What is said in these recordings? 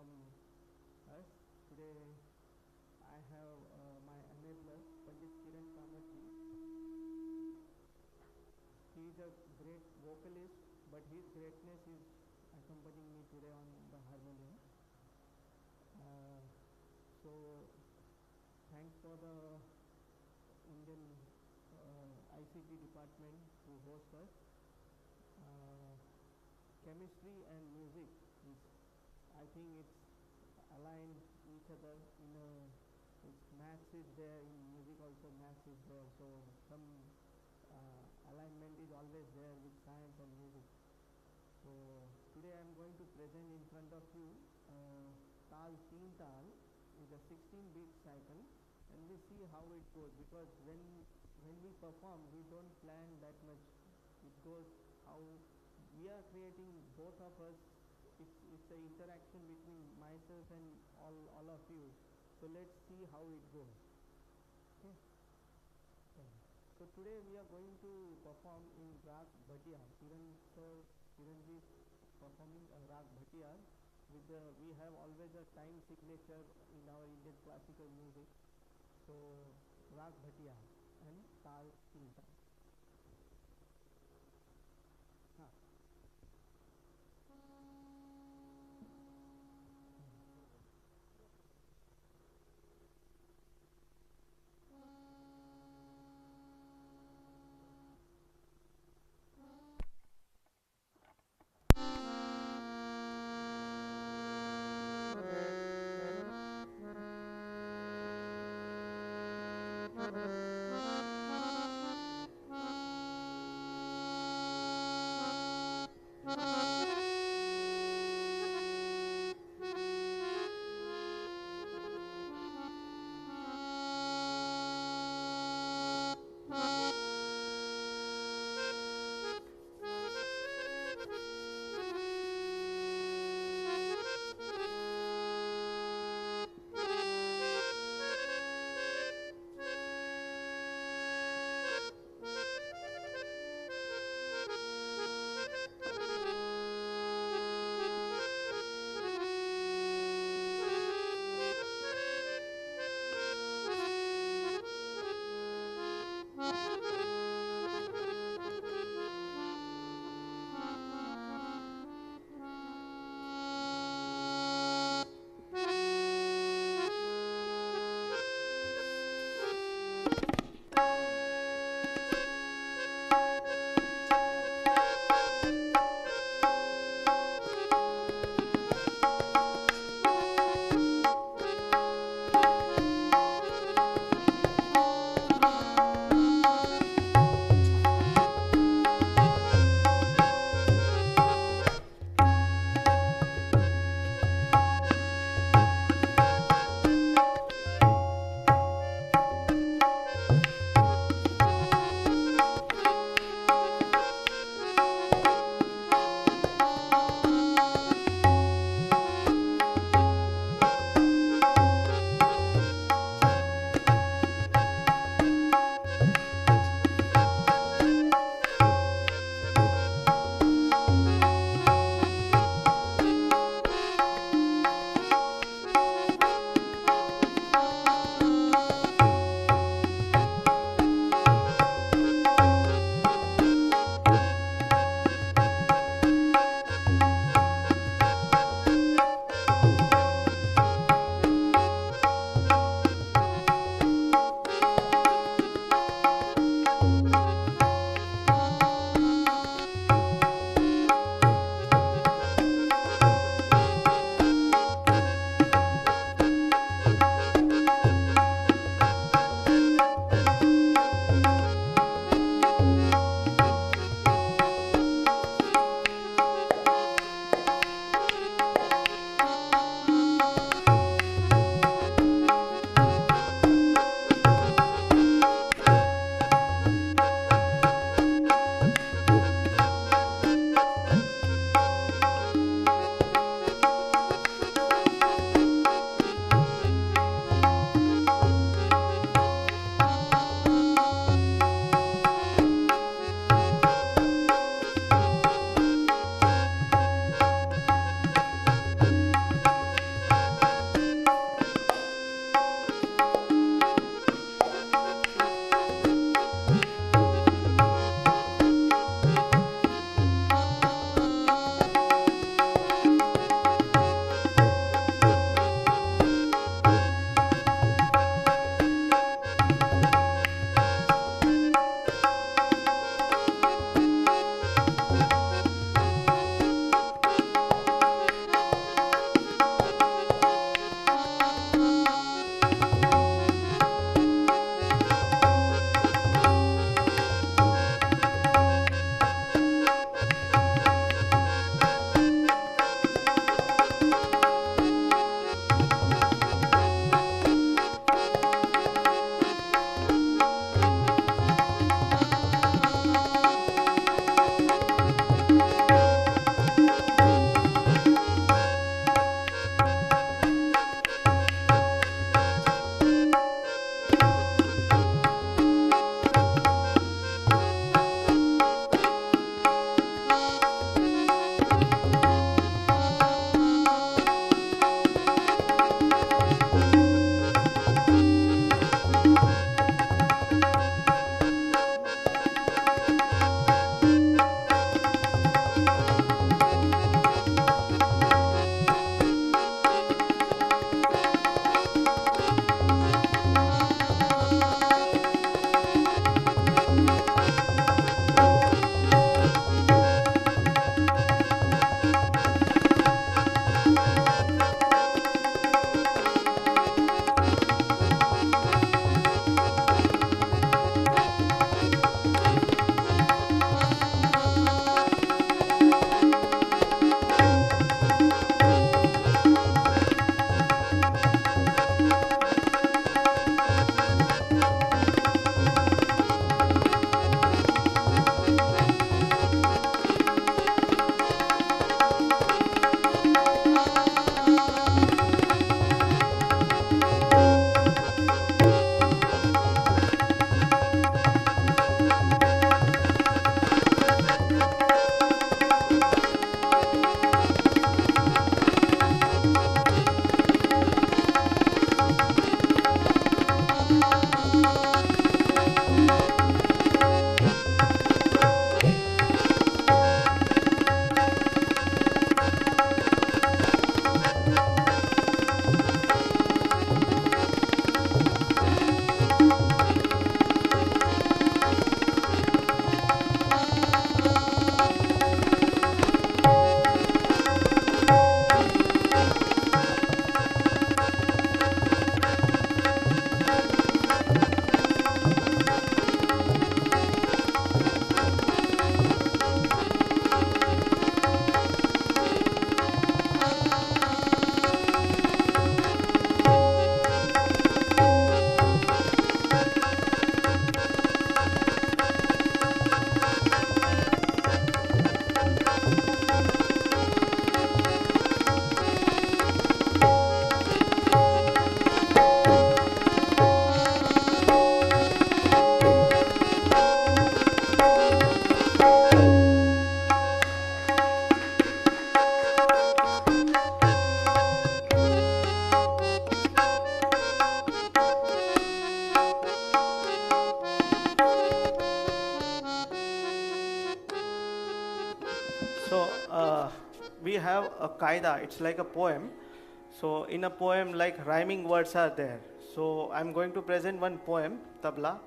from us. Today I have my enabler, Pandit Kiran Kamatji. He is a great vocalist, but his greatness is accompanying me today on the harmonium. So thanks for the Indian ICT department to host us. Chemistry and music is, I think it's aligned each other in a, it's maths is there in music, also maths is there, so some alignment is always there with science and music. So today I am going to present in front of you Tal Teen Tal is a 16-beat cycle, and we see how it goes, because when we perform we don't plan that much. It goes how we are creating, both of us. It's an interaction between myself and all of you. So let's see how it goes. Okay. So today we are going to perform in Rag Bhatia. Kiranji is performing a Rag Bhatia. We have always a time signature in our Indian classical music. So Rag Bhatia and Tal Teen Tal. we have a kaida, it's like a poem. So in a poem, like rhyming words are there. So I'm going to present one poem, Tabla.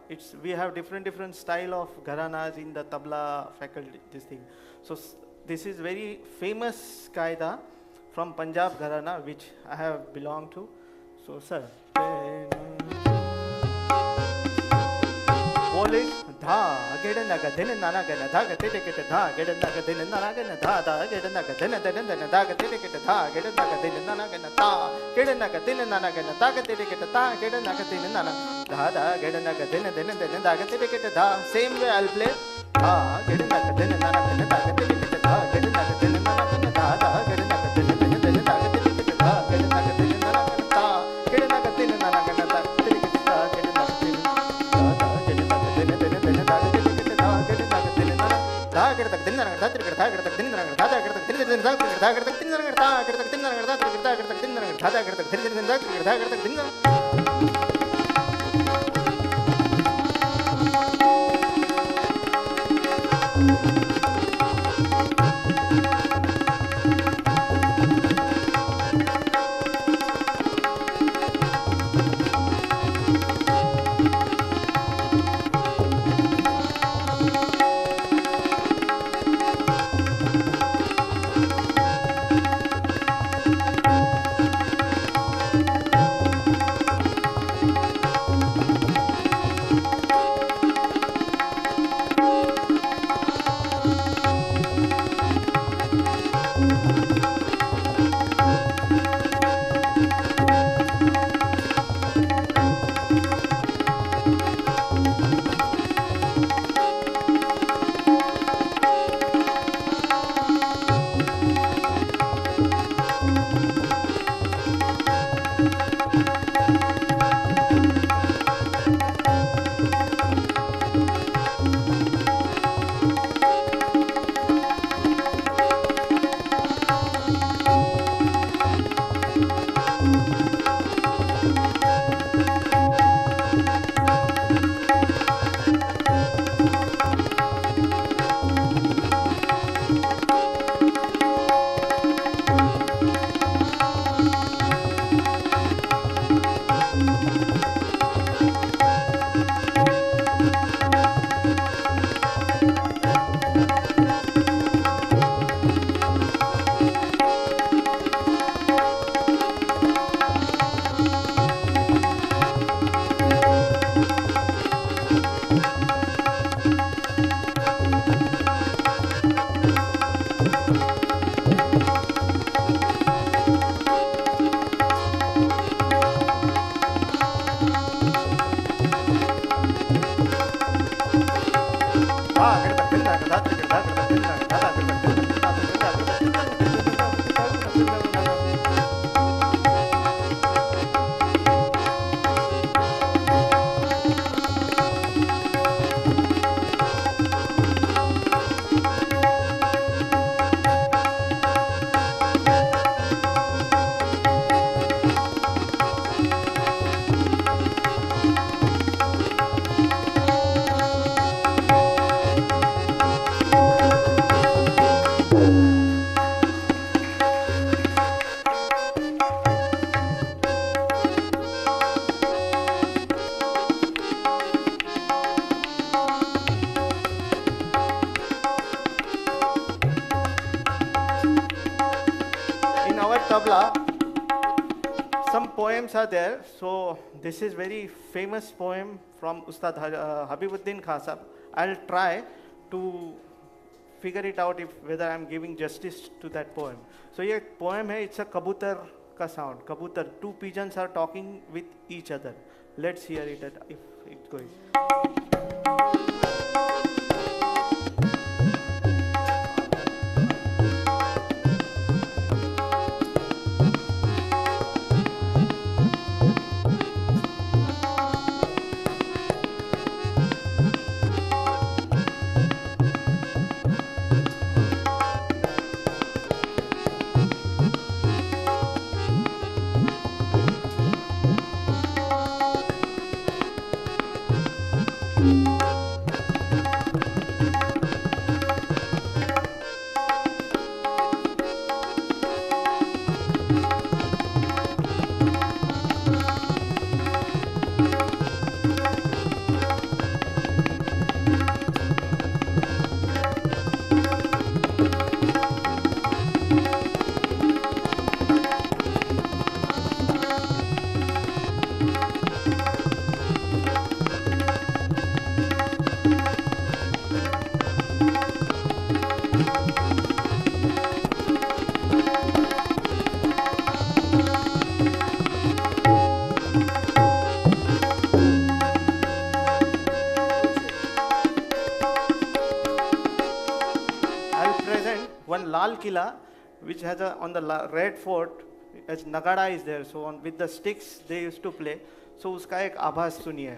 We have different style of gharanas in the Tabla faculty, this thing. So this is very famous kaida from Punjab gharana, which I have belonged to. So sir, बोले धा गेड़ नग दिन नाना gun धा गते ticket धा गेड़ नग दिन नाना गन धा धा गेड़ नग दिन दिन दिन धा गते टिकट धा गेड़ नग दिन नाना गन ता गेड़ नग दिन नाना गन ता गते टिकट ता गेड़ नग दिन नाना धा धा गेड़ नग दिन दिन दिन धा गते टिकट धा सेम वे I'll play धा गेड़ नग दिन नाना गन धा गते टिकट धा गेड़ नग दिन नाना गन धा धा गेड़ नग दिन दिन दिन धा गते टिकट धा गेड़ नग दिन नाना गन ता गेड़ नग दिन नाना गन ता टिकट धा गेड़ नग दिन Tabla, some poems are there. So this is very famous poem from Ustad Habibuddin Khan Sahab. I'll try to figure it out if whether I'm giving justice to that poem. So ये poem है, it's a kabutar का sound. Kabutar, two pigeons are talking with each other. Let's hear it if it's going. one Lal Killa, which has on the red fort, as Nagada is there. So with the sticks they used to play. So uska ek आभास सुनिए.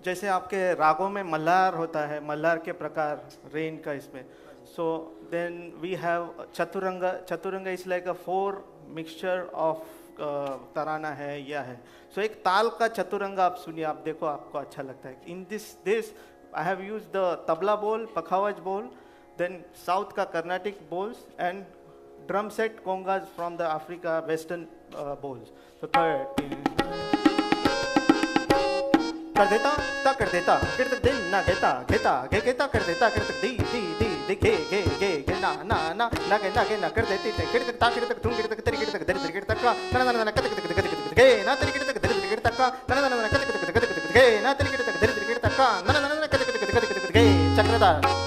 जैसे आपके रागों में मल्हार होता है, मल्हार के प्रकार रेन का इसमें. So then we have chaturang. Chaturang is like a 4 mixture of tarana है या है. सो एक ताल का चतुरंग आप सुनिए, आप देखो आपको अच्छा लगता है. In this I have use the tabla bol, pakhawaj bol, then south का Carnatic bols and drum set congas from the Africa western bols. तो कर देता ता कर देता कर दिन ना घेता घेता घे घेता कर देता कर दी दी दी दी घे घे घे घे ना ना ना ना घे ना कर देती थे कर ता कर तक तुम कर तक तेरी कर तक दर कर तक ना ना ना कत कत कत कत घे ना तेरी कर तक दर कर तक ना ना ना कत कत कत कत घे ना तेरी कर तक दर कर तक ना ना ना कत कत कत कत घे चक्रधार.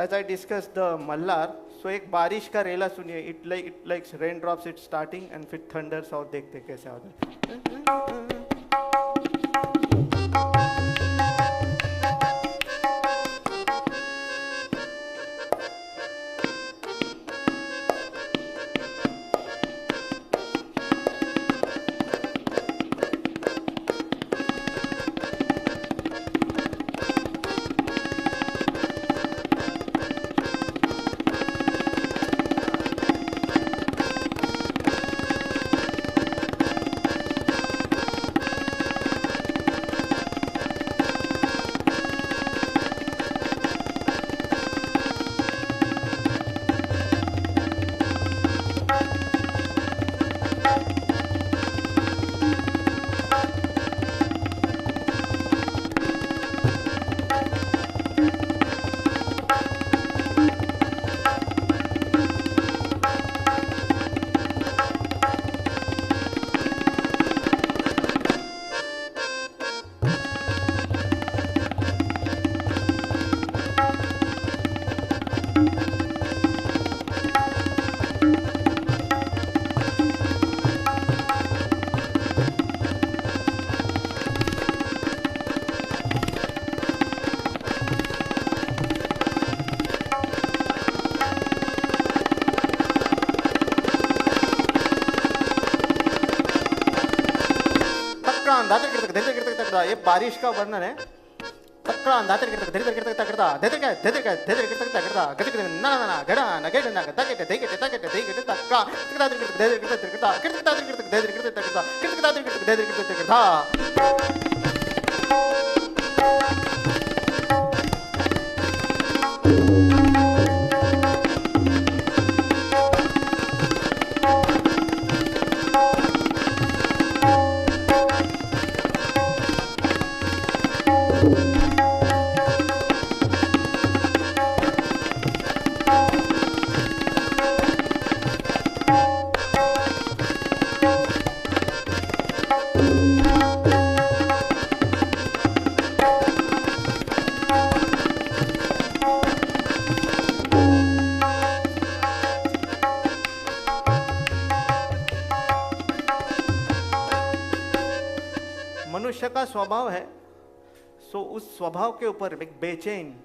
As I discussed the mallar, so एक बारिश का रेला सुनिए. It likes raindrops. It's starting and फिर thunders और देखते कैसे होता है. ये बारिश का वर्णन है। मनुष्य का स्वभाव है, सो उस स्वभाव के ऊपर एक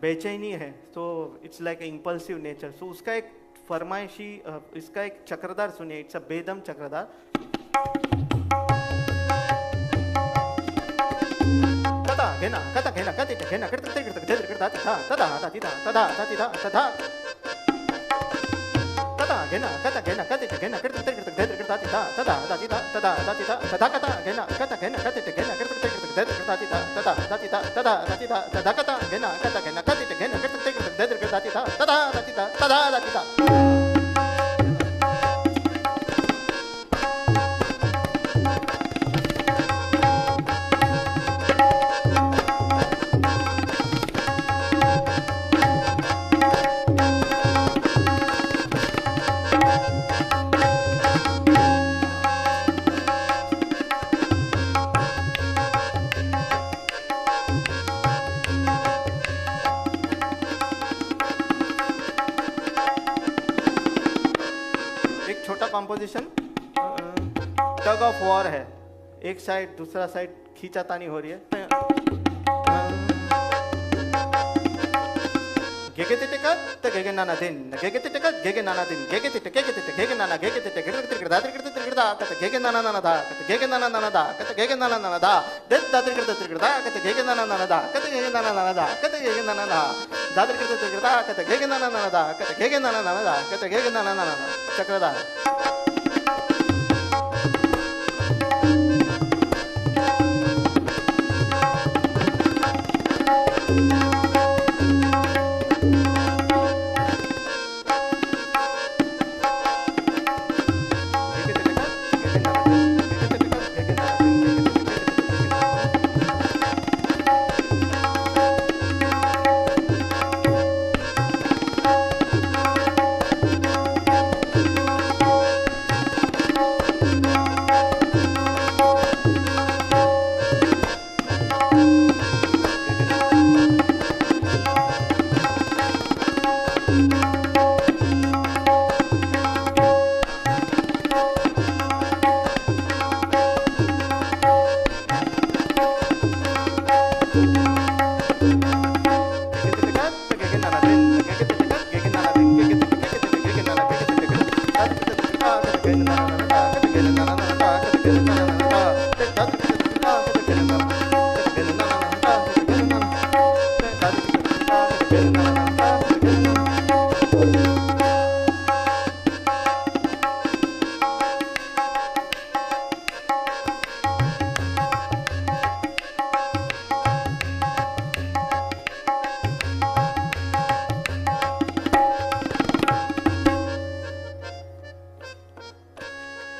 बेचैनी है, तो इट्स लाइक इम्पल्सिव नेचर। सो उसका एक फरमाइशी, इसका एक चक्रधार सुनिए, इट्स अ बेदम चक्रधार। तदा घेना कता घेना कति घेना कृत कृत कृत घेर कृत तदा तदा तदा तदा तदा तदा तदा घेना कता घेना कति घेना कृत कृत कृत घेर कृत तदा तदा तदा तदा तदा तदा कता घेना कता घेना कति घेना कृत कृत कृत घेर कृत तदा तदा तदा तदा तदा तदा कता घेना कता घेना कति घेना कृत कृत कृत घेर कृत तदा तदा तदा तदा कंपोजिशन टग ऑफ वॉर है, एक साइड दूसरा साइड खींचातानी हो रही है। गेगे तिटे का त गेगे नाना दिन गेगे तिटे का गेगे नाना दिन गेगे तिटे गेगे नाना गेगे तिटे गिरदा कत गेगे नाना नाना दा कत गेगे नाना नाना दा कत गेगे नाना नाना दा दे दादर गिरदा कत गेगे नाना नाना दा कत गेगे नाना नाना दा कत गेगे नाना दा दादर गिरदा कत गेगे नाना नाना दा कत गेगे नाना नाना दा कत गेगे नाना नाना दा चक्रधार।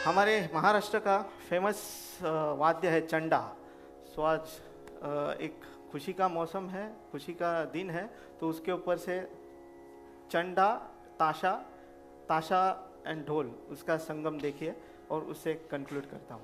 हमारे महाराष्ट्र का फेमस वाद्य है चंडा। सो आज एक खुशी का मौसम है, खुशी का दिन है, तो उसके ऊपर से चंडा, ताशा एंड ढोल, उसका संगम देखिए और उससे कंक्लूड करता हूँ।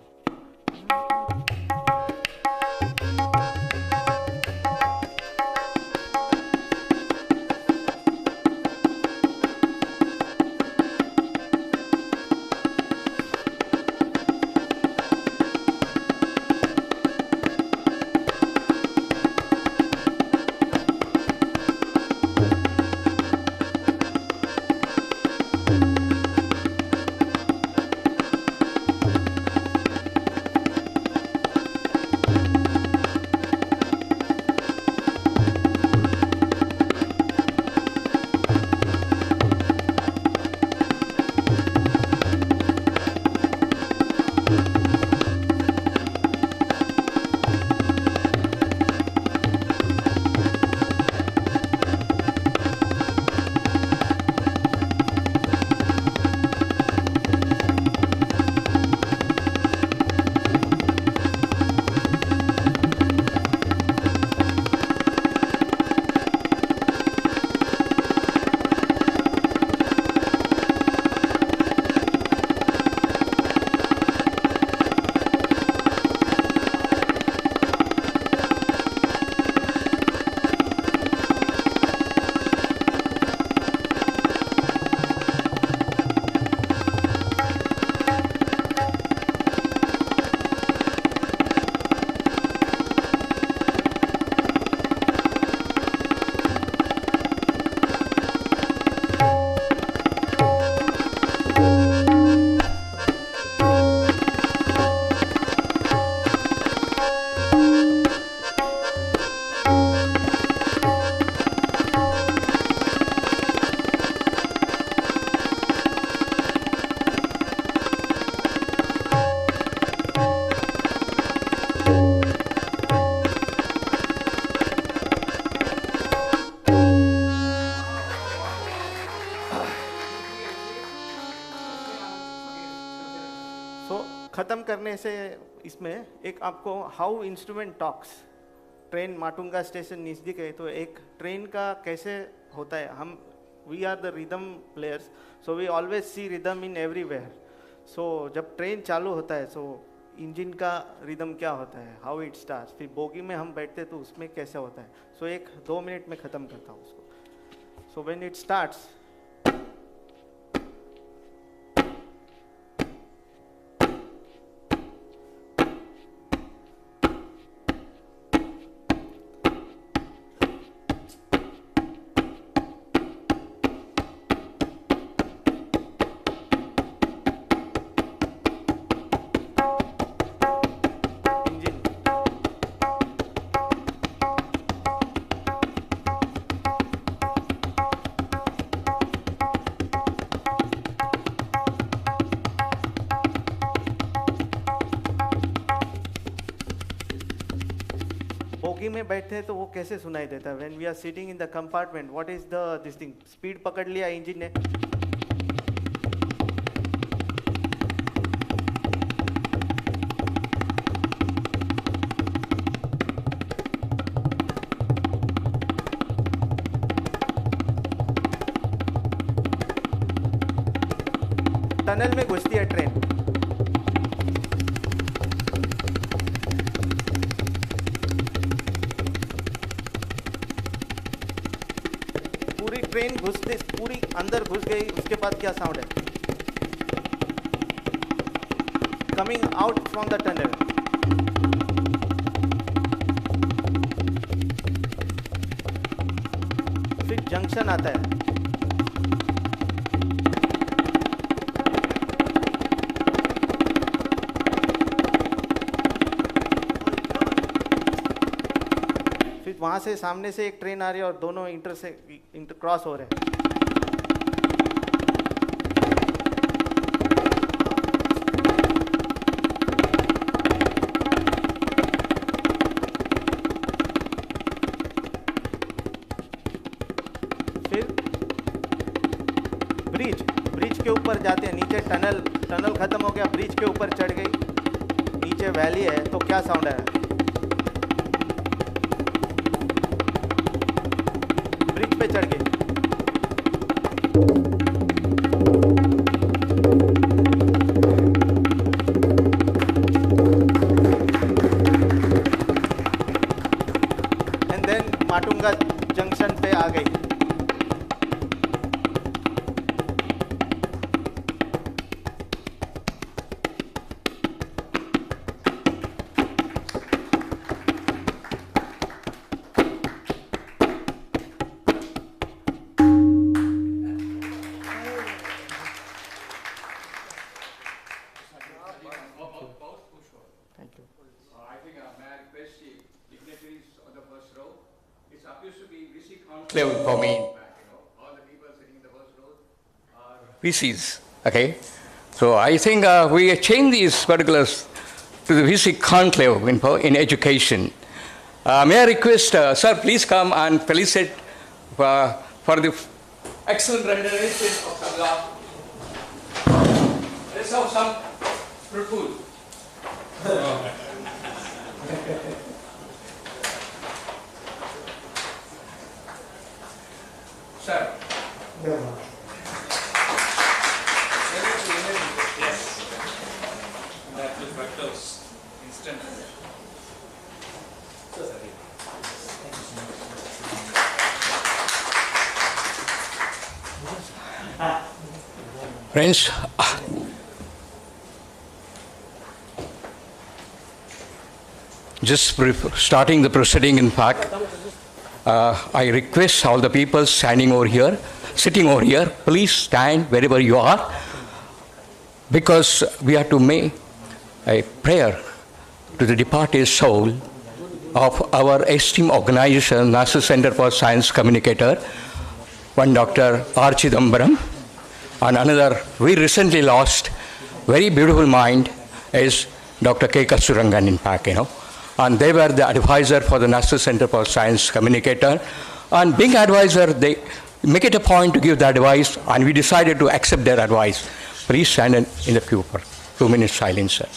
So ख़त्म करने से इसमें एक आपको how instrument talks, train Matunga station नज़दीक है, तो एक ट्रेन का कैसे होता है, हम we are the rhythm players, so we always see rhythm in everywhere. So जब ट्रेन चालू होता है सो इंजन का रिदम क्या होता है, हाउ इट स्टार्ट, फिर बोगी में हम बैठते तो उसमें कैसे होता है. सो एक 2 मिनट में ख़त्म करता हूँ उसको. So when it starts, bogie में बैठे हैं तो वो कैसे सुनाई देता है. When we are sitting in the compartment, what is the this thing, speed पकड़ लिया इंजन ने, टनल में घुसती है ट्रेन. ट्रेन घुसते पूरी अंदर घुस गई, उसके बाद क्या साउंड है, coming out from the tunnel. फिर जंक्शन आता है, फिर वहां से सामने से एक ट्रेन आ रही है और दोनों इंटर क्रॉस हो रहे हैं. फिर ब्रिज के ऊपर जाते हैं, नीचे टनल खत्म हो गया, ब्रिज के ऊपर चढ़ गई, नीचे वैली है, तो क्या साउंड है, ब्रिज पे चढ़ गई. एंड देन माटुंगा जंक्शन पे आ गई. For me, all the people sitting in the first row are VCs. Okay, so I think we change these particulars to the VC conclave in education. May I request, sir, please come and felicitate for the excellent rendition of Tabla. Let's have some fruit. Sir. Yes. That will fructose instantly. Friends, just starting the proceeding, in fact, I request all the people standing over here, sitting over here, please stand wherever you are, because we have to make a prayer to the departed soul of our esteemed organization, National Center for Science Communicator, one Dr. R. Chidambaram, and another we recently lost, very beautiful mind, is Dr. K. Kasturangan, in fact, and they were the advisor for the National Center for Science Communicator. And being advisor, they make it a point to give the advice, and we decided to accept their advice. Please stand in the queue. 2 minutes silence, sir.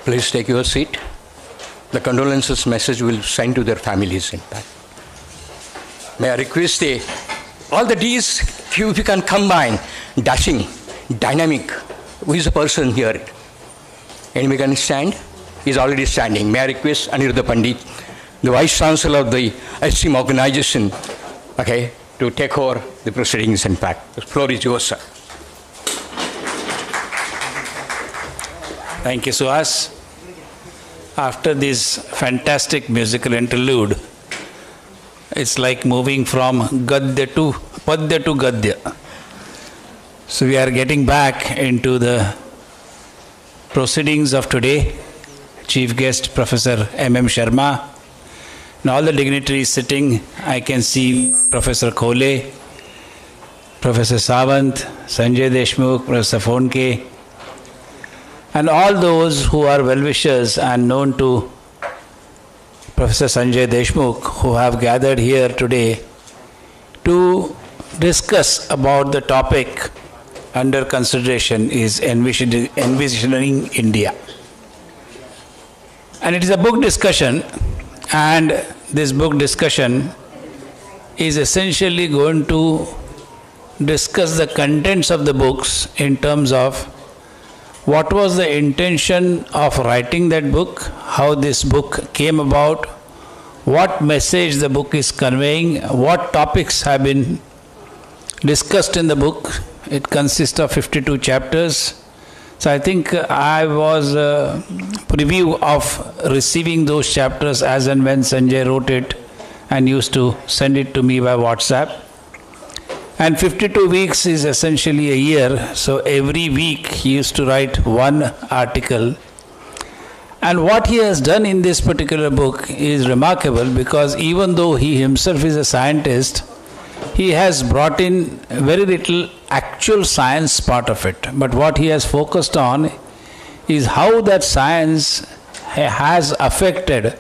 Please take your seat. The condolences message will send to their families, in fact. May I request all the Ds, if you can combine, dashing, dynamic. Who is the person here? Anybody can stand? He is already standing. May I request Aniruddha Pandit, the Vice Chancellor of the DESHMUKH organization, okay, to take over the proceedings, in fact. The floor is yours, sir. Thank you, Suhas. After this fantastic musical interlude, it's like moving from Gadya to Padya to Gadya. So we are getting back into the proceedings of today. Chief guest, Professor M.M. Sharma. And all the dignitaries sitting, I can see Professor Khole, Professor Sawant, Sanjay Deshmukh, Professor Phonke, and all those who are well-wishers and known to Professor Sanjay Deshmukh, who have gathered here today to discuss about the topic under consideration is Envisioning India. And it is a book discussion, and this book discussion is essentially going to discuss the contents of the books in terms of what was the intention of writing that book, how this book came about, what message the book is conveying, what topics have been discussed in the book. It consists of 52 chapters. So I think I was a preview of receiving those chapters as and when Sanjay wrote it and used to send it to me by WhatsApp. And 52 weeks is essentially a year, so every week he used to write one article. And what he has done in this particular book is remarkable, because even though he himself is a scientist, he has brought in very little actual science part of it. But what he has focused on is how that science has affected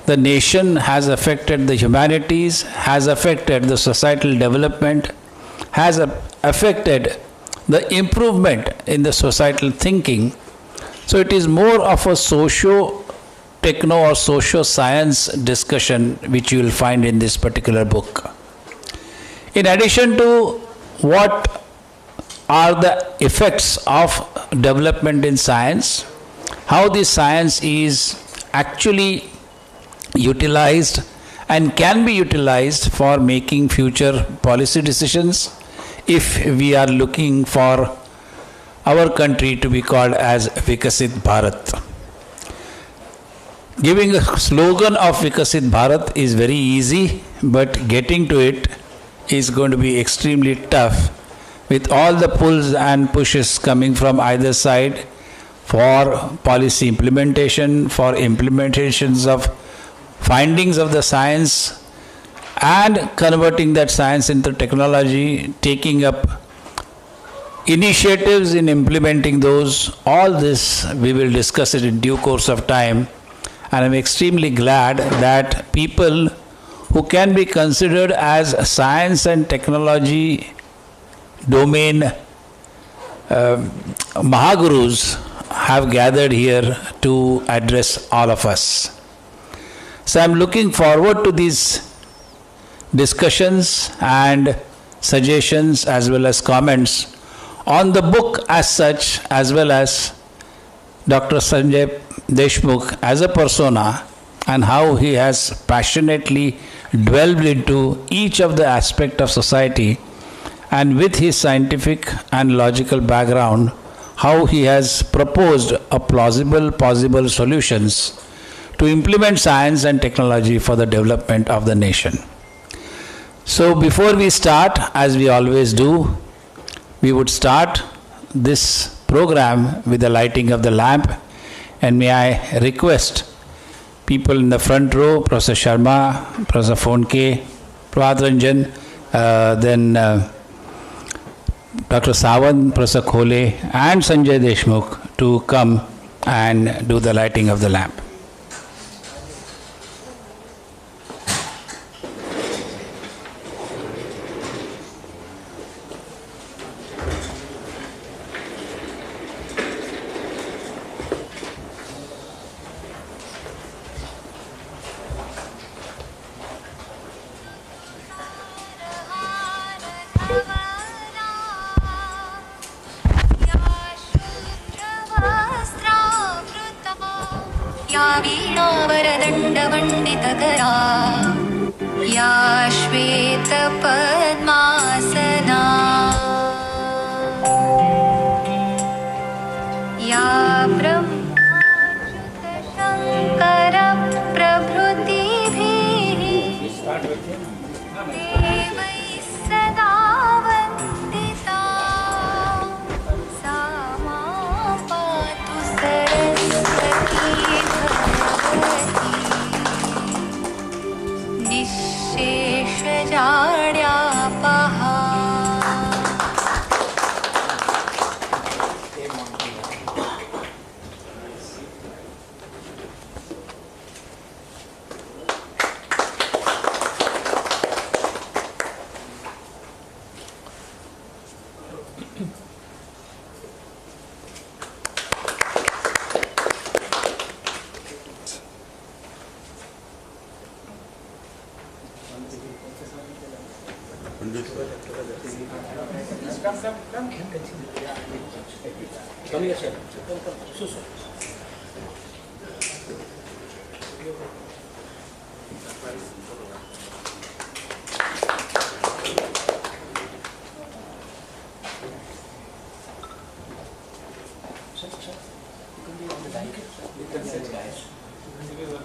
the nation, has affected the humanities, has affected the societal development, has affected the improvement in the societal thinking. So it is more of a socio-techno or socio-science discussion which you will find in this particular book. In addition to what are the effects of development in science, how this science is actually utilized and can be utilized for making future policy decisions if we are looking for our country to be called as Vikasit Bharat. Giving a slogan of Vikasit Bharat is very easy, but getting to it is going to be extremely tough, with all the pulls and pushes coming from either side for policy implementation, for implementations of findings of the science, and converting that science into technology, taking up initiatives in implementing those. All this we will discuss it in due course of time, and I'm extremely glad that people who can be considered as science and technology domain Mahagurus have gathered here to address all of us. So I'm looking forward to these discussions and suggestions as well as comments on the book as such, as well as Dr. Sanjay Deshmukh as a persona, and how he has passionately delved into each of the aspects of society, and with his scientific and logical background, how he has proposed a plausible possible solutions to implement science and technology for the development of the nation. So before we start, as we always do, we would start this program with the lighting of the lamp, and may I request people in the front row, Professor Sharma, Professor Phonke, Prabhat Ranjan, then Dr. Sawant, Professor Khole and Sanjay Deshmukh to come and do the lighting of the lamp. या वीणावरदण्डमण्डितकरा या श्वेतपद्मासना या ब्रह्माच्युतशङ्करप्रभृतिभिः देवैः सदा वन्दिता सा मां पातु Saraswati निःशेषजाड्यापहा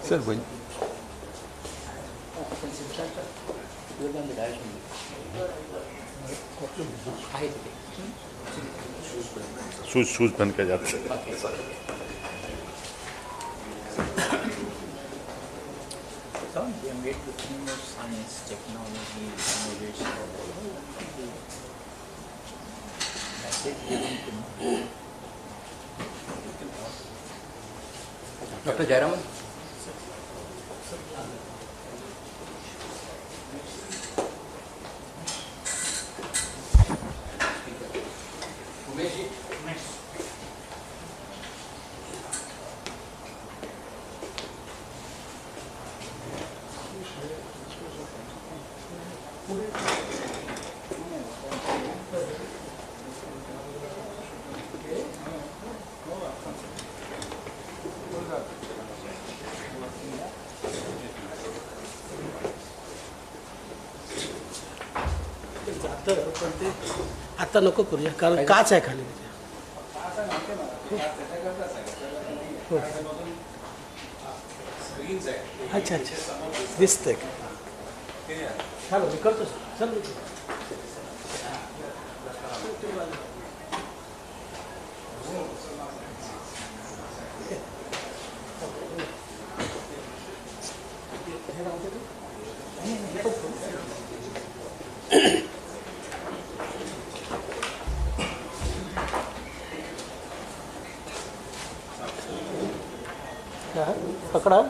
Sir, when shoes पहन के जाते हैं। They made the theme of science, technology, innovation. Message given to me. Dr. Jayaraman? आता नको करूया कारण काच आहे खाली अच्छा अच्छा दिसतंय चालू मी करतो चल पकड़ा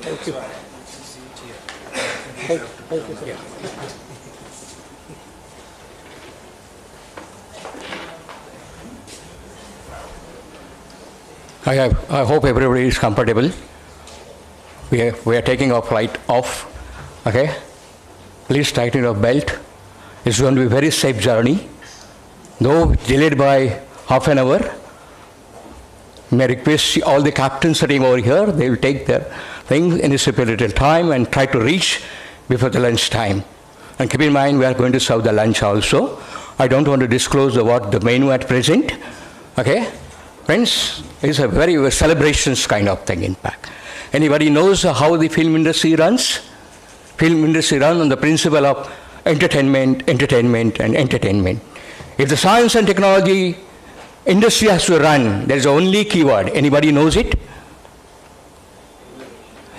Thank you. Thank you, sir. I hope everybody is comfortable. We are taking our flight off. Okay? Please tighten your belt. It's going to be a very safe journey. Though delayed by half an hour, may I request all the captains sitting over here, they will take their things in a little time and try to reach before the lunch time. And keep in mind, we are going to serve the lunch also. I don't want to disclose what the menu at present. Okay? Friends, it's a very celebrations kind of thing, in fact. Anybody knows how the film industry runs? Film industry runs on the principle of entertainment, entertainment, and entertainment. If the science and technology industry has to run, there is only keyword. Anybody knows it?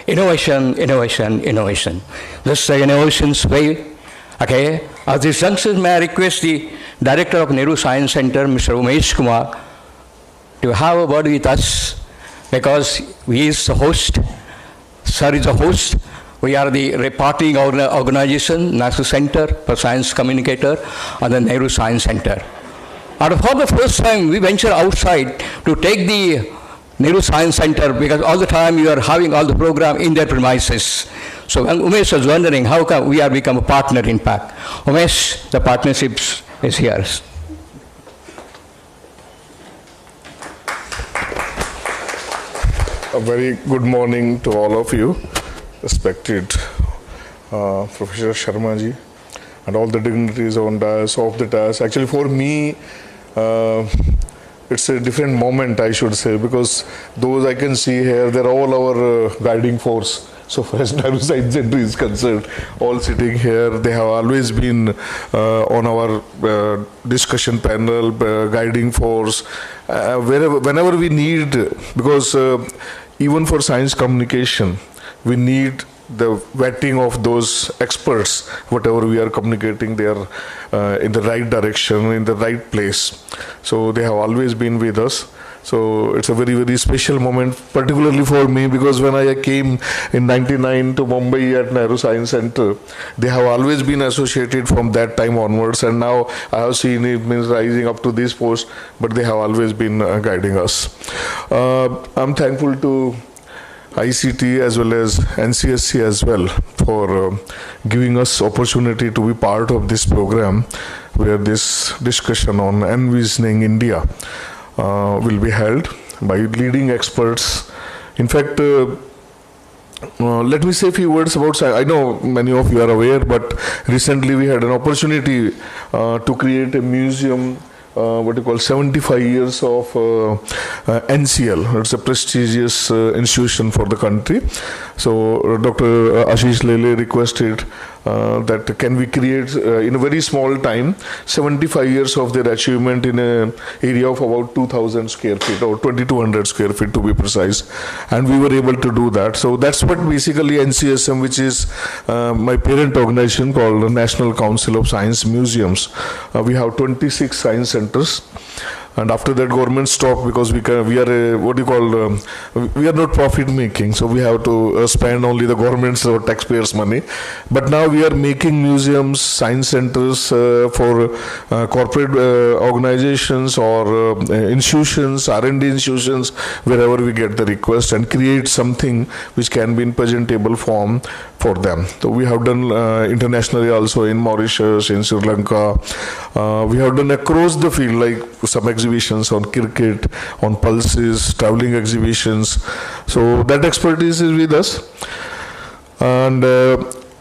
Innovation, innovation, innovation. This is the innovations way. Okay. At this junction, may I request the Director of Nehru Science Center, Mr. Umesh Kumar, to have a word with us, because he is the host. Sir is the host. We are the reporting organization, National Center for Science Communicator, and the Nehru Science Center. And for the first time, we venture outside to take the Nehru Science Center, because all the time you are having all the program in their premises. So Umesh was wondering how come we are become a partner in fact. Umesh, the partnership is here. A very good morning to all of you, respected Professor Sharma ji and all the dignitaries on dais, off the dais. Actually for me, it's a different moment, I should say, because those I can see here, they're all our guiding force. So far as Nehru Science Center is concerned, all sitting here, they have always been on our discussion panel, guiding force, whenever we need, because even for science communication, we need the vetting of those experts. Whatever we are communicating, they are in the right direction, in the right place. So they have always been with us. So it's a very, very special moment, particularly for me, because when I came in '99 to Mumbai at Nehru Science Center, they have always been associated from that time onwards, and now I have seen it means rising up to this post, but they have always been guiding us. I'm thankful to ICT as well as NCSC as well for giving us opportunity to be part of this program, where this discussion on Envisioning India will be held by leading experts. In fact, let me say a few words about, I know many of you are aware, but recently we had an opportunity to create a museum, what you call 75 years of NCL. It's a prestigious institution for the country. So Dr. Ashish Lele requested that can we create in a very small time 75 years of their achievement in an area of about 2,000 square feet or 2,200 square feet to be precise, and we were able to do that. So that's what basically NCSM, which is my parent organization called the National Council of Science Museums. We have 26 science centers. And after that, government stopped because we are we are not profit making, so we have to spend only the government's or taxpayers' money. But now we are making museums, science centers for corporate organizations or institutions, R&D institutions, wherever we get the request, and create something which can be in presentable form for them. So we have done internationally also in Mauritius, in Sri Lanka. We have done across the field, like some exhibitions on cricket, on pulses, traveling exhibitions. So that expertise is with us. And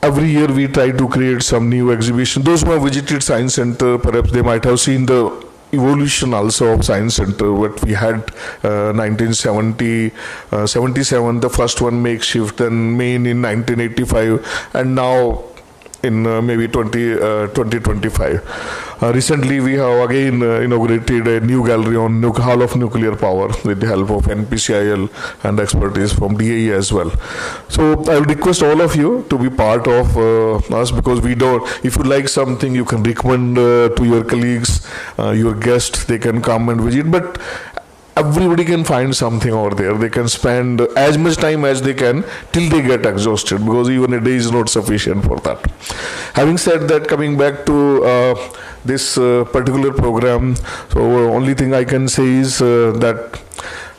every year we try to create some new exhibition. Those who have visited Science Center, perhaps they might have seen the evolution also of Science Center. What we had 1970, 77, the first one makeshift, then main in 1985, and now in maybe 2025. Recently we have again inaugurated a new gallery on Hall of Nuclear Power with the help of NPCIL and expertise from DAE as well. So I will request all of you to be part of us, because we don't, if you like something, you can recommend to your colleagues, your guests, they can come and visit, but everybody can find something over there. They can spend as much time as they can till they get exhausted, because even a day is not sufficient for that. Having said that, coming back to this particular program, so only thing I can say is that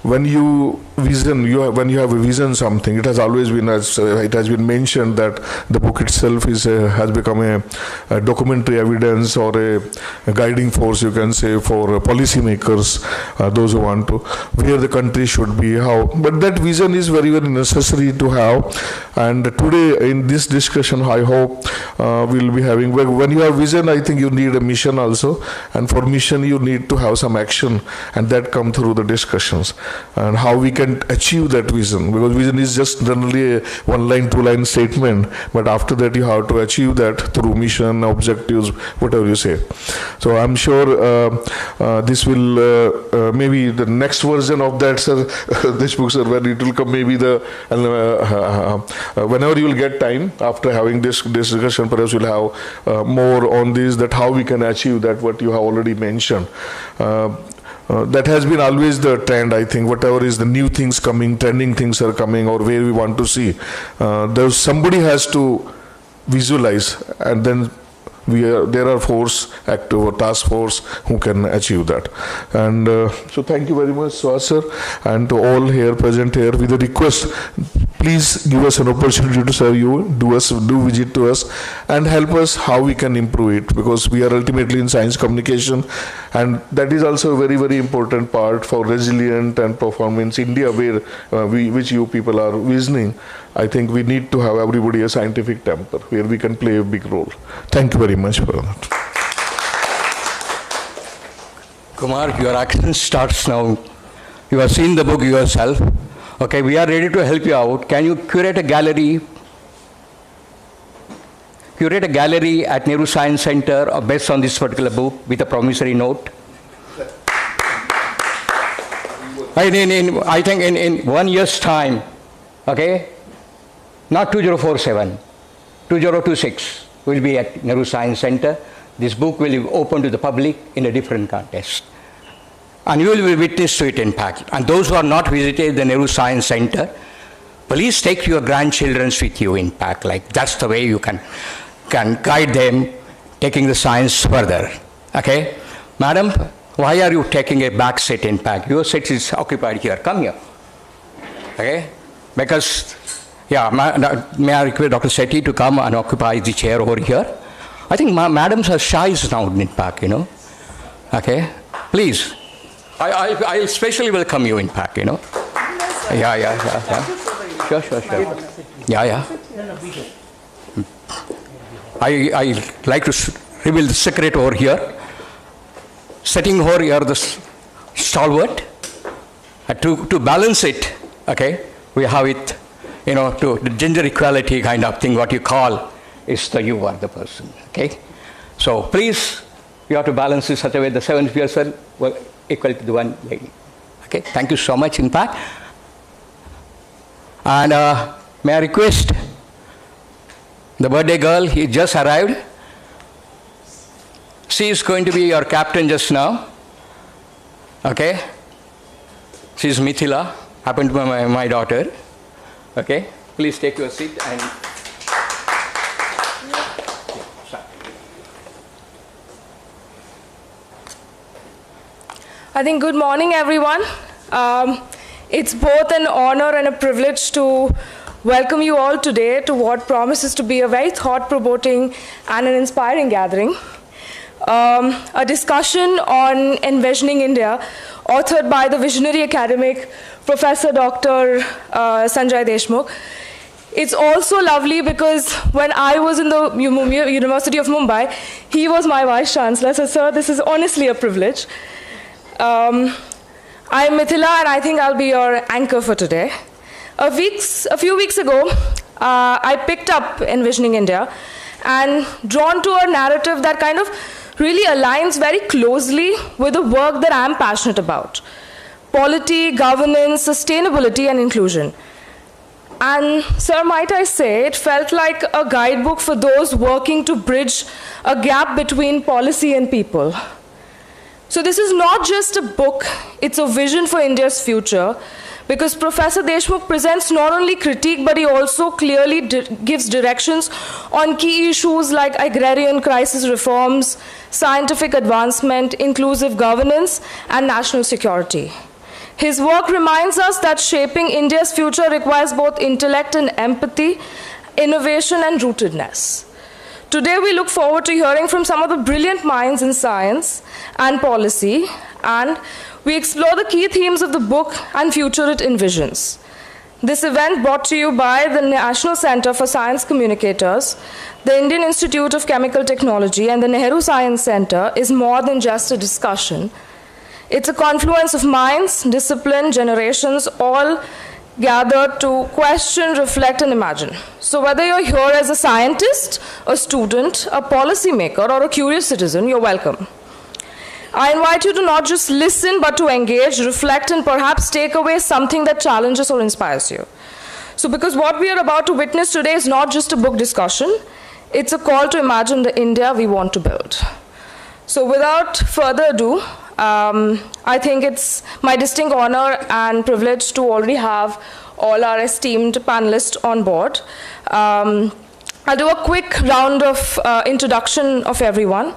when you vision, when you have a vision something, it has always been, as it has been mentioned, that the book itself has become a documentary evidence or a guiding force, you can say, for policymakers, those who want to, where the country should be, how. But that vision is very, very necessary to have. And today in this discussion, I hope we'll be having, when you have vision, I think you need a mission also. And for mission, you need to have some action, and that come through the discussions. And how we can achieve that vision, because vision is just generally a one-line, two-line statement, but after that you have to achieve that through mission, objectives, whatever you say. So I'm sure this will maybe the next version of that, sir, DESHMUKH sir, when it will come, maybe whenever you will get time after having this discussion, perhaps we'll have more on this, that how we can achieve that, what you have already mentioned. That has been always the trend, I think. Whatever is the new things coming, trending things are coming, or where we want to see, somebody has to visualize, and then there are force, active or task force who can achieve that. And so thank you very much, Swaz sir, and to all here present here, with a request, please give us an opportunity to serve you, do visit to us, and help us how we can improve it, because we are ultimately in science communication, and that is also a very, very important part for resilient and performance India, where which you people are visioning. I think we need to have everybody a scientific temper, where we can play a big role. Thank you very much for that. Kumar, your action starts now. You have seen the book yourself. Okay, we are ready to help you out. Can you curate a gallery? Curate a gallery at Nehru Science Center based on this particular book with a promissory note. I think in 1 year's time, okay, not 2047, 2026 will be at Nehru Science Center. This book will be open to the public in a different context. And you will be witness to it, in fact. And those who are not visited the Nehru Science Center, please take your grandchildren with you, in fact. Like, that's the way you can guide them, taking the science further. Okay? Madam, why are you taking a back seat, in fact? Your seat is occupied here. Come here. Okay? Because, yeah, may I request Dr. Sethi to come and occupy the chair over here? I think madams are shy now, in fact, you know. Okay? Please. I especially welcome you, in fact, you know. Yeah. Sure. Yeah. I like to reveal the secret over here. Sitting over here, the stalwart. To balance it, okay, we have it, you know, to the gender equality kind of thing, what you call is you are the person, okay? So please, you have to balance it such a way the 7 people were equal to the one lady. Okay, thank you so much, in fact. And may I request the birthday girl, he just arrived. She is going to be your captain just now. Okay? She is Mithila, happened to be my daughter. Okay? Please take your seat and... I think good morning, everyone. It's both an honor and a privilege to welcome you all today to what promises to be a very thought-provoking and an inspiring gathering. A discussion on Envisioning India, authored by the visionary academic, Professor Dr. Sanjay DESHMUKH. It's also lovely because when I was in the University of Mumbai, he was my Vice Chancellor. So, sir, this is honestly a privilege. I'm Mithila, and I think I'll be your anchor for today. A few weeks ago, I picked up Envisioning India and drawn to a narrative that kind of really aligns very closely with the work that I'm passionate about: polity, governance, sustainability, and inclusion. And, sir, might I say, it felt like a guidebook for those working to bridge a gap between policy and people. So this is not just a book, it's a vision for India's future, because Professor DESHMUKH presents not only critique, but he also clearly gives directions on key issues like agrarian crisis reforms, scientific advancement, inclusive governance, and national security. His work reminds us that shaping India's future requires both intellect and empathy, innovation and rootedness. Today we look forward to hearing from some of the brilliant minds in science and policy, and we explore the key themes of the book and future it envisions. This event, brought to you by the National Center for Science Communicators, the Indian Institute of Chemical Technology, and the Nehru Science Center, is more than just a discussion. It's a confluence of minds, discipline, generations, all gathered to question, reflect, and imagine. So whether you're here as a scientist, a student, a policymaker, or a curious citizen, you're welcome. I invite you to not just listen, but to engage, reflect, and perhaps take away something that challenges or inspires you. So because what we are about to witness today is not just a book discussion, it's a call to imagine the India we want to build. So without further ado, I think it's my distinct honor and privilege to already have all our esteemed panelists on board. I'll do a quick round of introduction of everyone.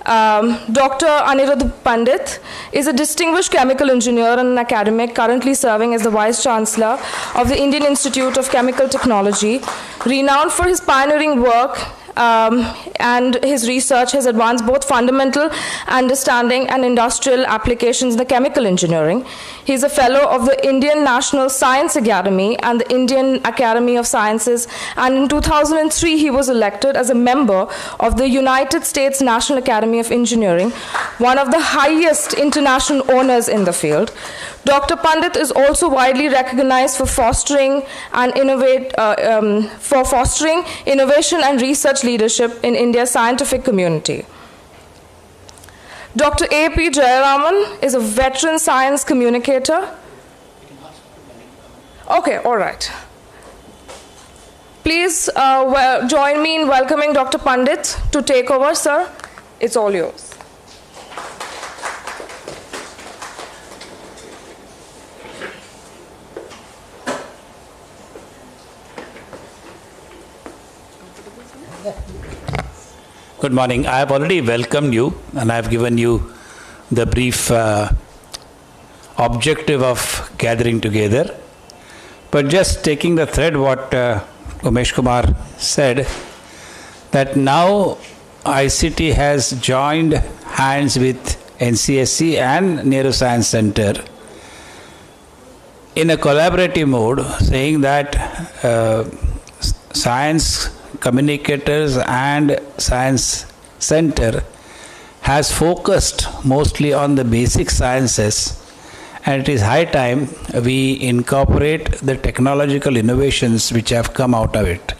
Dr. Anirudh Pandit is a distinguished chemical engineer and an academic currently serving as the Vice Chancellor of the Indian Institute of Chemical Technology, renowned for his pioneering work and his research has advanced both fundamental understanding and industrial applications in the chemical engineering. He is a fellow of the Indian National Science Academy and the Indian Academy of Sciences, and in 2003 he was elected as a member of the United States National Academy of Engineering, one of the highest international honors in the field. Dr. Pandit is also widely recognized for fostering innovation and research leadership in India's scientific community. Dr. A.P. Jayaraman is a veteran science communicator. Okay, all right. Please join me in welcoming Dr. Pandit to take over, sir. It's all yours. Good morning. I have already welcomed you and I have given you the brief objective of gathering together. But just taking the thread what Umesh Kumar said, that now ICT has joined hands with NCSC and Nehru Science Center in a collaborative mode, saying that science communicators and science center has focused mostly on the basic sciences, and it is high time we incorporate the technological innovations which have come out of it.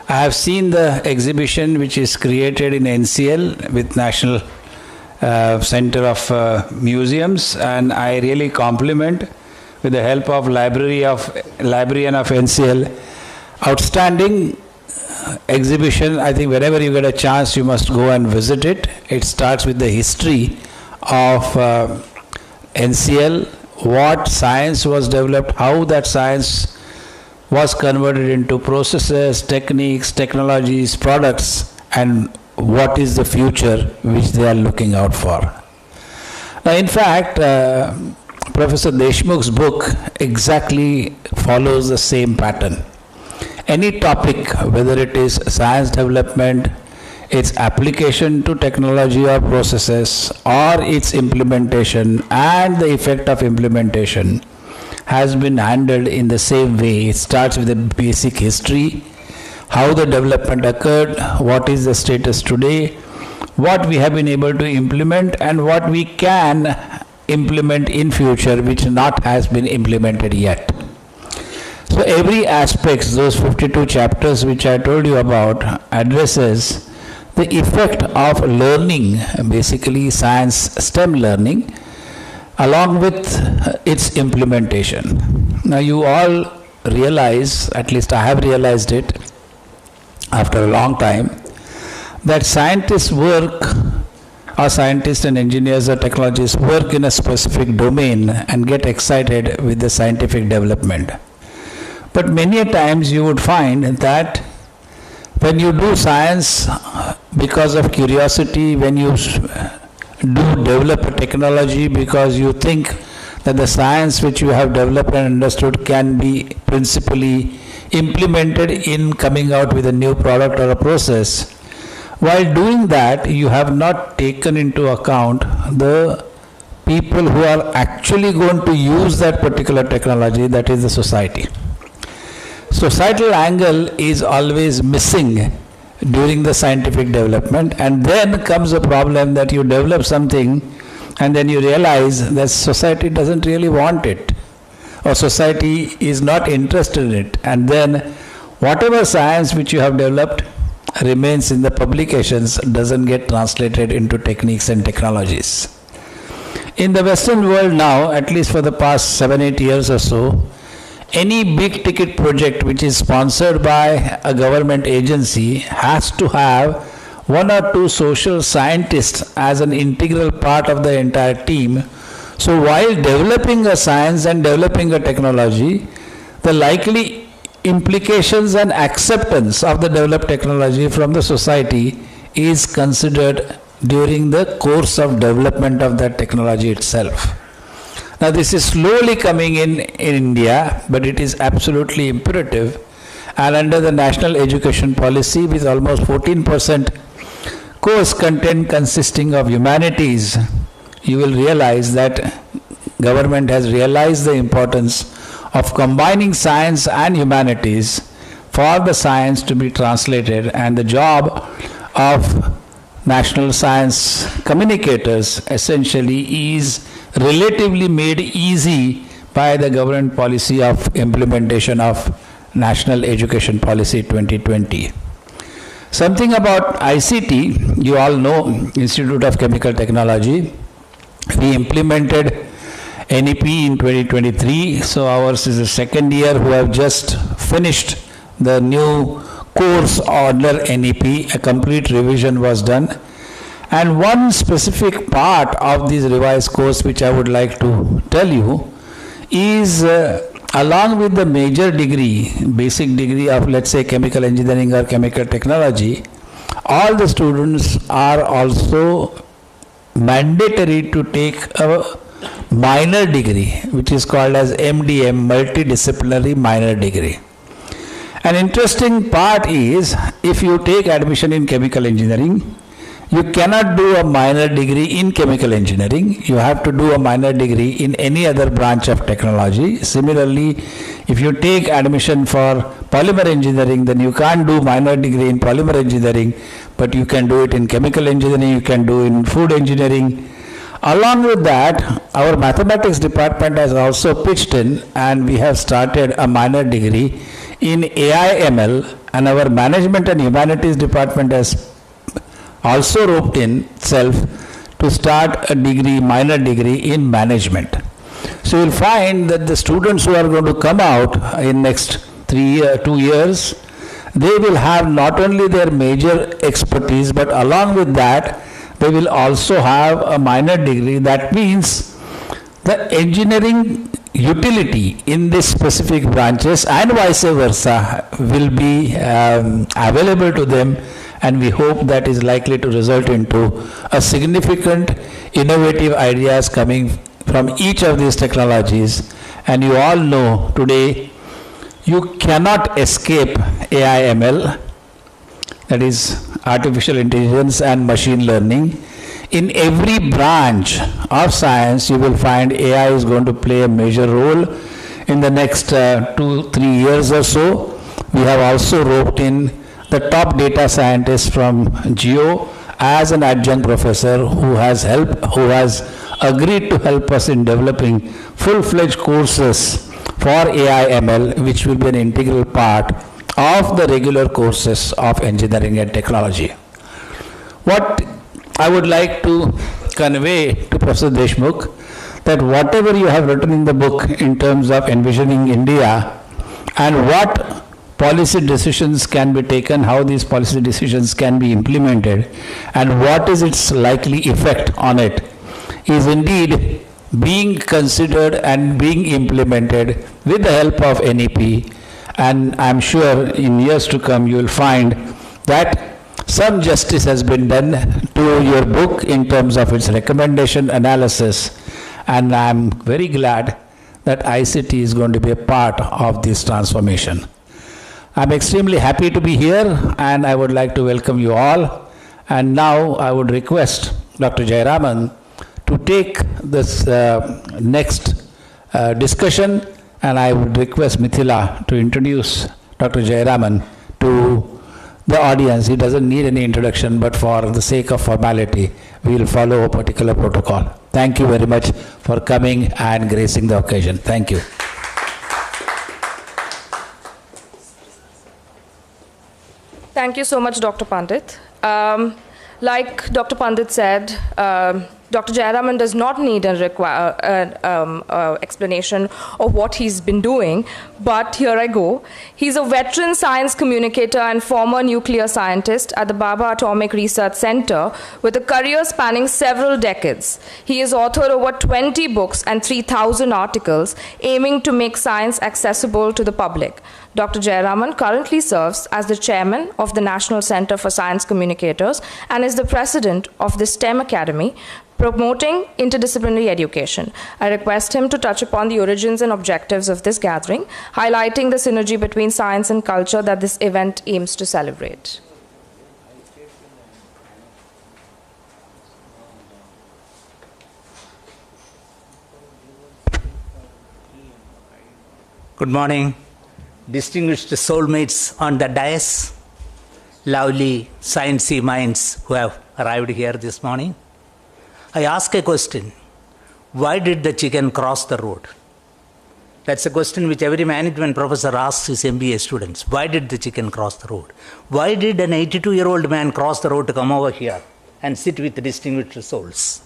I have seen the exhibition which is created in NCL with National Center of Museums, and I really compliment, with the help of librarian of NCL, outstanding exhibition. I think whenever you get a chance, you must go and visit it. It starts with the history of NCL, what science was developed, how that science was converted into processes, techniques, technologies, products, and what is the future which they are looking out for. Now, in fact, Professor Deshmukh's book exactly follows the same pattern. Any topic, whether it is science development, its application to technology or processes, or its implementation and the effect of implementation, has been handled in the same way. It starts with the basic history, how the development occurred, what is the status today, what we have been able to implement, and what we can implement in future which not has been implemented yet. So every aspect, those 52 chapters which I told you about, addresses the effect of learning, basically science STEM learning, along with its implementation. Now you all realize, at least I have realized it after a long time, that scientists work, or scientists and engineers or technologists work in a specific domain and get excited with the scientific development. But many a times you would find that when you do science because of curiosity, when you do develop a technology because you think that the science which you have developed and understood can be principally implemented in coming out with a new product or a process. While doing that, you have not taken into account the people who are actually going to use that particular technology, that is the society. Societal angle is always missing during the scientific development, and then comes a problem that you develop something and then you realize that society doesn't really want it, or society is not interested in it, and then whatever science which you have developed remains in the publications, doesn't get translated into techniques and technologies. In the Western world now, at least for the past 7-8 years or so, any big ticket project which is sponsored by a government agency has to have 1 or 2 social scientists as an integral part of the entire team. So while developing a science and developing a technology, the likely implications and acceptance of the developed technology from the society is considered during the course of development of that technology itself. Now this is slowly coming in India, but it is absolutely imperative, and under the national education policy with almost 14% course content consisting of humanities, you will realize that government has realized the importance of combining science and humanities for the science to be translated, and the job of national science communicators essentially is relatively made easy by the government policy of implementation of National Education Policy 2020. Something about ICT, you all know, Institute of Chemical Technology. We implemented NEP in 2023, so ours is the second year who have just finished the new course under NEP. A complete revision was done. And one specific part of this revised course which I would like to tell you is along with the major degree, basic degree of, let's say, chemical engineering or chemical technology, all the students are also mandatory to take a minor degree which is called as MDM, multidisciplinary minor degree. An interesting part is, if you take admission in chemical engineering, you cannot do a minor degree in chemical engineering. You have to do a minor degree in any other branch of technology. Similarly, if you take admission for polymer engineering, then you can't do minor degree in polymer engineering, but you can do it in chemical engineering, you can do in food engineering. Along with that, our mathematics department has also pitched in, and we have started a minor degree in AI/ML, and our management and humanities department has also roped in itself to start a degree, minor degree in management. So you will find that the students who are going to come out in next 2 years, they will have not only their major expertise, but along with that, they will also have a minor degree. That means the engineering utility in these specific branches and vice versa will be available to them, and we hope that is likely to result into a significant innovative ideas coming from each of these technologies. And you all know today you cannot escape AI/ML, that is artificial intelligence and machine learning. In every branch of science you will find AI is going to play a major role in the next 2-3 years or so. We have also roped in the top data scientist from Geo as an adjunct professor who has agreed to help us in developing full-fledged courses for AI/ML, which will be an integral part of the regular courses of engineering and technology. What I would like to convey to Professor Deshmukh, that whatever you have written in the book in terms of envisioning India and what policy decisions can be taken, how these policy decisions can be implemented, and what is its likely effect on it, is indeed being considered and being implemented with the help of NEP. And I am sure in years to come you will find that some justice has been done to your book in terms of its recommendation, analysis, And I'm very glad that ICT is going to be a part of this transformation. I'm extremely happy to be here, and I would like to welcome you all. And now I would request Dr. Jayaraman to take this next discussion, and I would request Mithila to introduce Dr. Jayaraman to the audience. He doesn't need any introduction, but for the sake of formality, we will follow a particular protocol. Thank you very much for coming and gracing the occasion. Thank you. Thank you so much, Dr. Pandit. Like Dr. Pandit said, Dr. Jayaraman does not need an explanation of what he's been doing, but here I go. He's a veteran science communicator and former nuclear scientist at the Baba Atomic Research Center with a career spanning several decades. He has authored over 20 books and 3,000 articles aiming to make science accessible to the public. Dr. Jayaraman currently serves as the chairman of the National Center for Science Communicators and is the president of the STEM Academy, promoting interdisciplinary education. I request him to touch upon the origins and objectives of this gathering, highlighting the synergy between science and culture that this event aims to celebrate. Good morning, distinguished soulmates on the dais, lovely sciencey minds who have arrived here this morning. I ask a question: why did the chicken cross the road? That's a question which every management professor asks his MBA students. Why did the chicken cross the road? Why did an 82-year-old man cross the road to come over here and sit with distinguished souls?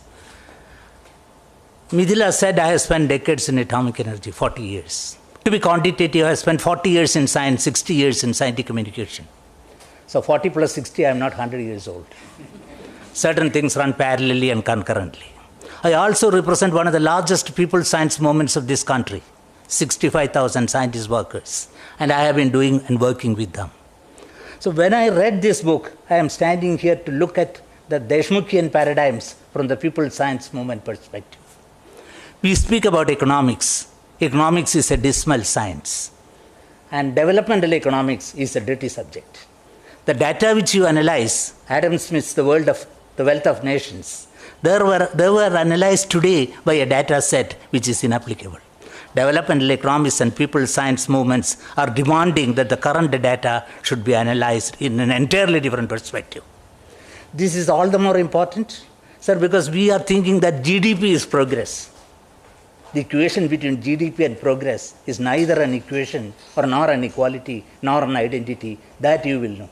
Mithila said, I have spent decades in atomic energy, 40 years. To be quantitative, I have spent 40 years in science, 60 years in scientific communication. So 40 plus 60, I am not 100 years old. Certain things run parallelly and concurrently. I also represent one of the largest people science movements of this country, 65,000 scientist workers, and I have been doing and working with them. So when I read this book, I am standing here to look at the DESHMUKhian paradigms from the people science movement perspective. We speak about economics. Economics is a dismal science, and developmental economics is a dirty subject. The data which you analyze, Adam Smith's The Wealth of Nations, they were analyzed today by a data set which is inapplicable. Developmental economics and people science movements are demanding that the current data should be analyzed in an entirely different perspective. This is all the more important, sir, because we are thinking that GDP is progress. The equation between GDP and progress is neither an equation or nor an equality nor an identity. That you will know.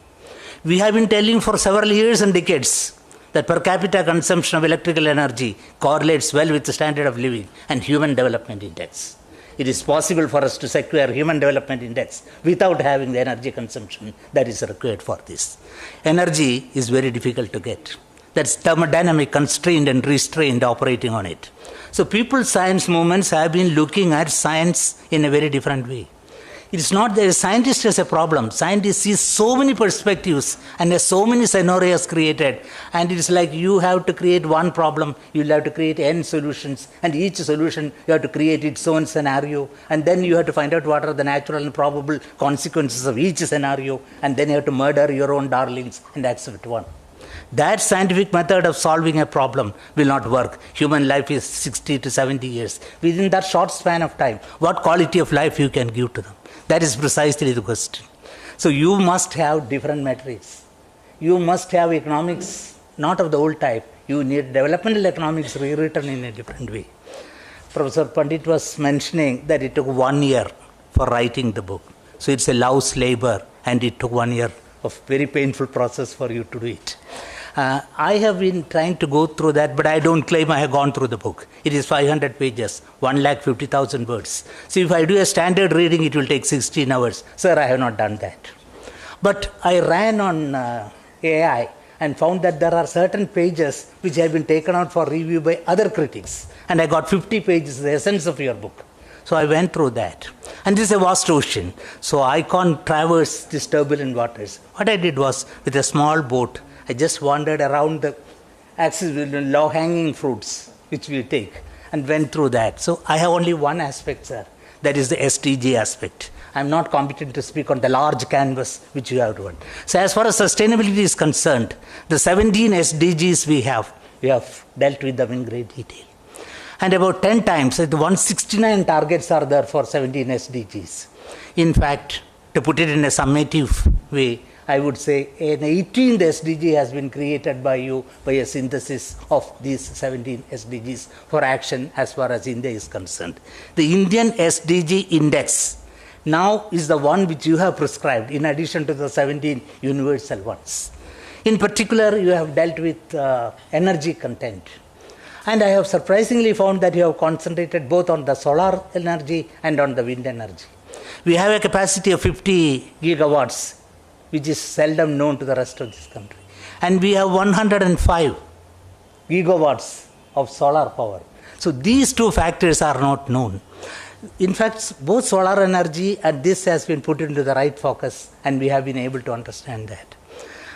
We have been telling for several years and decades that per capita consumption of electrical energy correlates well with the standard of living and human development index. It is possible for us to secure human development index without having the energy consumption that is required for this. Energy is very difficult to get. That's thermodynamic, constrained and restrained operating on it. So people science movements have been looking at science in a very different way. It's not that a scientist has a problem. Scientists see so many perspectives and has so many scenarios created. And it's like you have to create one problem, you'll have to create n solutions, and each solution you have to create its own scenario, and then you have to find out what are the natural and probable consequences of each scenario, and then you have to murder your own darlings and accept one. That scientific method of solving a problem will not work. Human life is 60 to 70 years. Within that short span of time, what quality of life you can give to them? That is precisely the question. So you must have different metrics. You must have economics, not of the old type. You need developmental economics rewritten in a different way. Professor Pandit was mentioning that it took 1 year for writing the book. So it's a love's labor, and it took 1 year of very painful process for you to do it. I have been trying to go through that, but I don't claim I have gone through the book. It is 500 pages, 150,000 words. So if I do a standard reading, it will take 16 hours. Sir, I have not done that. But I ran on AI and found that there are certain pages which have been taken out for review by other critics. And I got 50 pages, the essence of your book. So I went through that. And this is a vast ocean. So I can't traverse these turbulent waters. What I did was, with a small boat, I just wandered around the axis with the low-hanging fruits, which we take. and went through that. So I have only one aspect, sir. That is the SDG aspect. I'm not competent to speak on the large canvas which you have drawn. So as far as sustainability is concerned, the 17 SDGs we have dealt with them in great detail. And about 10 times, the 169 targets are there for 17 SDGs. In fact, to put it in a summative way, I would say an 18th SDG has been created by you by a synthesis of these 17 SDGs for action as far as India is concerned. The Indian SDG index now is the one which you have prescribed in addition to the 17 universal ones. In particular, you have dealt with energy content. And I have surprisingly found that you have concentrated both on the solar energy and on the wind energy. We have a capacity of 50 gigawatts, which is seldom known to the rest of this country. And we have 105 gigawatts of solar power. So these two factors are not known. In fact, both solar energy and this has been put into the right focus, and we have been able to understand that.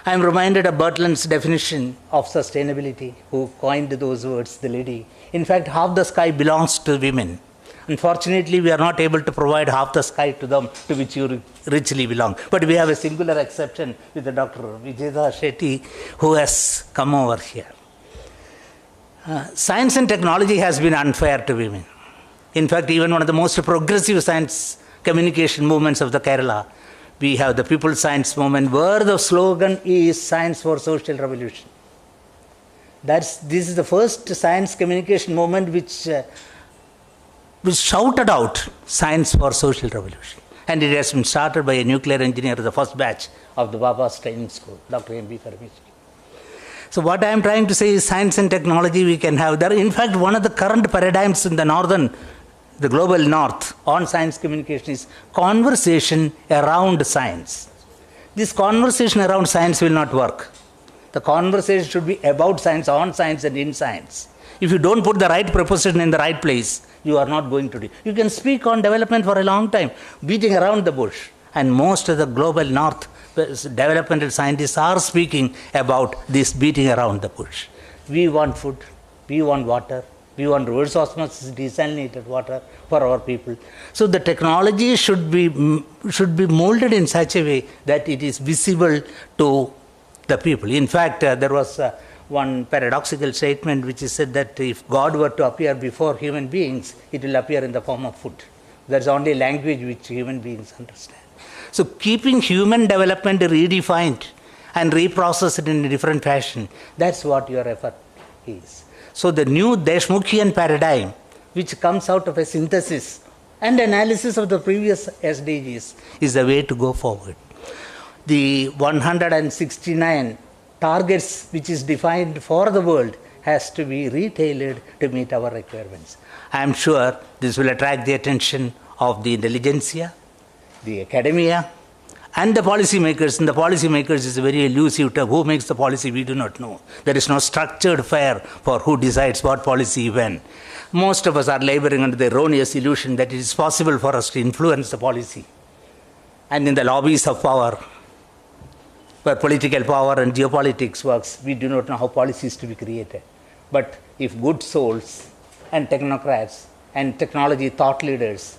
I am reminded of Bertland's definition of sustainability, who coined those words, the lady. In fact, half the sky belongs to women. Unfortunately, we are not able to provide half the sky to them to which you richly belong. But we have a singular exception with the Dr. Vijayda Shetty, who has come over here. Science and technology has been unfair to women. In fact, even one of the most progressive science communication movements of the Kerala, we have the People's Science Movement, where the slogan is Science for Social Revolution. This is the first science communication movement which shouted out Science for Social Revolution. And it has been started by a nuclear engineer, the first batch of the Baba's Training School, Dr. M.B. Parameshwari. So what I am trying to say is science and technology we can have there. In fact, one of the current paradigms in the global north on science communication is conversation around science. This conversation around science will not work. The conversation should be about science, on science and in science. If you don't put the right preposition in the right place, you are not going to do. You can speak on development for a long time, beating around the bush. And most of the global north developmental scientists are speaking about this beating around the bush. We want food, we want water, we want reverse osmosis desalinated water for our people. So the technology should be molded in such a way that it is visible to the people. In fact, there was one paradoxical statement which is said that if God were to appear before human beings, it will appear in the form of food. That's only language which human beings understand. So keeping human development redefined and reprocessed in a different fashion, that's what your effort is. So the new DESHMUKhian paradigm, which comes out of a synthesis and analysis of the previous SDGs, is the way to go forward. The 169 targets which is defined for the world has to be retailored to meet our requirements. I am sure this will attract the attention of the intelligentsia, the academia, and the policymakers. And the policymakers is a very elusive term. Who makes the policy? We do not know. There is no structured fair for who decides what policy when. Most of us are laboring under the erroneous illusion that it is possible for us to influence the policy. And in the lobbies of power, where political power and geopolitics works, we do not know how policy is to be created. But if good souls and technocrats and technology thought leaders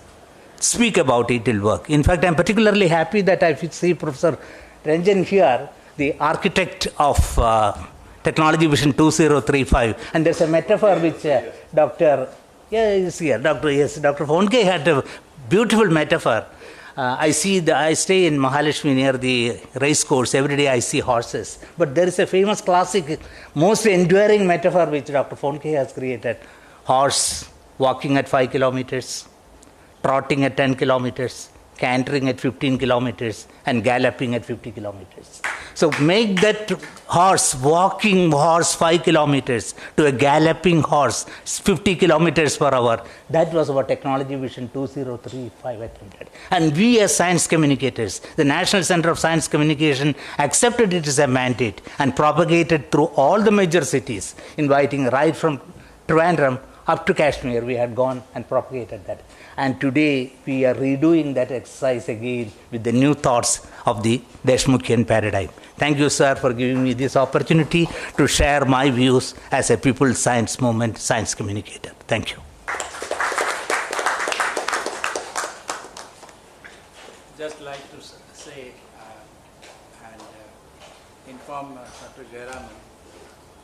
speak about it, it will work. In fact, I am particularly happy that I see Professor Ranjan here, the architect of Technology Vision 2035. And there's a metaphor which Dr. Phonke had a beautiful metaphor. I stay in Mahalakshmi near the race course. Every day I see horses. But there is a famous classic, most enduring metaphor which Dr. Phonke has created. Horse walking at 5 kilometers, trotting at 10 kilometers, cantering at 15 kilometers, and galloping at 50 kilometers. So make that walking horse 5 kilometers to a galloping horse 50 kilometers per hour. That was our Technology Vision 2035 attempted. And we as science communicators, the National Center of Science Communication accepted it as a mandate and propagated through all the major cities, inviting right from Trivandrum up to Kashmir. We had gone and propagated that. And today we are redoing that exercise again with the new thoughts of the DESHMUKhian paradigm. Thank you, sir, for giving me this opportunity to share my views as a People's Science Movement science communicator. Thank you. from Dr. Jayaraman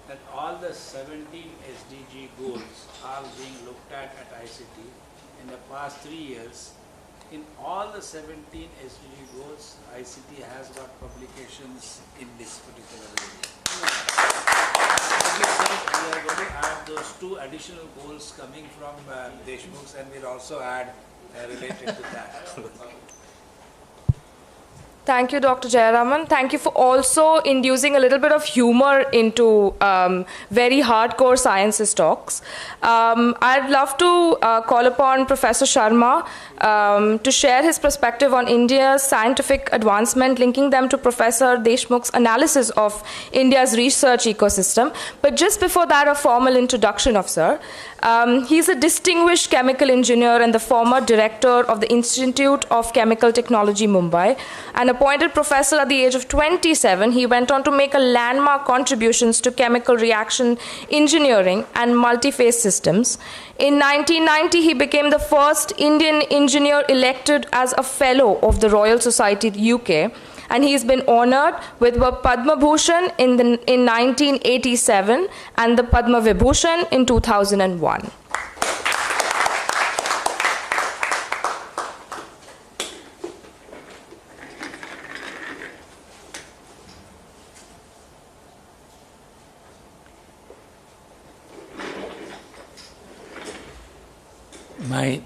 that all the 17 SDG goals are being looked at ICT in the past 3 years. In all the 17 SDG goals, ICT has got publications in this particular area. We are going to add those 2 additional goals coming from DESHMUKH, and we'll also add related to that. Thank you, Dr. Jayaraman. Thank you for also inducing a little bit of humor into very hardcore sciences talks. I'd love to call upon Professor Sharma to share his perspective on India's scientific advancement, linking them to Professor Deshmukh's analysis of India's research ecosystem. But just before that, a formal introduction of Sir. He's a distinguished chemical engineer and the former director of the Institute of Chemical Technology, Mumbai. An appointed professor at the age of 27, he went on to make a landmark contributions to chemical reaction engineering and multi-phase systems. In 1990, he became the first Indian engineer elected as a fellow of the Royal Society UK. And he's been honored with the Padma Bhushan in 1987 and the Padma Vibhushan in 2001. My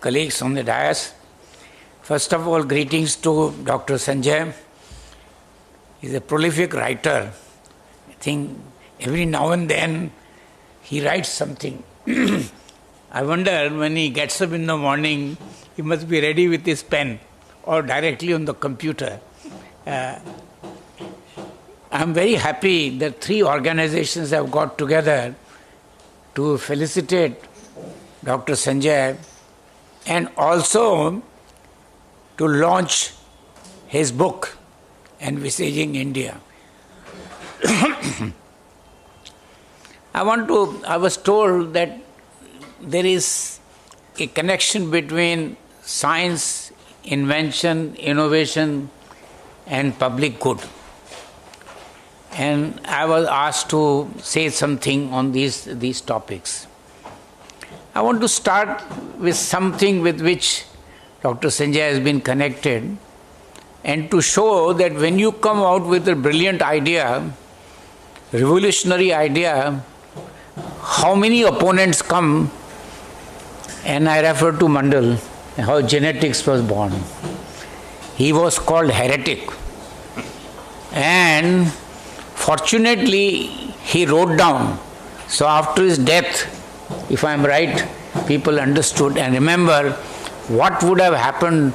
colleagues on the dais, first of all, greetings to Dr. Sanjay. He's a prolific writer. I think every now and then he writes something. I wonder when he gets up in the morning, he must be ready with his pen or directly on the computer. I'm very happy that 3 organizations have got together to felicitate Dr. Sanjay and also to launch his book, Envisioning India. I was told that there is a connection between science, invention, innovation, and public good. And I was asked to say something on these topics. I want to start with something with which Dr. Sanjay has been connected, and to show that when you come out with a brilliant idea, revolutionary idea, how many opponents come, and I refer to Mandal, how genetics was born. He was called heretic. And fortunately, he wrote down. So after his death, if I am right, people understood and remember what would have happened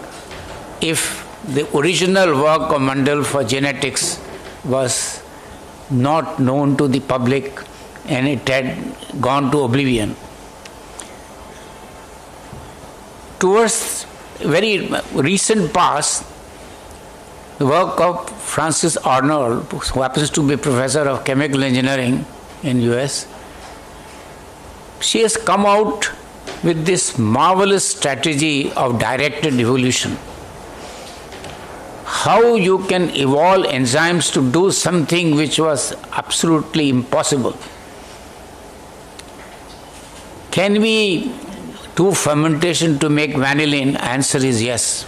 if the original work of Mandal for genetics was not known to the public and it had gone to oblivion. Towards very recent past, the work of Frances Arnold, who happens to be professor of chemical engineering in US, she has come out with this marvelous strategy of directed evolution. How you can evolve enzymes to do something which was absolutely impossible. Can we do fermentation to make vanillin? Answer is yes.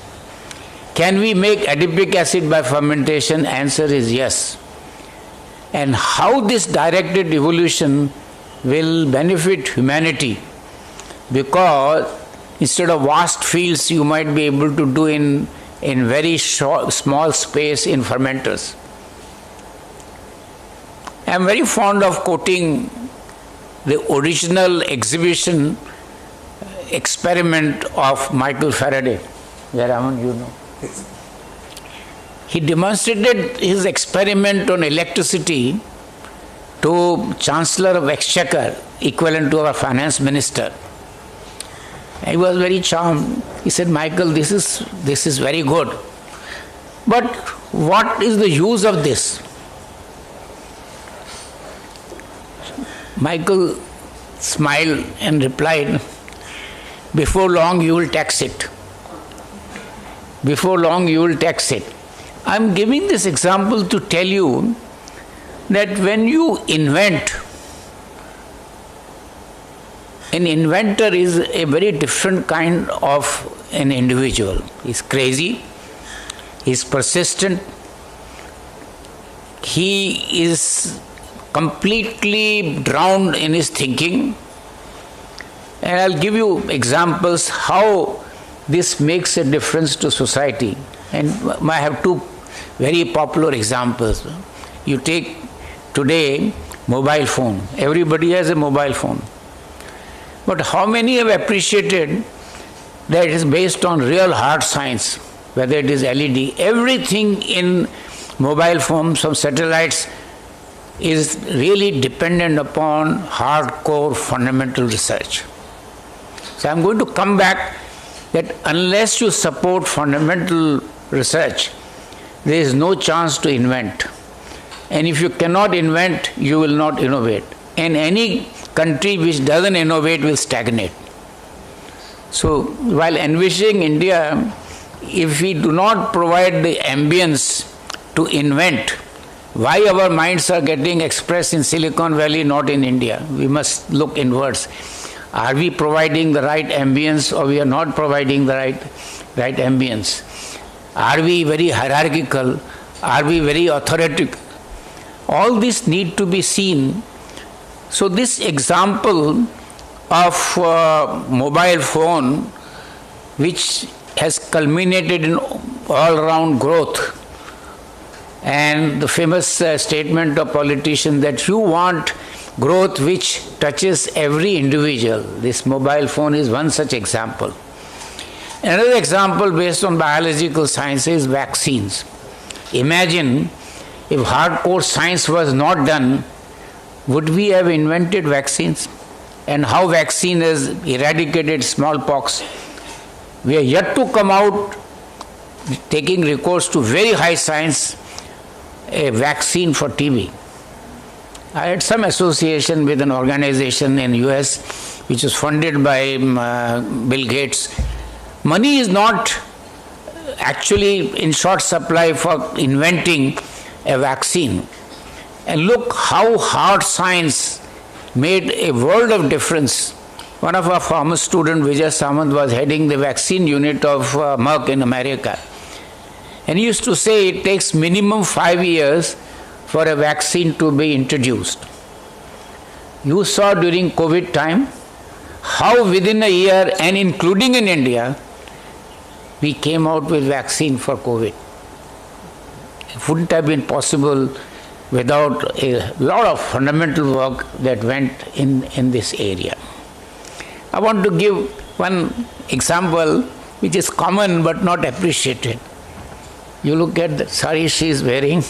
Can we make adipic acid by fermentation? Answer is yes. And how this directed evolution will benefit humanity, because instead of vast fields you might be able to do in very small space in fermenters. I am very fond of quoting the original exhibition experiment of Michael Faraday. Jayaraman, you know. He demonstrated his experiment on electricity to Chancellor of Exchequer, equivalent to our finance minister. He was very charmed. He said, Michael, this is very good. But what is the use of this? Michael smiled and replied, before long you will tax it. Before long you will tax it. I'm giving this example to tell you that when you invent, an inventor is a very different kind of an individual. He's crazy, he's persistent, he is completely drowned in his thinking. And I'll give you examples how this makes a difference to society. And I have two very popular examples. You take today mobile phone. Everybody has a mobile phone. But how many have appreciated that it is based on real hard science, whether it is LED, everything in mobile phones from satellites is really dependent upon hardcore fundamental research. So I'm going to come back that unless you support fundamental research, there is no chance to invent. And if you cannot invent, you will not innovate. And any country which doesn't innovate will stagnate. So while envisioning India, if we do not provide the ambience to invent, why our minds are getting expressed in Silicon Valley, not in India? We must look inwards. Are we providing the right ambience, or we are not providing the right ambience? Are we very hierarchical? Are we very authoritative? All this need to be seen. So this example of mobile phone, which has culminated in all-round growth, and the famous statement of politicians that you want growth which touches every individual. This mobile phone is one such example. Another example based on biological science is vaccines. Imagine if hardcore science was not done, would we have invented vaccines? And how vaccine has eradicated smallpox? We are yet to come out taking recourse to very high science, a vaccine for TB. I had some association with an organization in US which was funded by Bill Gates. Money is not actually in short supply for inventing a vaccine. And look how hard science made a world of difference. One of our former students, Vijay Samant, was heading the vaccine unit of Merck in America. And he used to say it takes minimum 5 years for a vaccine to be introduced. You saw during COVID time how within a year, and including in India, we came out with vaccine for COVID. It wouldn't have been possible without a lot of fundamental work that went in this area. I want to give one example which is common but not appreciated. You look at the sari she is wearing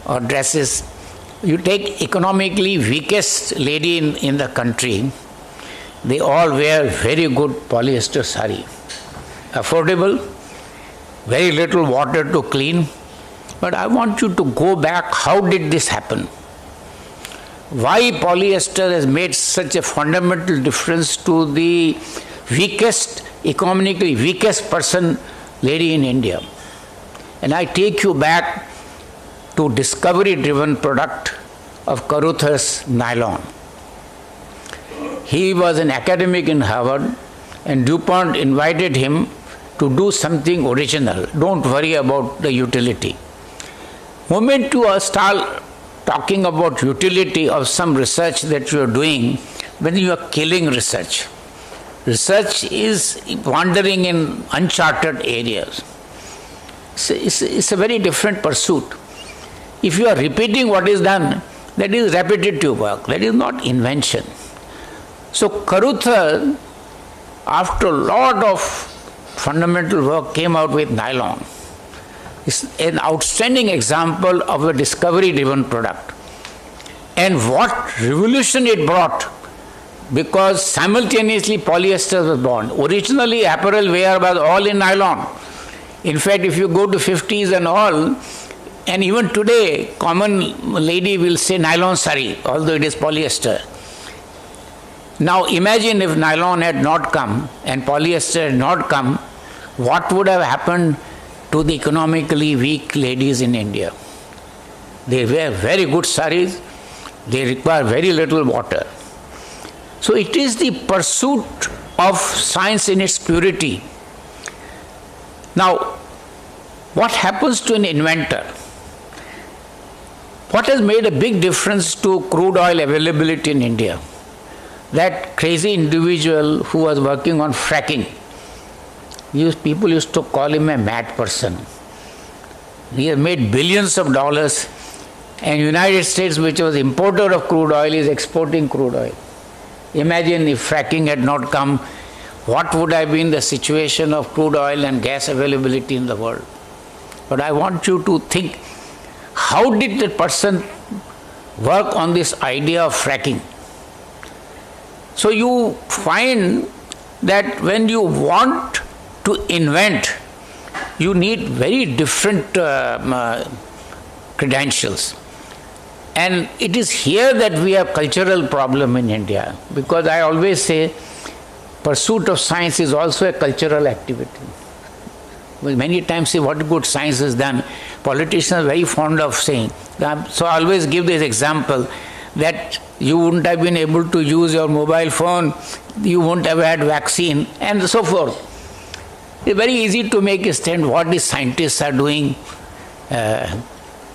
or dresses. You take economically weakest lady in the country, they all wear very good polyester sari. Affordable, very little water to clean. But I want you to go back, how did this happen? Why polyester has made such a fundamental difference to the weakest, economically weakest person, lady in India? And I take you back to discovery-driven product of Carruthers nylon. He was an academic in Harvard, and DuPont invited him to do something original. Don't worry about the utility. Moment you start talking about utility of some research that you are doing, when you are killing research. Research is wandering in uncharted areas. It's a very different pursuit. If you are repeating what is done, that is repetitive work, that is not invention. So Carruthers, after a lot of fundamental work, came out with nylon. It's an outstanding example of a discovery-driven product. And what revolution it brought, because simultaneously polyester was born. Originally apparel wear was all in nylon. In fact, if you go to 50s and all, and even today, common lady will say nylon sari, although it is polyester. Now imagine if nylon had not come and polyester had not come, what would have happened to to the economically weak ladies in India. They wear very good saris, they require very little water. So it is the pursuit of science in its purity. Now, what happens to an inventor? What has made a big difference to crude oil availability in India? That crazy individual who was working on fracking, people used to call him a mad person. He has made billions of dollars, and United States, which was importer of crude oil, is exporting crude oil. Imagine if fracking had not come, what would have been the situation of crude oil and gas availability in the world? But I want you to think, how did that person work on this idea of fracking? So you find that when you want to invent, you need very different credentials. And it is here that we have cultural problem in India, because I always say pursuit of science is also a cultural activity. Well, many times say what good science is done. Politicians are very fond of saying. So I always give this example that you wouldn't have been able to use your mobile phone, you wouldn't have had vaccine, and so forth. It's very easy to make a stand what the scientists are doing.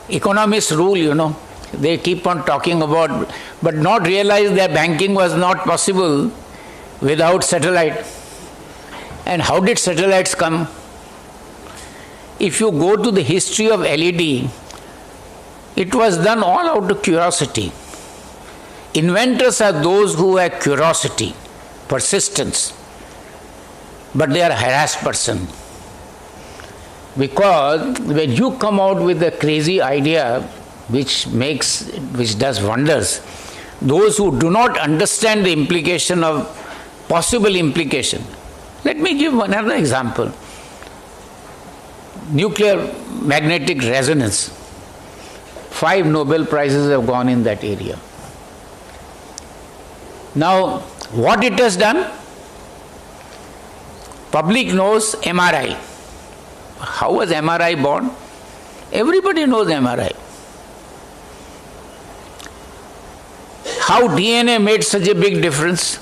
Economists rule, They keep on talking about, but not realize that banking was not possible without satellite. And how did satellites come? If you go to the history of LED, it was done all out of curiosity. Inventors are those who have curiosity, persistence, but they are a harassed person. Because when you come out with a crazy idea which does wonders, those who do not understand the implication of possible implication. Let me give another example. Nuclear magnetic resonance. 5 Nobel Prizes have gone in that area. Now, what it has done? Public knows MRI. How was MRI born? Everybody knows MRI. How DNA made such a big difference?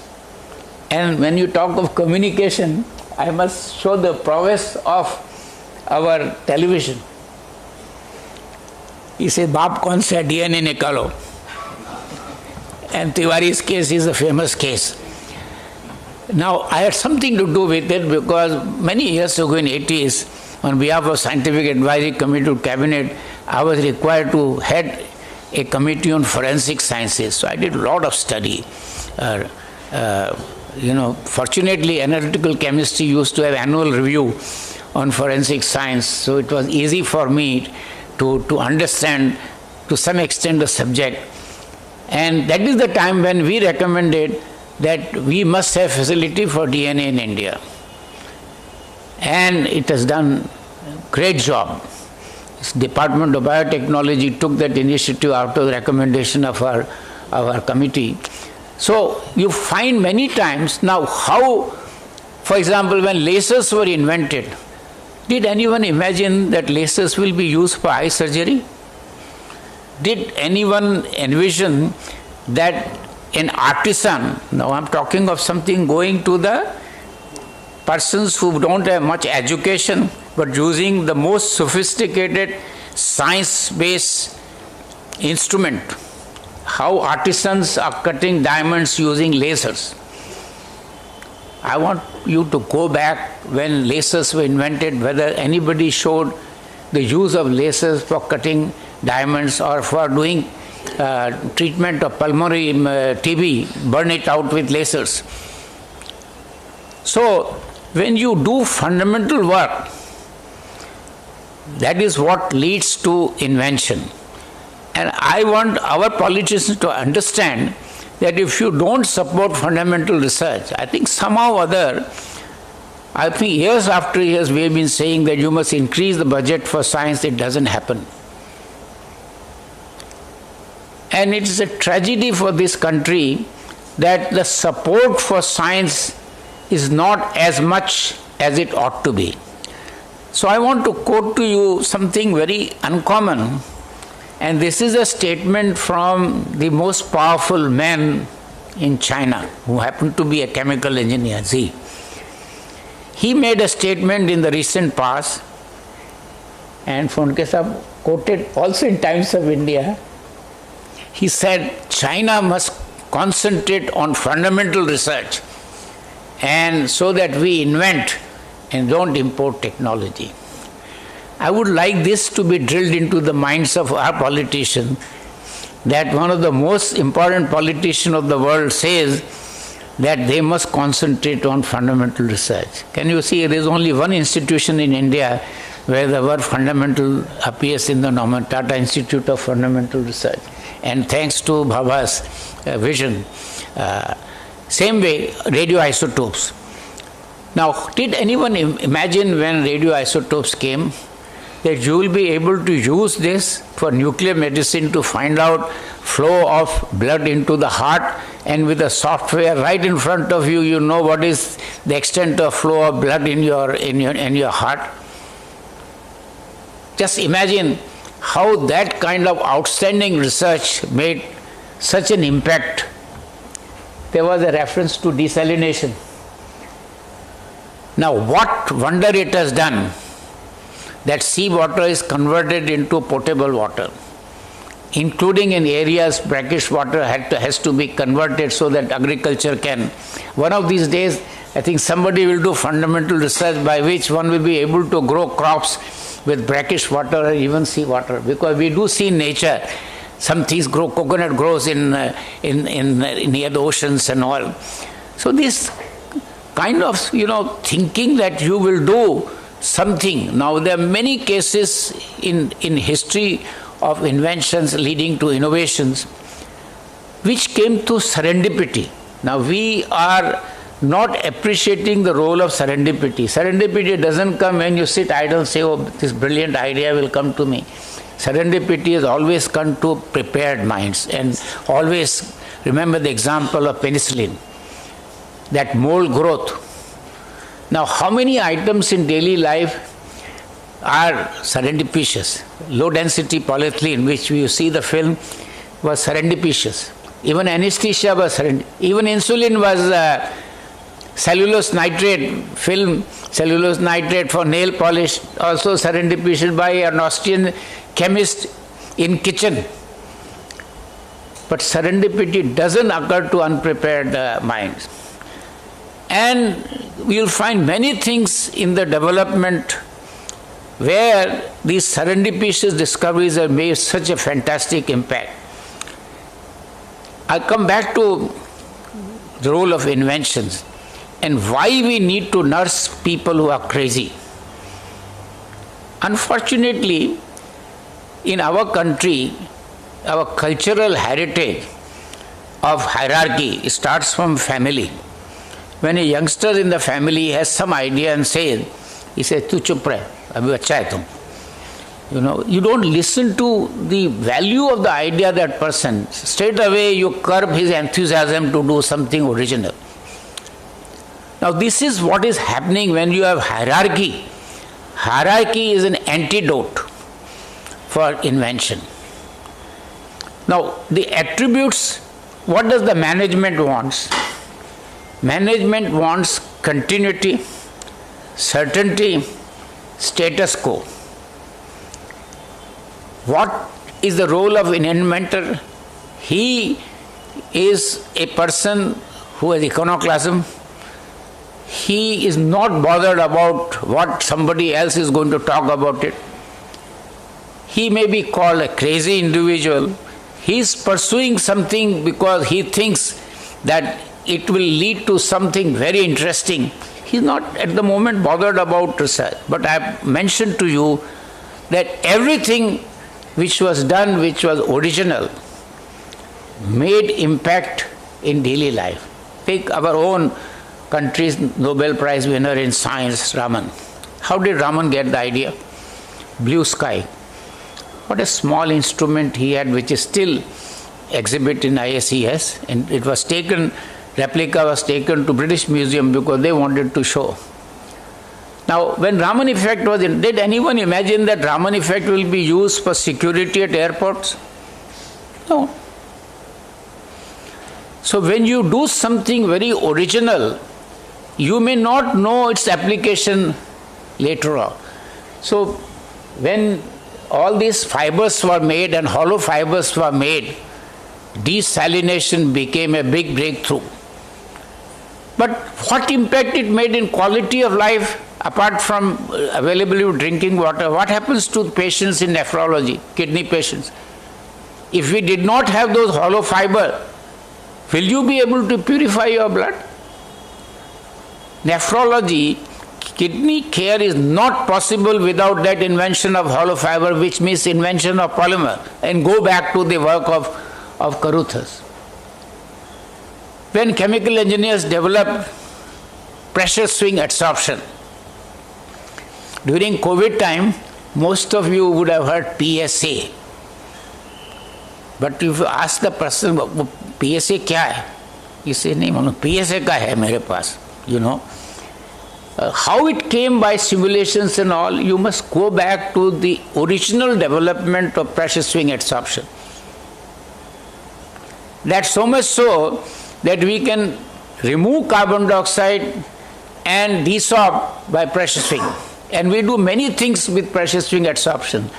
And when you talk of communication, I must show the prowess of our television. He says, "Baap kaun sa DNA nikalo." And Tiwari's case is a famous case. Now, I had something to do with it because many years ago in 80s, on behalf of Scientific Advisory Committee to Cabinet, I was required to head a committee on forensic sciences. So I did a lot of study. Fortunately, analytical chemistry used to have annual review on forensic science, so it was easy for me to understand to some extent the subject. And that is the time when we recommended that we must have facility for DNA in India. And it has done a great job. This Department of Biotechnology took that initiative after the recommendation of our committee. So you find many times now how, for example, when lasers were invented, did anyone imagine that lasers will be used for eye surgery? Did anyone envision that an artisan, now I'm talking of something going to the persons who don't have much education, but using the most sophisticated science-based instrument, how artisans are cutting diamonds using lasers. I want you to go back when lasers were invented, whether anybody showed the use of lasers for cutting diamonds or for doing treatment of pulmonary TB, burn it out with lasers. So, when you do fundamental work, that is what leads to invention. And I want our politicians to understand that if you don't support fundamental research, I think somehow or other, I think years after years we have been saying that you must increase the budget for science, it doesn't happen. And it is a tragedy for this country that the support for science is not as much as it ought to be. So I want to quote to you something very uncommon, and this is a statement from the most powerful man in China, who happened to be a chemical engineer, Z. He made a statement in the recent past, and Phonke Sahab quoted also in Times of India. He said, China must concentrate on fundamental research, and so that we invent and don't import technology. I would like this to be drilled into the minds of our politicians, that one of the most important politicians of the world says that they must concentrate on fundamental research. Can you see, there is only one institution in India where the word fundamental appears in the nomen, Tata Institute of Fundamental Research. And thanks to Bhaba's vision. Same way, radioisotopes. Now, did anyone imagine when radioisotopes came that you will be able to use this for nuclear medicine to find out flow of blood into the heart, and with the software right in front of you, you know what is the extent of flow of blood in your heart? Just imagine how that kind of outstanding research made such an impact. There was a reference to desalination. Now, what wonder it has done that seawater is converted into potable water, including in areas brackish water has to be converted so that agriculture can. One of these days, I think somebody will do fundamental research by which one will be able to grow crops with brackish water or even seawater, because we do see in nature some things grow. Coconut grows in near the oceans and all. So this kind of thinking that you will do something. Now there are many cases in history of inventions leading to innovations which came to serendipity. Now we are not appreciating the role of serendipity. Serendipity doesn't come when you sit idle and say, oh, this brilliant idea will come to me. Serendipity has always come to prepared minds. And always remember the example of penicillin, that mold growth. Now, how many items in daily life are serendipitous? Low density polyethylene, which you see the film, was serendipitous. Even anesthesia was serendipitous. Even insulin was cellulose nitrate film, cellulose nitrate for nail polish, also serendipitous by an Austrian chemist in kitchen. But serendipity doesn't occur to unprepared minds. And we'll find many things in the development where these serendipitous discoveries have made such a fantastic impact. I come back to the role of inventions and why we need to nurse people who are crazy. Unfortunately, in our country, our cultural heritage of hierarchy starts from family. When a youngster in the family has some idea and says, he says, "Tu chup rahe, abhi acha hai tum." You don't listen to the value of the idea of that person. Straight away you curb his enthusiasm to do something original. Now this is what is happening when you have hierarchy. Hierarchy is an antidote for invention. Now the attributes, what does the management wants? Management wants continuity, certainty, status quo. What is the role of an inventor? He is a person who has iconoclasm. He is not bothered about what somebody else is going to talk about it. He may be called a crazy individual. He is pursuing something because he thinks that it will lead to something very interesting. He is not at the moment bothered about research. But I have mentioned to you that everything which was done, which was original, made impact in daily life. Take our own country's Nobel Prize winner in science, Raman. How did Raman get the idea? Blue sky. What a small instrument he had, which is still exhibited in ISES, and it was taken, replica was taken to British Museum because they wanted to show. Now, when Raman effect was in, did anyone imagine that Raman effect will be used for security at airports? No. So when you do something very original, you may not know its application later on. So when all these fibers were made and hollow fibers were made, desalination became a big breakthrough. But what impact it made in quality of life, apart from availability of drinking water? What happens to patients in nephrology, kidney patients? If we did not have those hollow fiber, will you be able to purify your blood? Nephrology, kidney care is not possible without that invention of hollow fiber, which means invention of polymer. And go back to the work of Caruthers. When chemical engineers developed pressure swing adsorption, during COVID time, most of you would have heard PSA. But if you ask the person, PSA क्या है? You say, नहीं मालूम, PSA का है मेरे पास, you know. How it came by simulations and all, you must go back to the original development of pressure swing adsorption. That's so much so that we can remove carbon dioxide and desorb by pressure swing. And we do many things with pressure swing adsorption.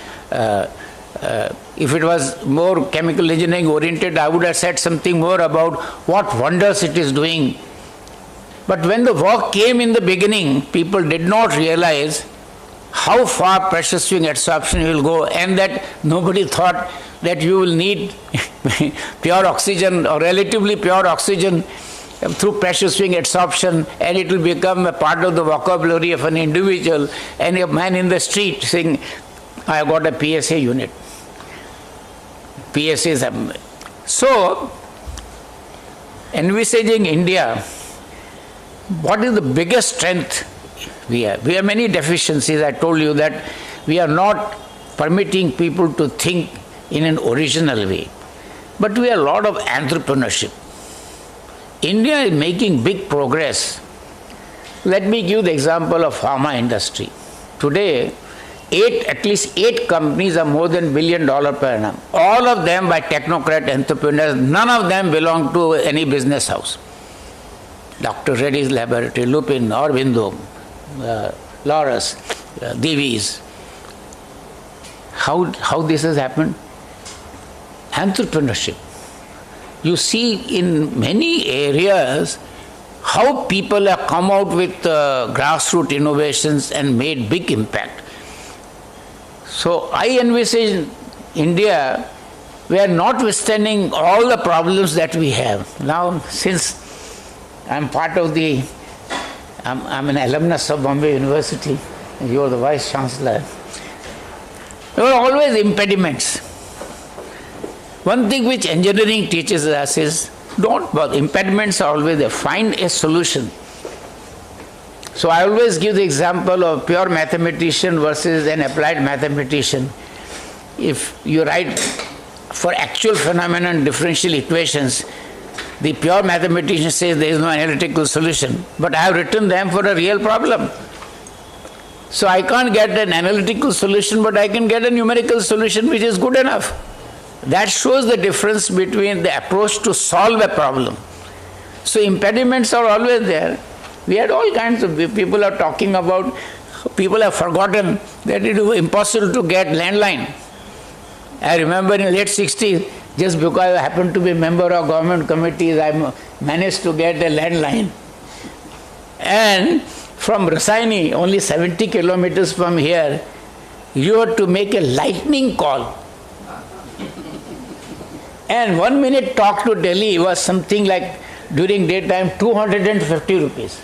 If it was more chemical engineering oriented, I would have said something more about what wonders it is doing. But when the work came in the beginning, people did not realize how far pressure swing adsorption will go, and that nobody thought that you will need pure oxygen or relatively pure oxygen through pressure swing adsorption, and it will become a part of the vocabulary of an individual, and a man in the street saying, I have got a PSA unit. PSA is a... So, envisaging India, what is the biggest strength we have? We have many deficiencies. I told you that we are not permitting people to think in an original way. But we have a lot of entrepreneurship. India is making big progress. Let me give the example of pharma industry. Today, at least eight companies are more than $1 billion per annum. All of them by technocrat entrepreneurs. None of them belong to any business house. Dr. Reddy's laboratory, Lupin, Aurobindo, Laurus, Divi's. How this has happened? Entrepreneurship. You see in many areas how people have come out with grassroots innovations and made big impact. So I envisage India where, notwithstanding all the problems that we have, now since I'm part of the, I'm an alumnus of Bombay University, you are the Vice Chancellor, there are always impediments. One thing which engineering teaches us is, don't bother, impediments are always there, find a solution. So I always give the example of pure mathematician versus an applied mathematician. If you write for actual phenomenon differential equations, the pure mathematician says there is no analytical solution, but I have written them for a real problem. So I can't get an analytical solution, but I can get a numerical solution which is good enough. That shows the difference between the approach to solve a problem. So impediments are always there. We had all kinds of people are talking about, people have forgotten that it was impossible to get landline. I remember in late 60s, just because I happened to be a member of government committees, I managed to get a landline. And from Rasaini, only 70 kilometers from here, you had to make a lightning call. And 1 minute talk to Delhi was something like, during daytime, 250 rupees.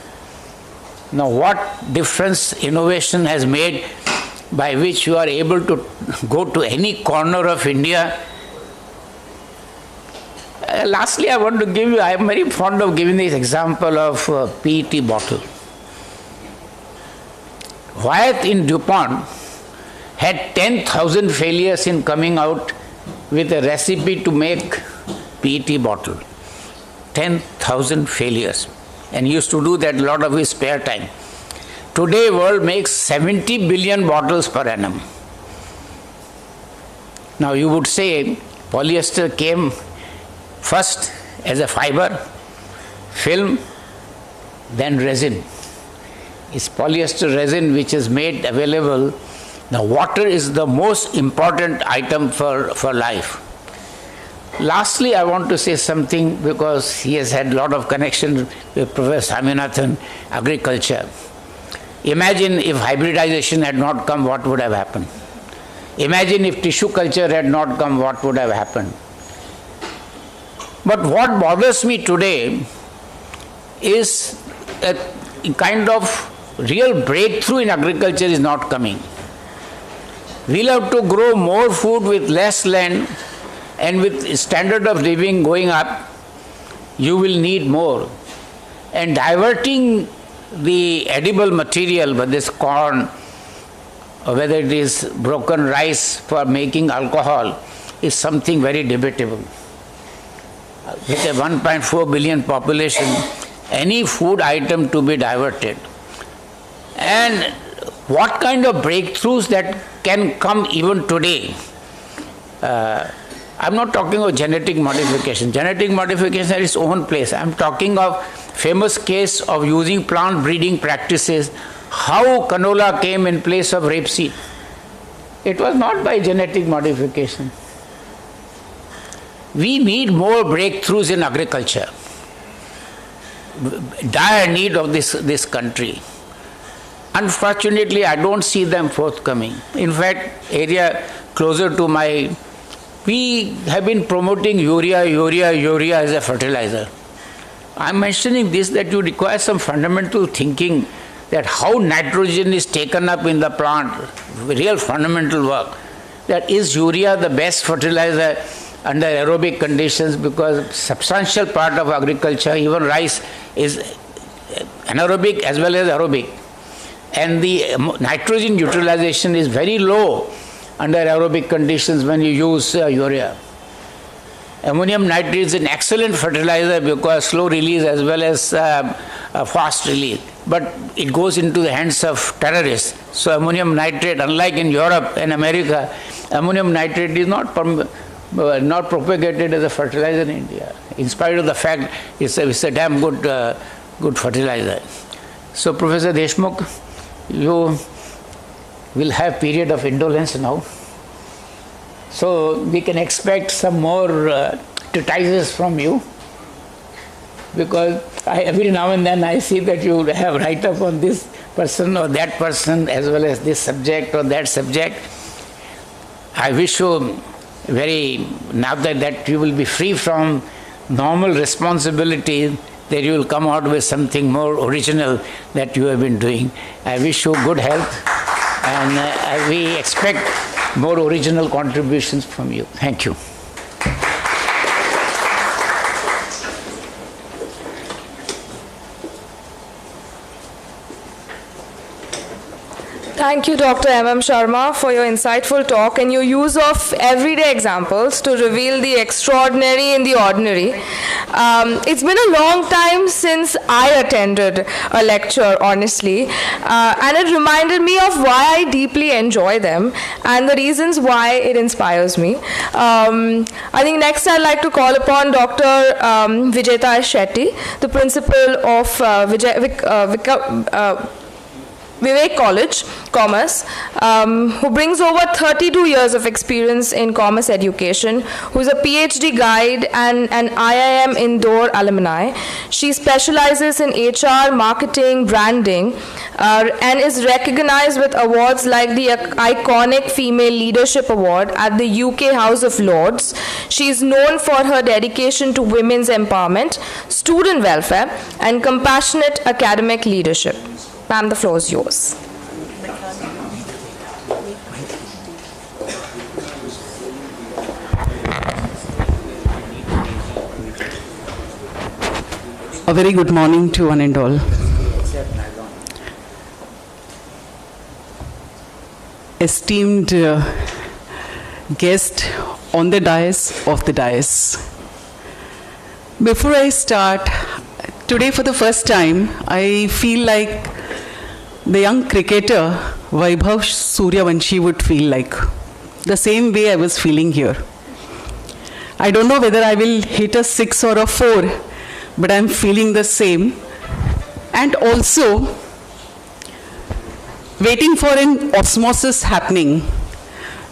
Now what difference innovation has made by which you are able to go to any corner of India. Lastly, I want to give you, I am very fond of giving this example of PET bottle. Wyeth in DuPont had 10,000 failures in coming out with a recipe to make PET bottle. 10,000 failures. And he used to do that a lot of his spare time. today world makes 70 billion bottles per annum. Now you would say polyester came first as a fiber, film, then resin. It's polyester resin which is made available. Now water is the most important item for life. Lastly, I want to say something because he has had a lot of connection with Professor Swaminathan, agriculture. Imagine if hybridization had not come, what would have happened? Imagine if tissue culture had not come, what would have happened? But what bothers me today is a kind of real breakthrough in agriculture is not coming. We'll have to grow more food with less land, and with standard of living going up, you will need more. And diverting the edible material, whether it's corn or whether it is broken rice for making alcohol, is something very debatable. With a 1.4 billion population, any food item to be diverted. And what kind of breakthroughs that can come even today? I'm not talking of genetic modification. Genetic modification has its own place. I'm talking of famous case of using plant breeding practices, how canola came in place of rapeseed. It was not by genetic modification. We need more breakthroughs in agriculture. Dire need of this country. Unfortunately, I don't see them forthcoming. In fact, area closer to my, we have been promoting urea as a fertilizer. I'm mentioning this that you require some fundamental thinking that how nitrogen is taken up in the plant, real fundamental work. That is urea the best fertilizer under aerobic conditions, because substantial part of agriculture, even rice, is anaerobic as well as aerobic. And the nitrogen utilization is very low under aerobic conditions when you use urea. Ammonium nitrate is an excellent fertilizer because slow release as well as fast release. But it goes into the hands of terrorists. So ammonium nitrate, unlike in Europe and America, ammonium nitrate is not propagated as a fertilizer in India, in spite of the fact it's a damn good fertilizer. So Professor DESHMUKH, you will have period of indolence now. So we can expect some more treatises from you, because every now and then I see that you have write-up on this person or that person as well as this subject or that subject. I wish you now that you will be free from normal responsibility, that you will come out with something more original that you have been doing. I wish you good health, and we expect more original contributions from you. Thank you. Thank you, Dr. M.M. Sharma, for your insightful talk and your use of everyday examples to reveal the extraordinary in the ordinary. It's been a long time since I attended a lecture, honestly, and it reminded me of why I deeply enjoy them and the reasons why it inspires me. I think next I'd like to call upon Dr. Vijeta Shetty, the principal of Vivek College, Commerce, who brings over 32 years of experience in commerce education, who is a PhD guide and an IIM Indore alumni. She specializes in HR, marketing, branding, and is recognized with awards like the iconic Female Leadership Award at the UK House of Lords. She is known for her dedication to women's empowerment, student welfare, and compassionate academic leadership. Ma'am, the floor is yours. A very good morning to one and all. Esteemed guest on the dais of the dais. Before I start, today for the first time, I feel like the young cricketer Vaibhav Suryavanshi would feel like. The same way I was feeling here. I don't know whether I will hit a 6 or a 4, but I'm feeling the same. And also, waiting for an osmosis happening.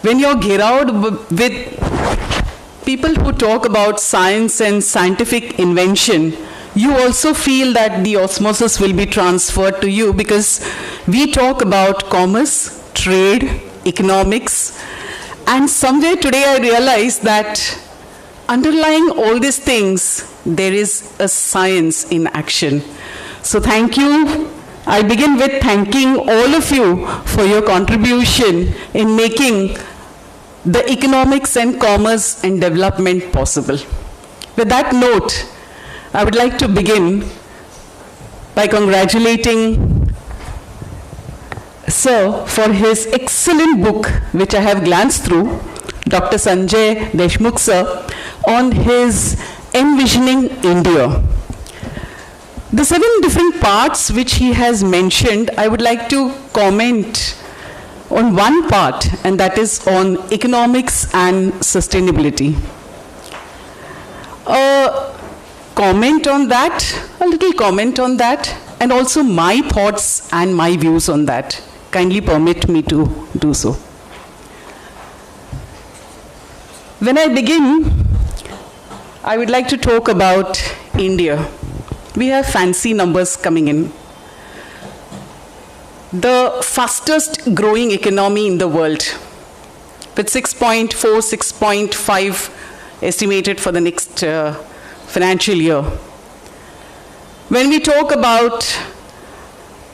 When you're gheraud with people who talk about science and scientific invention, you also feel that the osmosis will be transferred to you, because we talk about commerce, trade, economics, and somewhere today I realized that underlying all these things, there is a science in action. So thank you. I begin with thanking all of you for your contribution in making the economics and commerce and development possible. With that note, I would like to begin by congratulating Sir for his excellent book, which I have glanced through, Dr. Sanjay DESHMUKH Sir, on his Envisioning India. The 7 different parts which he has mentioned, I would like to comment on one part, and that is on economics and sustainability. A little comment on that, and also my thoughts and my views on that. Kindly permit me to do so. When I begin, I would like to talk about India. We have fancy numbers coming in. The fastest growing economy in the world, with 6.4, 6.5 estimated for the next financial year. When we talk about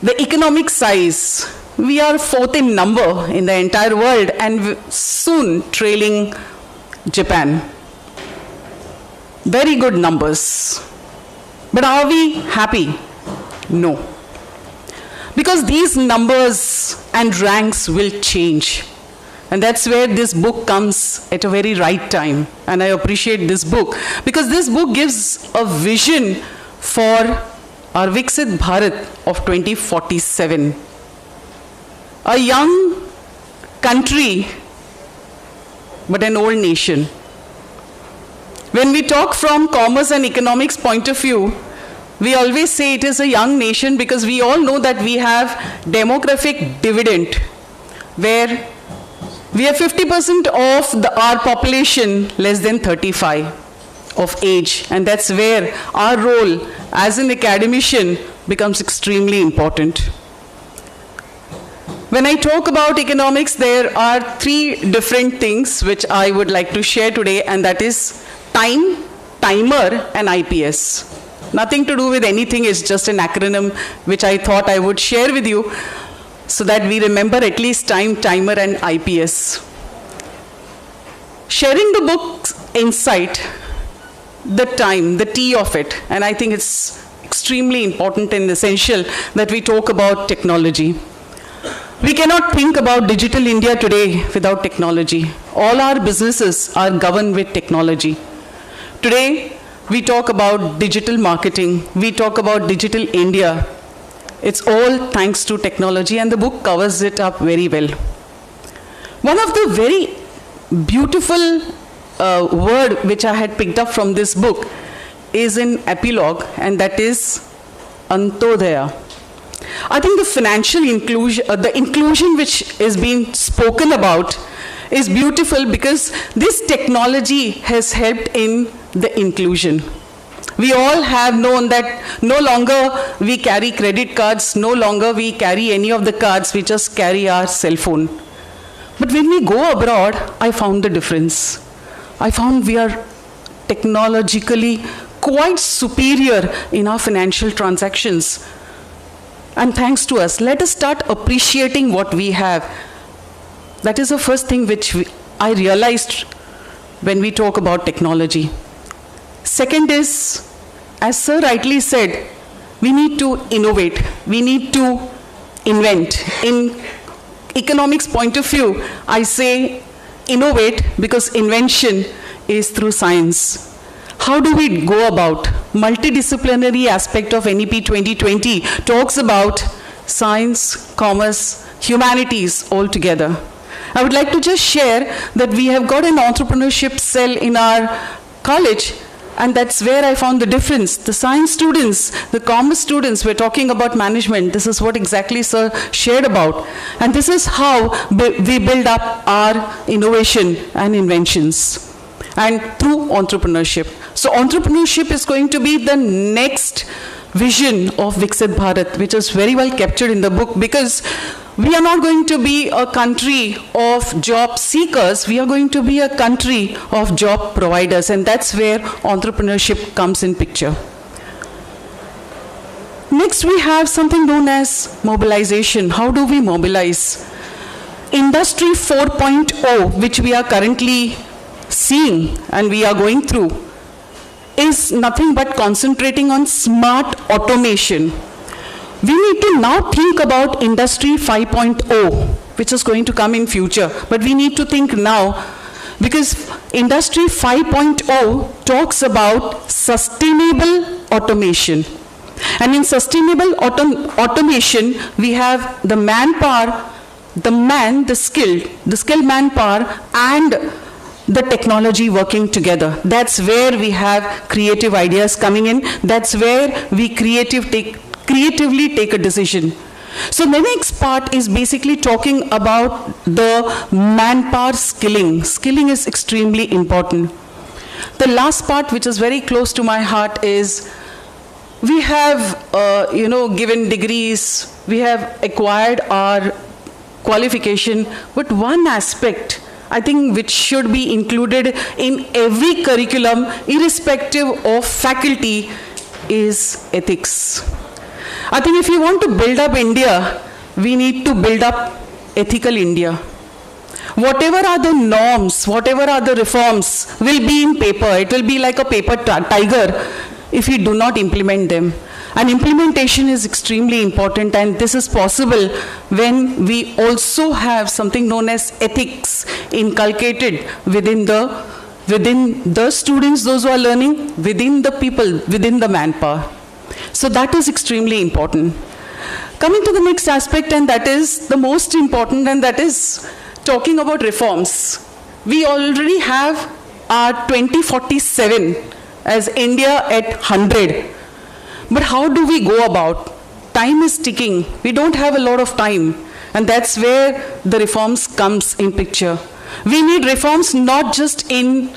the economic size, we are 4th in number in the entire world, and soon trailing Japan. Very good numbers. But are we happy? No. Because these numbers and ranks will change. And that's where this book comes at a very right time. And I appreciate this book, because this book gives a vision for our Viksit Bharat of 2047. A young country, but an old nation. When we talk from commerce and economics point of view, we always say it is a young nation, because we all know that we have demographic dividend, where we have 50% of our population less than 35 of age, and that's where our role as an academician becomes extremely important. When I talk about economics, there are 3 different things which I would like to share today, and that is time, timer, and IPS. Nothing to do with anything, it's just an acronym which I thought I would share with you so that we remember at least time, timer, and IPS. Sharing the book's insight, the time, the T of it, and I think it's extremely important and essential that we talk about technology. We cannot think about digital India today without technology. All our businesses are governed with technology. Today, we talk about digital marketing, we talk about digital India. It's all thanks to technology, and the book covers it up very well. One of the very beautiful word which I had picked up from this book is in epilogue, and that is Antodaya. I think the financial inclusion, the inclusion which is being spoken about is beautiful, because this technology has helped in the inclusion. We all have known that no longer we carry credit cards, no longer we carry any of the cards, we just carry our cell phone. But when we go abroad, I found the difference. I found we are technologically quite superior in our financial transactions. And thanks to us, let us start appreciating what we have. That is the first thing which I realized when we talk about technology. Second is, as Sir rightly said, we need to innovate. We need to invent. In economics point of view, I say innovate, because invention is through science. How do we go about? Multidisciplinary aspect of NEP 2020 talks about science, commerce, humanities all together. I would like to just share that we have got an entrepreneurship cell in our college, and that's where I found the difference. The science students, the commerce students were talking about management. This is what exactly Sir shared about. And this is how we build up our innovation and inventions, and through entrepreneurship. So entrepreneurship is going to be the next vision of Viksit Bharat, which is very well captured in the book, because we are not going to be a country of job seekers, we are going to be a country of job providers, and that's where entrepreneurship comes in picture. Next, we have something known as mobilization. How do we mobilize? Industry 4.0, which we are currently seeing and we are going through, is nothing but concentrating on smart automation. We need to now think about Industry 5.0, which is going to come in future. But we need to think now, because Industry 5.0 talks about sustainable automation. And in sustainable automation, we have the manpower, the skilled manpower, and the technology working together. That's where we have creative ideas coming in. That's where we creatively take a decision. So the next part is basically talking about the manpower skilling. Skilling is extremely important. The last part, which is very close to my heart, is we have given degrees, we have acquired our qualification, but one aspect I think which should be included in every curriculum, irrespective of faculty, is ethics. I think if you want to build up India, we need to build up ethical India. Whatever are the norms, whatever are the reforms will be in paper. It will be like a paper tiger if we do not implement them. And implementation is extremely important, and this is possible when we also have something known as ethics inculcated within the students, those who are learning, within the people, within the manpower. So that is extremely important. Coming to the next aspect, and that is the most important, and that is talking about reforms. We already have our 2047 as India at 100. But how do we go about? Time is ticking. We don't have a lot of time. And that's where the reforms comes in picture. We need reforms not just in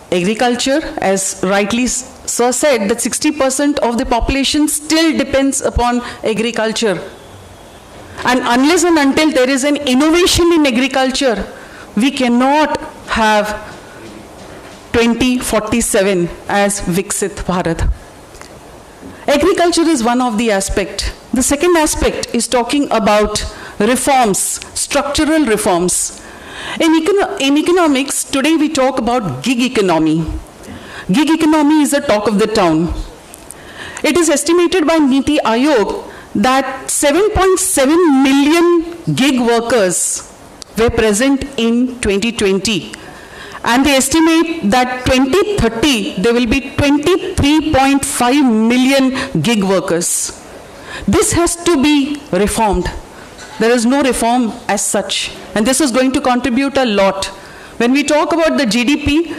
agriculture, as rightly Sir said, that 60% of the population still depends upon agriculture. And unless and until there is an innovation in agriculture, we cannot have 2047 as Viksit Bharat. Agriculture is one of the aspects. The second aspect is talking about reforms, structural reforms. In economics, today we talk about gig economy. Gig economy is the talk of the town. It is estimated by Niti Aayog that 7.7 million gig workers were present in 2020. And they estimate that 2030, there will be 23.5 million gig workers. This has to be reformed. There is no reform as such. And this is going to contribute a lot. When we talk about the GDP,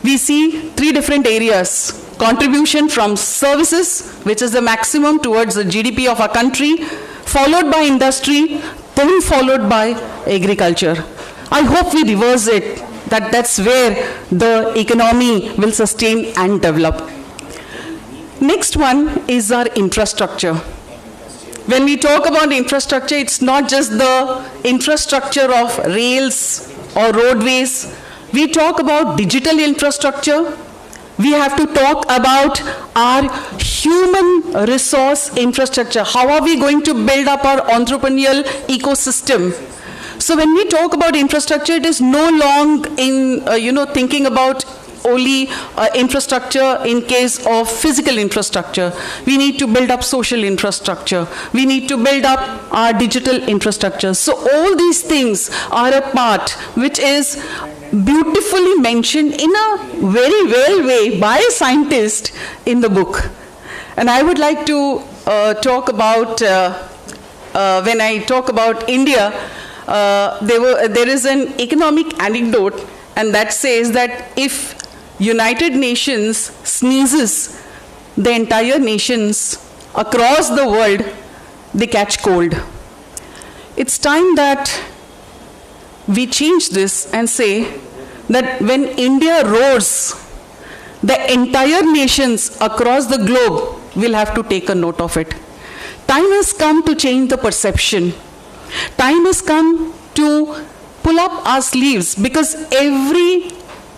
we see three different areas. Contribution from services, which is the maximum towards the GDP of our country, followed by industry, then followed by agriculture. I hope we reverse it. That's where the economy will sustain and develop. Next one is our infrastructure. When we talk about infrastructure, it's not just the infrastructure of rails or roadways. We talk about digital infrastructure. We have to talk about our human resource infrastructure. How are we going to build up our entrepreneurial ecosystem? So when we talk about infrastructure, it is no longer in thinking about only infrastructure in case of physical infrastructure. We need to build up social infrastructure. We need to build up our digital infrastructure. So all these things are a part which is beautifully mentioned in a very well way by a scientist in the book. And I would like to talk about when I talk about India, there is an economic anecdote, and that says that if United Nations sneezes, the entire nations across the world, they catch cold. It's time that we change this and say that when India roars, the entire nations across the globe will have to take a note of it. Time has come to change the perception. Time has come to pull up our sleeves, because every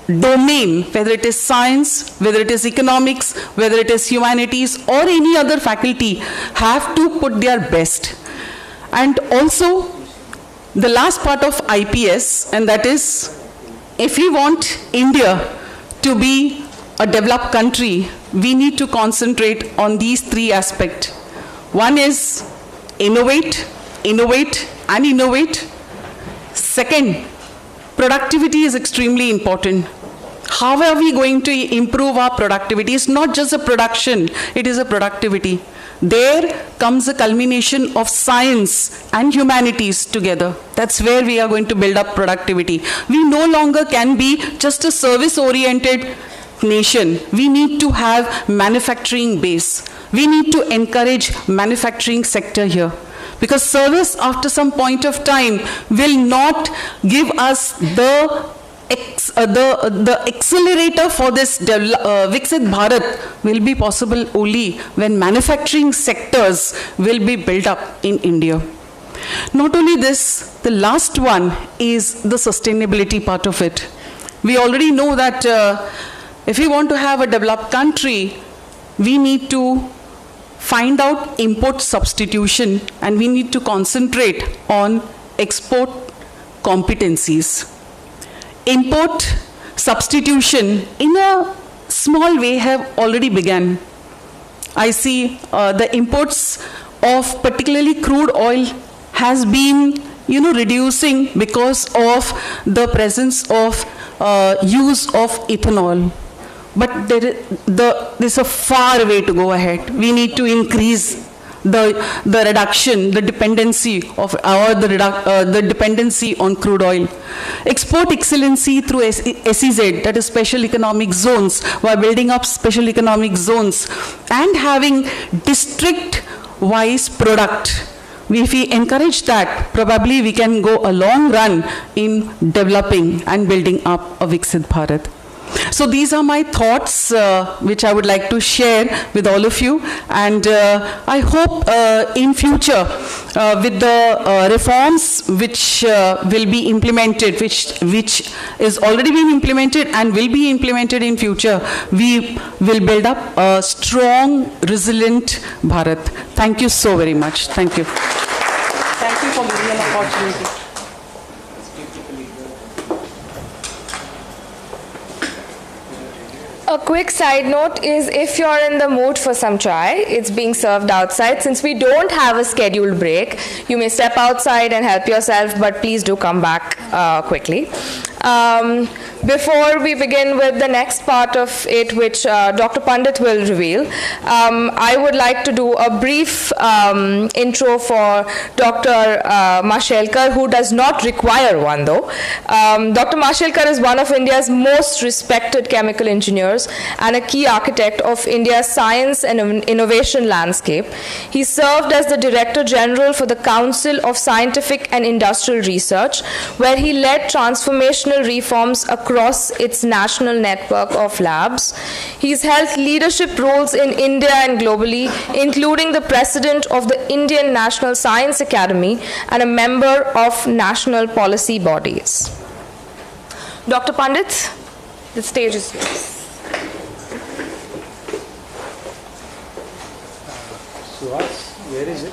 domain, whether it is science, whether it is economics, whether it is humanities or any other faculty, have to put their best. And also the last part of IPS, and that is, if we want India to be a developed country, we need to concentrate on these three aspects. One is innovate, innovate and innovate. Second, productivity is extremely important. How are we going to improve our productivity? It's not just a production, it is a productivity. There comes a culmination of science and humanities together. That's where we are going to build up productivity. We no longer can be just a service-oriented nation. We need to have manufacturing base. We need to encourage manufacturing sector here. Because service after some point of time will not give us the accelerator for this Viksit Bharat will be possible only when manufacturing sectors will be built up in India. Not only this, the last one is the sustainability part of it. We already know that if we want to have a developed country, we need to find out import substitution, and we need to concentrate on export competencies. Import substitution in a small way have already begun. I see the imports of particularly crude oil has been reducing because of the presence of use of ethanol. But there's a far way to go ahead. We need to increase the reduction, the dependency of the dependency on crude oil. Export excellency through SEZ, that is special economic zones, while building up special economic zones and having district-wise product. If we encourage that, probably we can go a long run in developing and building up a Viksit Bharat. So these are my thoughts which I would like to share with all of you, and I hope in future with the reforms which will be implemented, which is already being implemented and will be implemented in future, we will build up a strong, resilient Bharat. Thank you so very much. Thank you. Thank you for giving me an opportunity. A quick side note is, if you're in the mood for some chai, it's being served outside. Since we don't have a scheduled break, you may step outside and help yourself, but please do come back quickly. Before we begin with the next part of it, which Dr. Pandit will reveal, I would like to do a brief intro for Dr. Mashelkar, who does not require one though. Dr. Mashelkar is one of India's most respected chemical engineers and a key architect of India's science and innovation landscape. He served as the Director General for the Council of Scientific and Industrial Research, where he led transformational reforms across its national network of labs. He's held leadership roles in India and globally, including the President of the Indian National Science Academy and a member of national policy bodies. Dr. Pandit, the stage is yours. Where is it?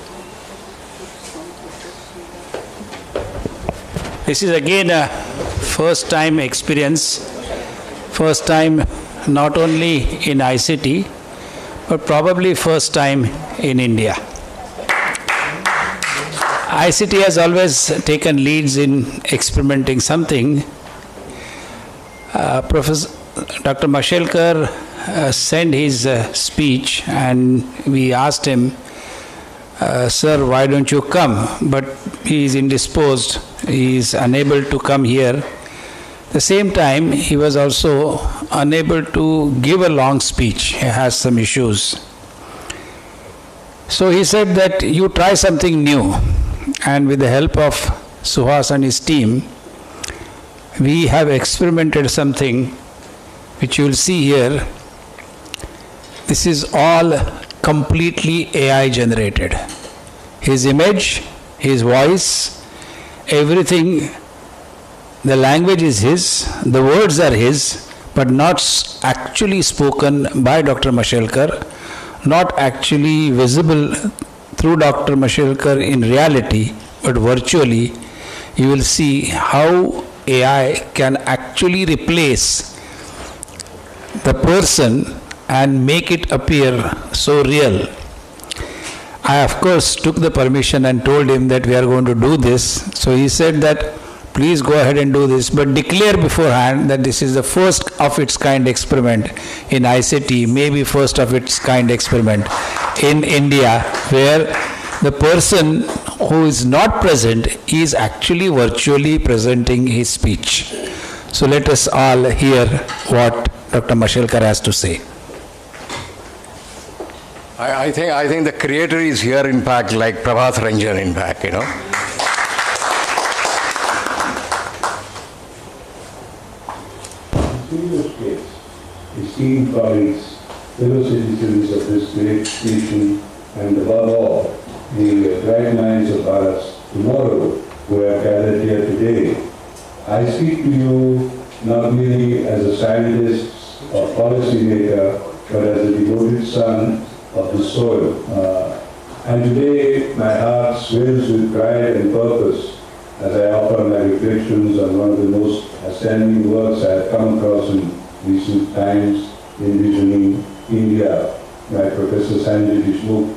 This is again a first time experience, first time not only in ICT, but probably first time in India. ICT has always taken leads in experimenting something. Professor Dr. Mashelkar sent his speech, and we asked him sir, why don't you come? But he is indisposed. He is unable to come here. At the same time, he was also unable to give a long speech. He has some issues. So he said that you try something new. And with the help of Suhas and his team, we have experimented something which you will see here. This is all completely AI generated. His image, his voice, everything, the language is his, the words are his, but not actually spoken by Dr. Mashelkar, not actually visible through Dr. Mashelkar in reality, but virtually. You will see how AI can actually replace the person and make it appear so real. I of course took the permission and told him that we are going to do this. So he said that please go ahead and do this, but declare beforehand that this is the first of its kind experiment in ICT, maybe first of its kind experiment in India, where the person who is not present is actually virtually presenting his speech. So let us all hear what Dr. Mashelkar has to say. I think the creator is here, in fact, like Prabhat Ranjan, in fact, you know. Distinguished guests, esteemed colleagues, fellow citizens of this great nation, and above all, the bright minds of ours tomorrow who have gathered here today, I speak to you not merely as a scientist or policymaker, but as a devoted son of the soil. And today my heart swells with pride and purpose as I offer my reflections on one of the most outstanding works I have come across in recent times, Envisioning India, by Professor Sanjay DESHMUKH.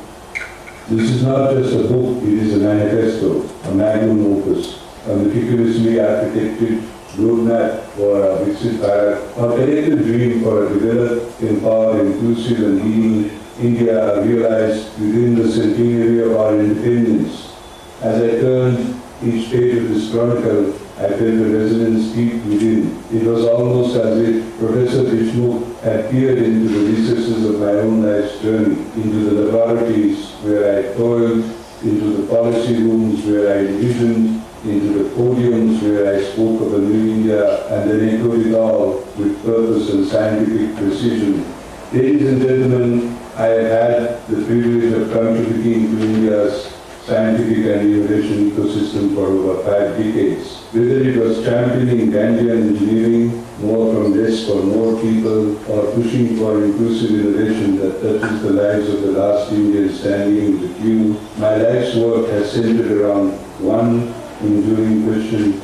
This is not just a book, it is a manifesto, a magnum opus, a meticulously architected roadmap for a Viksit Bharat, a collective dream for a developed, empowered, inclusive and leading India realized within the centenary of our independence. As I turned each page of this chronicle, I felt a resonance deep within. It was almost as if Professor DESHMUKH had peered into the recesses of my own life's journey, into the laboratories where I toiled, into the policy rooms where I envisioned, into the podiums where I spoke of a new India, and then echoed it all with purpose and scientific precision. Ladies and gentlemen, I have had the privilege of contributing to India's scientific and innovation ecosystem for over 5 decades. Whether it was championing Gandhian engineering, more from less for more people, or pushing for inclusive innovation that touches the lives of the last Indians standing in the queue, my life's work has centered around one enduring question,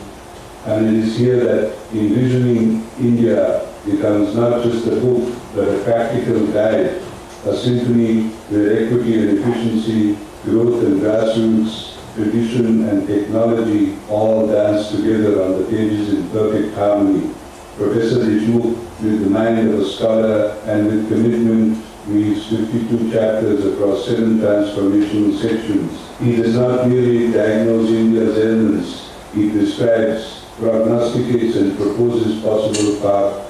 and it is here that Envisioning India becomes not just a book, but a practical guide, a symphony where equity and efficiency, growth and grassroots, tradition and technology all dance together on the pages in perfect harmony. Professor DESHMUKH, with the mind of a scholar and with commitment, reads 52 chapters across 7 transformational sections. He does not merely diagnose India's ailments, he prescribes, prognosticates and proposes possible paths.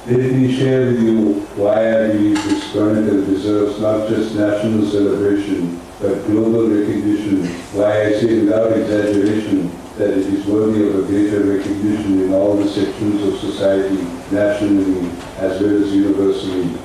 Let me share with you why I believe this chronicle deserves not just national celebration, but global recognition, why I say without exaggeration that it is worthy of a greater recognition in all the sections of society, nationally as well as universally.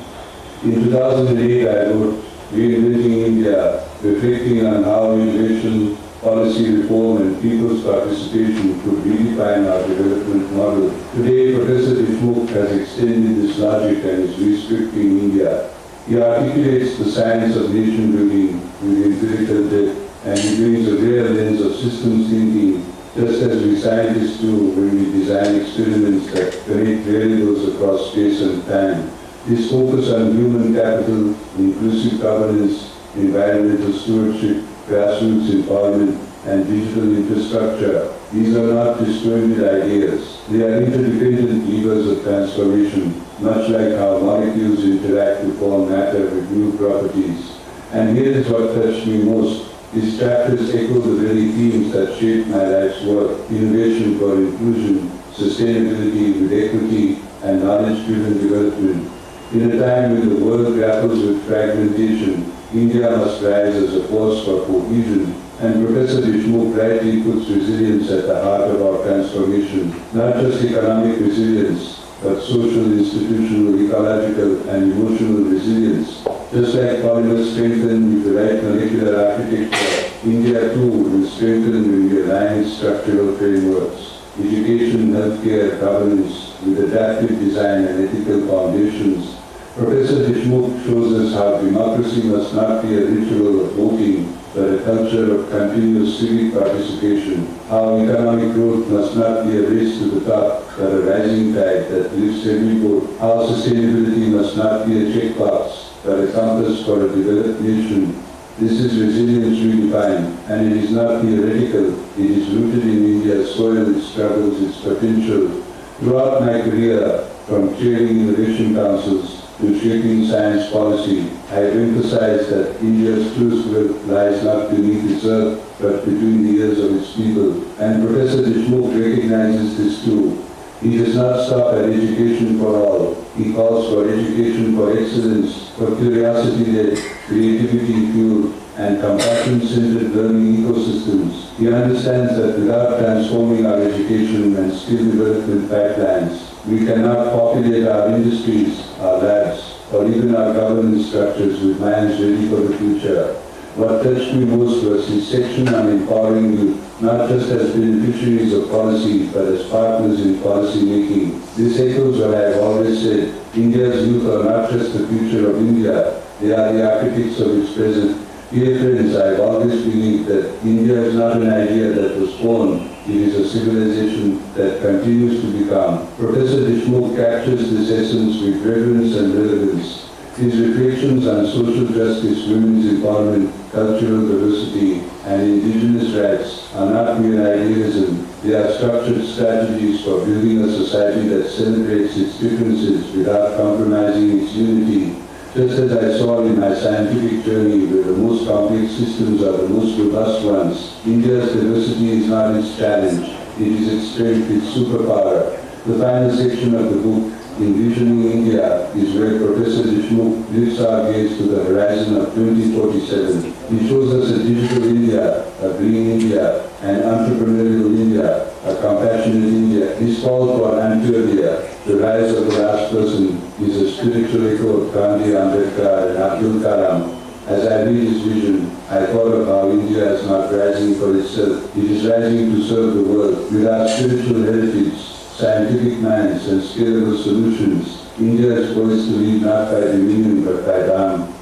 In 2008, I wrote Reinventing India, reflecting on how innovation, policy reform and people's participation could redefine our development model. Today, Professor DESHMUKH has extended this logic and is restricting India. He articulates the science of nation building with empirical depth, and he brings a rare lens of systems thinking, just as we scientists do when we design experiments that connect variables across space and time. This focus on human capital, inclusive governance, environmental stewardship, grassroots empowerment, and digital infrastructure, these are not disjointed ideas. They are interdependent levers of transformation, much like how molecules interact to form matter with new properties. And here is what touched me most. His chapters echo the very themes that shaped my life's work: innovation for inclusion, sustainability with equity, and knowledge-driven development. In a time when the world grapples with fragmentation, India must rise as a force for cohesion, and Professor DESHMUKH rightly puts resilience at the heart of our transformation. Not just economic resilience, but social, institutional, ecological, and emotional resilience. Just like polymers strengthen with the right molecular architecture, India too will strengthen when we align its structural frameworks. Education, healthcare, governance, with adaptive design and ethical foundations. Professor DESHMUKH shows us how democracy must not be a ritual of voting, but a culture of continuous civic participation. How economic growth must not be a race to the top, but a rising tide that lifts every boat. How sustainability must not be a checkbox, but a compass for a developed nation. This is resilience redefined, and it is not theoretical. It is rooted in India's soil, its struggles, its potential. Throughout my career, from chairing innovation councils to shaping science policy, I have emphasized that India's truest wealth lies not beneath its earth, but between the ears of its people. And Professor DESHMUKH recognizes this too. He does not stop at education for all. He calls for education for excellence, for curiosity-led, creativity-fueled, and compassion-centered learning ecosystems. He understands that without transforming our education and skill development pipelines, we cannot populate our industries, our labs, or even our governance structures with minds ready for the future. What touched me most was his section on empowering youth, not just as beneficiaries of policy, but as partners in policy making. This echoes what I have always said: India's youth are not just the future of India, they are the architects of its present. Dear friends, I have always believed that India is not an idea that was born, it is a civilization that continues to become. Professor DESHMUKH captures this essence with reverence and relevance. His reflections on social justice, women's empowerment, cultural diversity, and indigenous rights are not mere idealism. They are structured strategies for building a society that celebrates its differences without compromising its unity. Just as I saw in my scientific journey, where the most complex systems are the most robust ones, India's diversity is not its challenge, it is its strength, its superpower. The final section of the book, Envisioning India, is where Professor DESHMUKH lifts our gaze to the horizon of 2047. He shows us a digital India, a green India, an entrepreneurial India, a compassionate India. His call for Antyodaya, the rise of the last person, is a spiritual echo of Gandhi, Ambedkar, and Abdul Kalam. As I read his vision, I thought of how India is not rising for itself. It is rising to serve the world. With our spiritual heritage, scientific minds, and scalable solutions, India is poised to lead not by dominion but by Dham.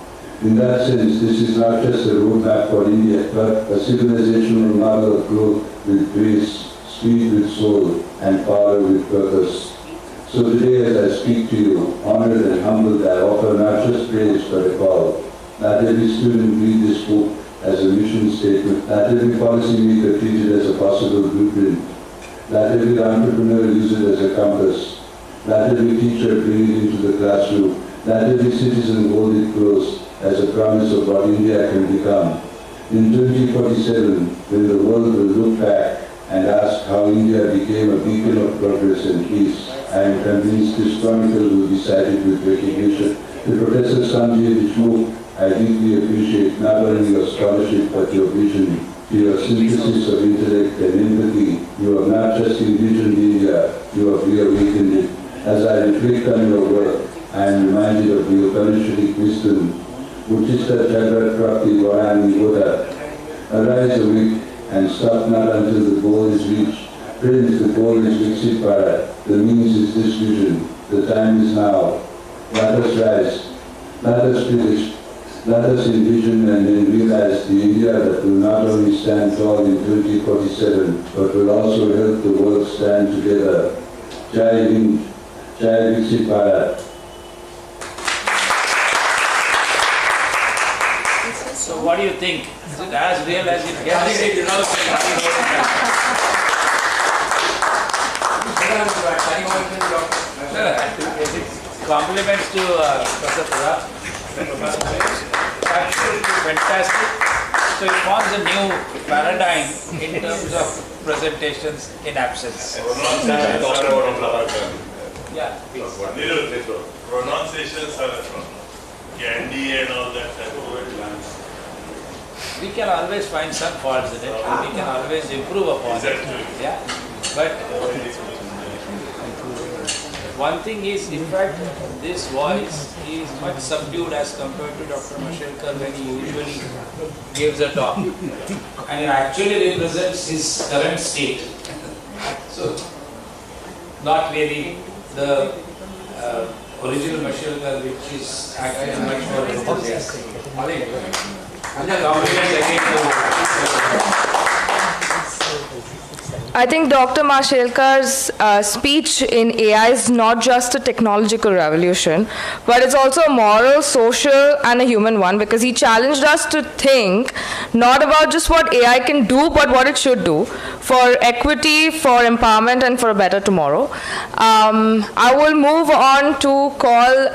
In that sense, this is not just a roadmap for India, but a civilizational model of growth with grace, speed with soul, and power with purpose. So today, as I speak to you, honored and humbled, I offer not just praise but a call. Not every student read this book as a mission statement. Not every policymaker treat it as a possible blueprint. Not every entrepreneur use it as a compass. Not every teacher bring it into the classroom. Not every citizen hold it close as a promise of what India can become. In 2047, when the world will look back and ask how India became a beacon of progress and peace, I am convinced this chronicle will be cited with recognition. To Professor Sanjay DESHMUKH, I deeply appreciate not only your scholarship but your vision. To your synthesis of intellect and empathy, you have not just envisioned India, you have reawakened it. As I reflect on your work, I am reminded of the Upanishadic wisdom, Uchista Jagrat Prapti Varani Voda. Arise awake and stop not until the goal is reached. Friends, the goal is Viksit Bharat. The means is this vision. The time is now. Let us rise. Let us finish. Let us envision and then realize the India that will not only stand tall in 2047, but will also help the world stand together. Jai Hind, Jai Viksit Bharat. So what do you think? Is it as real as it gets? Compliments to Professor Pura. Absolutely fantastic. So it forms a new paradigm in terms of presentations in absence. Yeah. Pronunciations are candy and all that type of language. We can always find some faults in it. We can always improve upon it. Yeah. But one thing is, in fact, this voice is much subdued as compared to Dr. Mashelkar when he usually gives a talk. And it actually represents his current state. So, not really the original Mashelkar, which is actually much more enthusiastic. I think Dr. Mashelkar's speech in AI is not just a technological revolution, but it's also a moral, social, and a human one, because he challenged us to think not about just what AI can do, but what it should do for equity, for empowerment, and for a better tomorrow. I will move on to call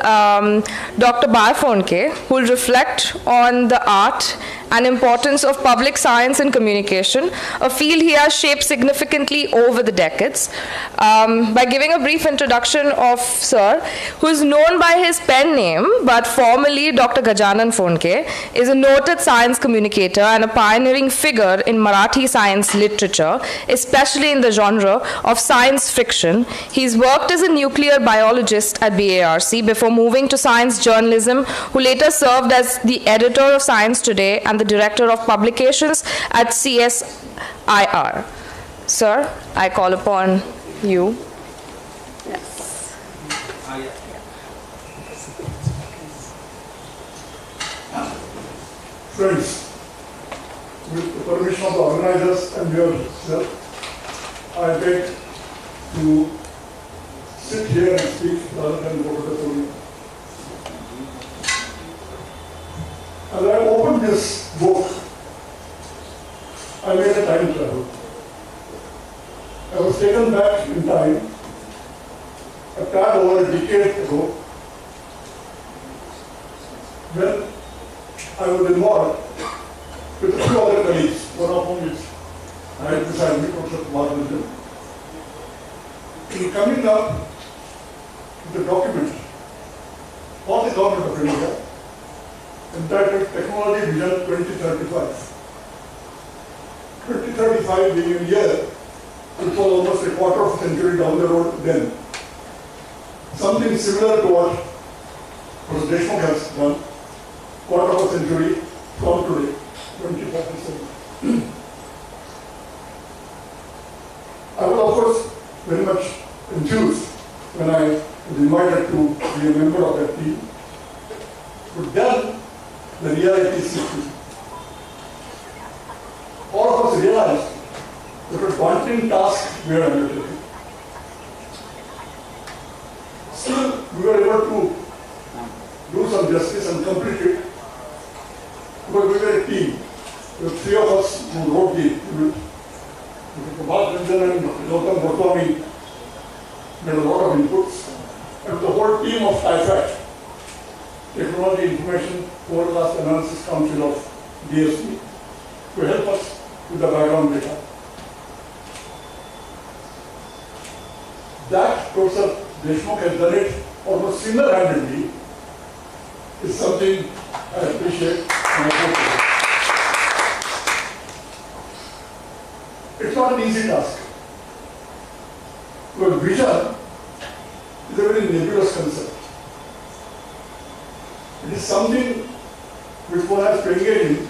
Dr. Baiphonke, who will reflect on the art and importance of public science and communication, a field he has shaped significantly over the decades. By giving a brief introduction of Sir, who is known by his pen name, but formally Dr. Gajanan Phonke, is a noted science communicator and a pioneering figure in Marathi science literature, especially in the genre of science fiction. He's worked as a nuclear biologist at BARC before moving to science journalism, who later served as the editor of Science Today and the Director of Publications at CSIR. Sir, I call upon you. Yes. Friends, with the permission of the organizers and yourself, I beg to sit here and speak rather than go to the podium. As I opened this book, I made a time travel. I was taken back in time, a tad over a decade ago, when I was involved with a few other colleagues, one of whom is right beside me, Professor Modernization, in coming up with a document for the government of India entitled Technology Vision 2035. 2035 being a year, which was almost a quarter of a century down the road then. Something similar to what Professor DESHMUKH has done, quarter of a century from today, 2047. I was, of course, very much enthused when I was invited to be a member of that team. But then, the reality is simple. All of us realized that a daunting task we are undertaking. Still, we were able to do some justice and complete it, because we were a team. There were three of us who wrote the unit. Dr. Bhattachandran and Dr. Gautam Goswami made a lot of inputs, and the whole team of TIFAC, Technology Information Forecast Analysis Council of DSP, to help us with the background data. That Professor DESHMUKH has done it almost single-handedly is something I appreciate and I hope to do. It's not an easy task. Because vision is a very nebulous concept. It is something which one has to engage in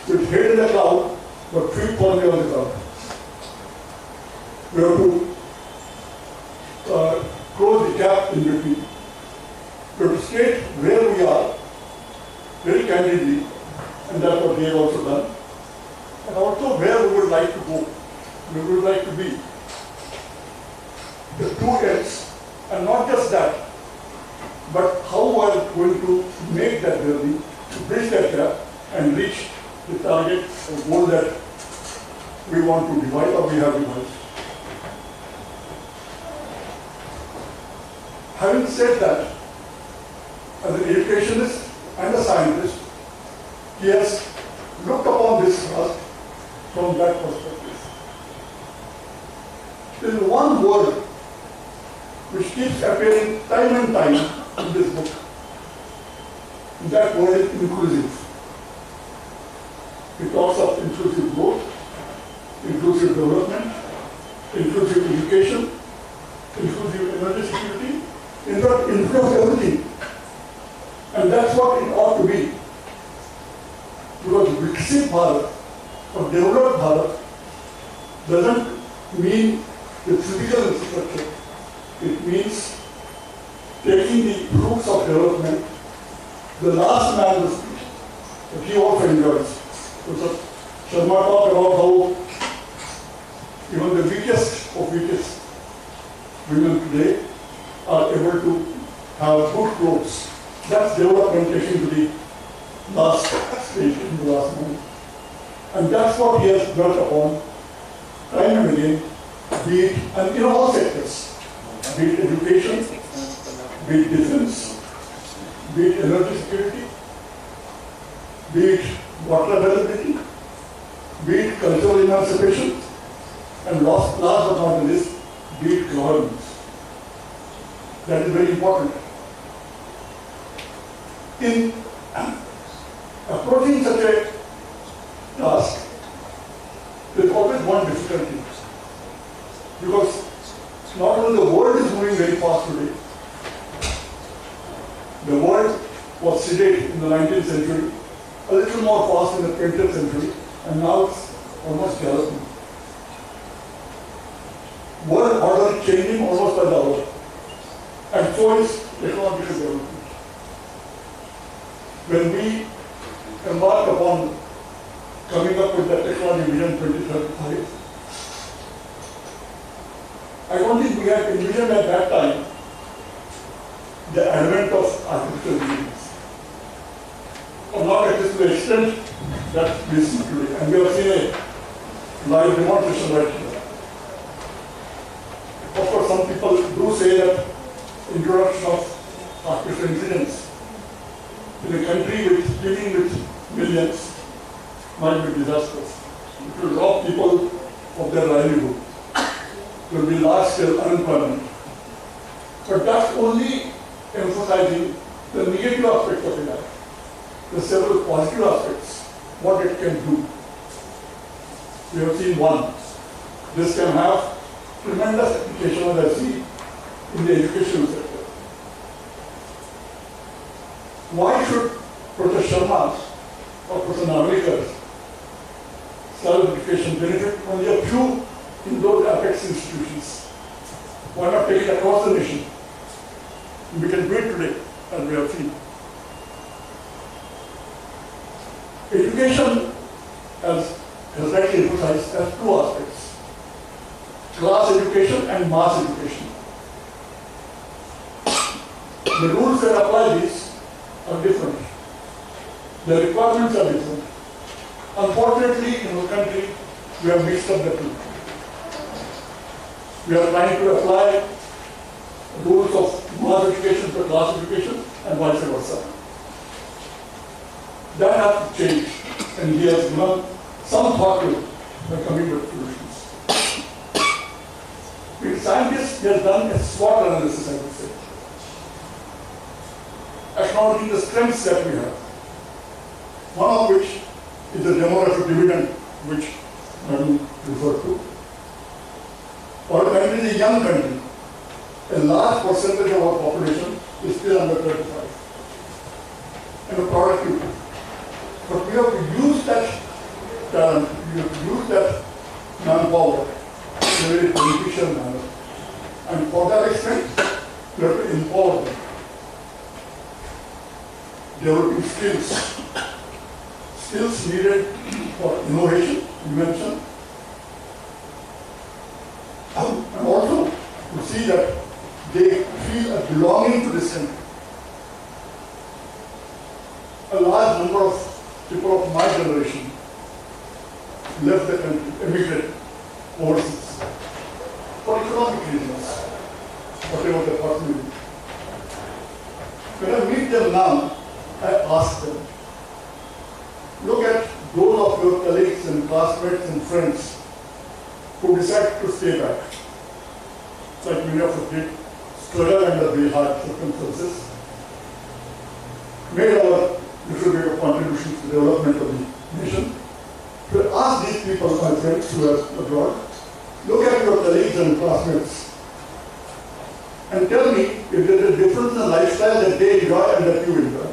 with head in the cloud, but feet firmly on the ground. We have to close the gap in between. We have to state where we are very candidly, and that's what we have also done, and also where we would like to go, we would like to be. The two ends, and not just that, but how we are going to make that journey, to bridge that gap and reach the target or goal that we want to devise or we have devised. Having said that, as an educationist and a scientist, he has that perspective. There is one word which keeps appearing time and time in this book. That word is inclusive. It talks of inclusive growth, inclusive development, inclusive education, inclusive energy security, in fact, inclusive everything. And that's what it ought to be. Because Viksit Bharat or developed Bharat doesn't mean the physical infrastructure. It means taking the fruits of development. The last man was, he also enjoys. So Sharma talked about how even the weakest of weakest women today are able to have good clothes. That's development taken to the last stage, in the last moment. And that's what he has built upon time and again, be it, and in all sectors, be it education, be it defense, be it energy security, be it water availability, be it cultural emancipation, and last but not least, be it governance. That is very important. In approaching such a task, there is always one difficulty. Because not only the world is moving very fast today, the world was sedate in the 19th century, a little more fast in the 20th century, and now it's almost galloping. World order changing almost by the hour. And so is technological development. When we embark upon coming up with the technology vision 2035, I don't think we had envisioned at that time the advent of artificial intelligence. Or not at least to the extent that we see today. And we have seen a live demonstration right here. Of course, some people do say that introduction of artificial intelligence in a country dealing with millions might be disastrous. It will rob people of their livelihood. There will be large-scale unemployment. But that's only emphasizing the negative aspects of AI. There are several positive aspects, what it can do. We have seen one. This can have tremendous application, as I see, in the educational sector. Why should Professor Sharma's or Professor Navalkar's self-education benefit only a few in those apex institutions? Why not take it across the nation? We can do it today, as we have seen. Education, as rightly emphasized, has two aspects: class education and mass education. The rules that apply these are different. The requirements are different. Unfortunately, in our country, we have mixed up the two. We are trying to apply rules of mass education to class education and vice versa. That has to change, and he has given some thought to it by coming with solutions. With scientists, he has done a SWOT analysis, I would say, acknowledging the strengths that we have. One of which is the demographic dividend, which Madam referred to. Our country is a young country. A large percentage of our population is still under 35 and a productive. But we have to use that talent, we have to use that manpower in a very beneficial manner. And for that extent, we have to empower them. Developing skills. Skills needed for innovation, invention, and also to see that they feel a belonging to this country. A large number of people of my generation left the country, emigrated overseas for economic reasons, whatever the person is. When I meet them now, I ask them, look at those of your colleagues colleagues and classmates and friends who decided to stay back, like many of us did, struggle under the hard circumstances, made our little bit of contribution to the development of the nation. To ask these people, my friends who are abroad, look at your colleagues and classmates and tell me if there is a difference in the lifestyle that they enjoy and that you enjoy.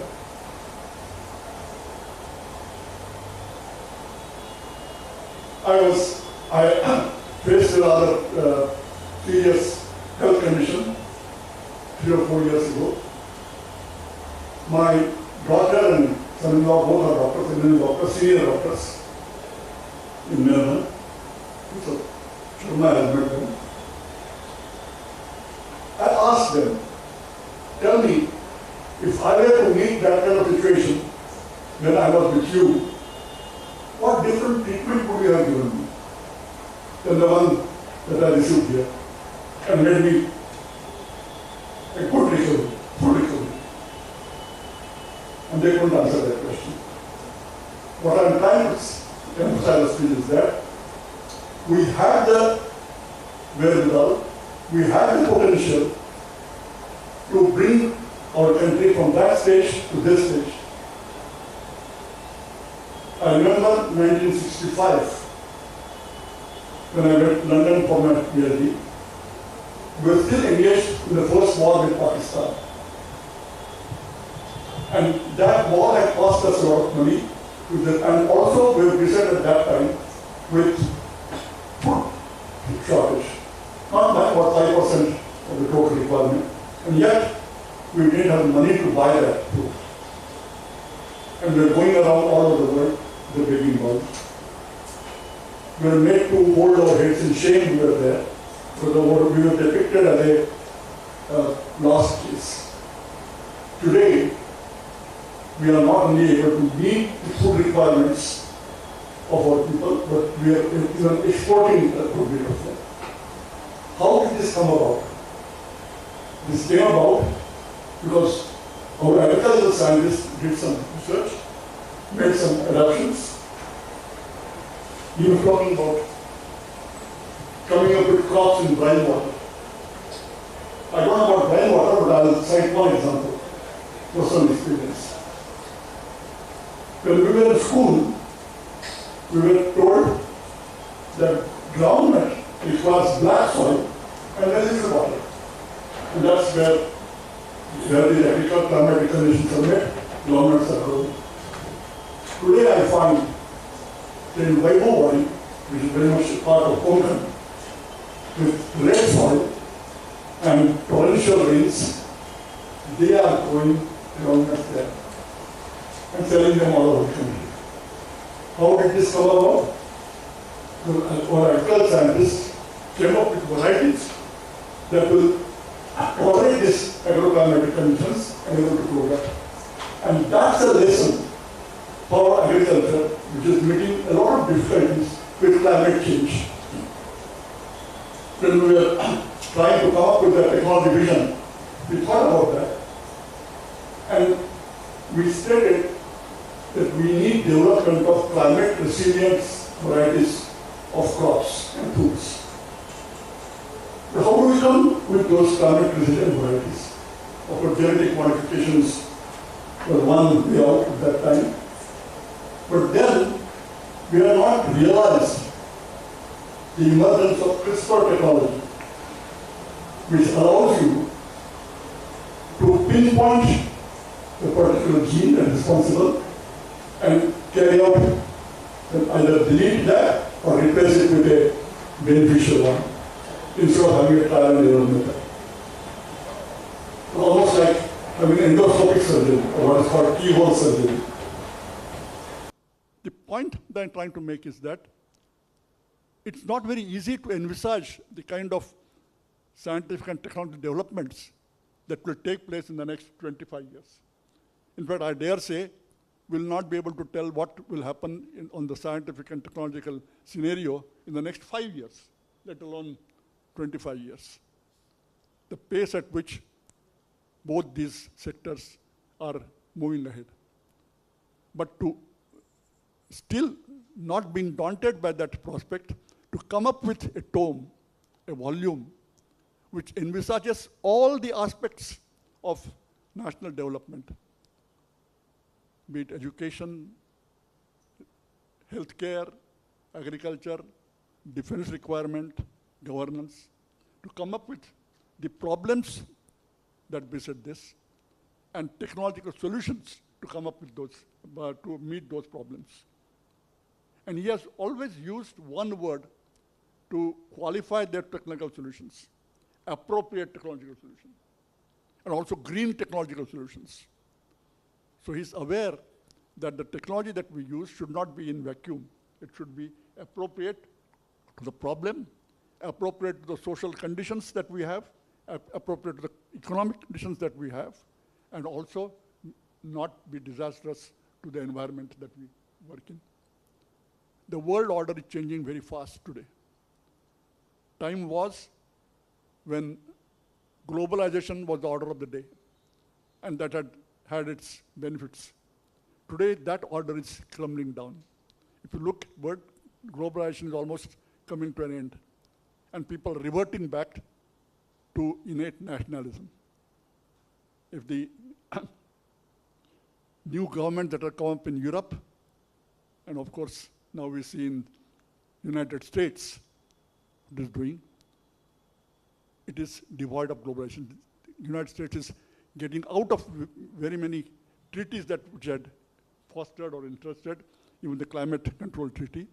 I faced a rather serious health condition 3 or 4 years ago. My daughter and son-in-law both are doctors, Indian doctors, senior doctors in Melbourne. So, Sharma has met them. I asked them, tell me, if I were to meet that kind of situation when I was with you, what different treatment would you have given me than the one that I received here and made me a good recovery, full recovery? And they couldn't answer that question. What I'm trying to emphasize is that we have the wherewithal, we have the potential to bring our country from that stage to this stage. I remember 1965, when I went to London for my PhD, we were still engaged in the first war with Pakistan. And that war had cost us a lot of money. And also we were beset at that time with food shortage. Not by about 5% of the total requirement. And yet, we didn't have money to buy that food. And we were going around all over the world, the begging bowl. We were made to hold our heads in shame we were there. So we were depicted as a lost case. Today, we are not only able to meet the food requirements of our people, but we are even exporting a good bit of them. How did this come about? This came about because our agricultural scientists did some research, made some adaptations. You were talking about coming up with crops in brine water. I don't know about brine water, but I will cite one example, personal experience. When we were in school, we were told that groundnut requires black soil and then it's water. And that's where the agricultural climatic conditions are met, groundnuts are grown. Today I find that in Vaibhavari, which is very much a part of Konkan, with red soil and torrential rains, they are growing groundnuts there and selling them all over the country. How did this come about? Our agricultural scientists came up with varieties that will tolerate these agroclimatic conditions and able to grow that. And that's a lesson for agriculture, which is meeting a lot of difficulties with climate change. When we were trying to come up with the technology vision, we thought about that. And we stated that we need development of climate resilient varieties of crops and foods. But how do we come with those climate resilient varieties? Of course, genetic modifications were one way out at that time. But then we have not realized the emergence of CRISPR technology, which allows you to pinpoint the particular gene that is responsible and carry out and either delete that or replace it with a beneficial one instead of having a trial and error method. Almost like having endoscopic surgery or what is called keyhole surgery. The point that I'm trying to make is that it's not very easy to envisage the kind of scientific and technological developments that will take place in the next 25 years. In fact, I dare say we'll not be able to tell what will happen on the scientific and technological scenario in the next 5 years, let alone 25 years. The pace at which both these sectors are moving ahead. But to still not being daunted by that prospect, to come up with a tome, a volume, which envisages all the aspects of national development, be it education, healthcare, agriculture, defense requirement, governance, to come up with the problems that beset this and technological solutions to come up with those, to meet those problems. And he has always used one word to qualify their technical solutions: appropriate technological solutions, and also green technological solutions. So he's aware that the technology that we use should not be in vacuum. It should be appropriate to the problem, appropriate to the social conditions that we have, appropriate to the economic conditions that we have, and also not be disastrous to the environment that we work in. The world order is changing very fast today. Time was when globalization was the order of the day, and that had its benefits. Today, that order is crumbling down. If you look, globalization is almost coming to an end, and people are reverting back to innate nationalism. If the new government that are come up in Europe, and of course now we see in United States what it is doing, it is devoid of globalization. The United States is getting out of very many treaties that which had fostered or interested, even the climate control treaty,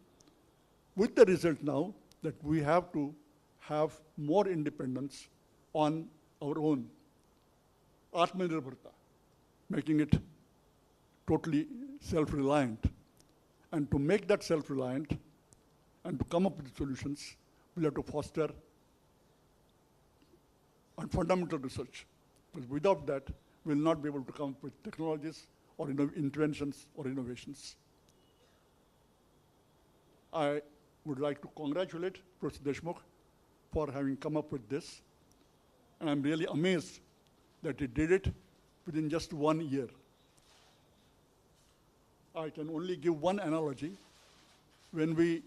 with the result now that we have to have more independence on our own. Atmanirbharta, making it totally self-reliant. And to make that self-reliant and to come up with solutions, we'll have to foster on fundamental research. Because without that, we'll not be able to come up with technologies or interventions or innovations. I would like to congratulate Professor DESHMUKH for having come up with this. And I'm really amazed that he did it within just 1 year. I can only give one analogy. When we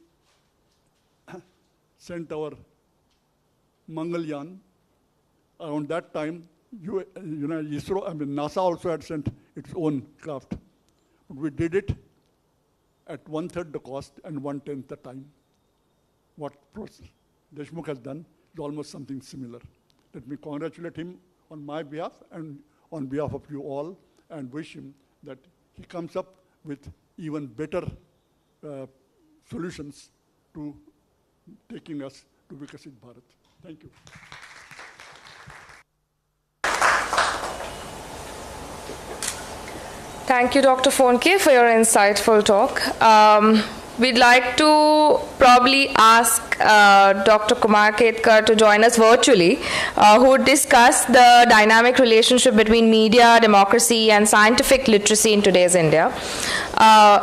sent our Mangalyaan, around that time, NASA also had sent its own craft. But we did it at 1/3 the cost and 1/10 the time. What Professor DESHMUKH has done is almost something similar. Let me congratulate him on my behalf and on behalf of you all, and wish him that he comes up with even better solutions to taking us to Vikasit Bharat. Thank you. Thank you, Dr. Phonke, for your insightful talk. We'd like to probably ask Dr. Kumar Ketkar to join us virtually, who would discuss the dynamic relationship between media, democracy, and scientific literacy in today's India.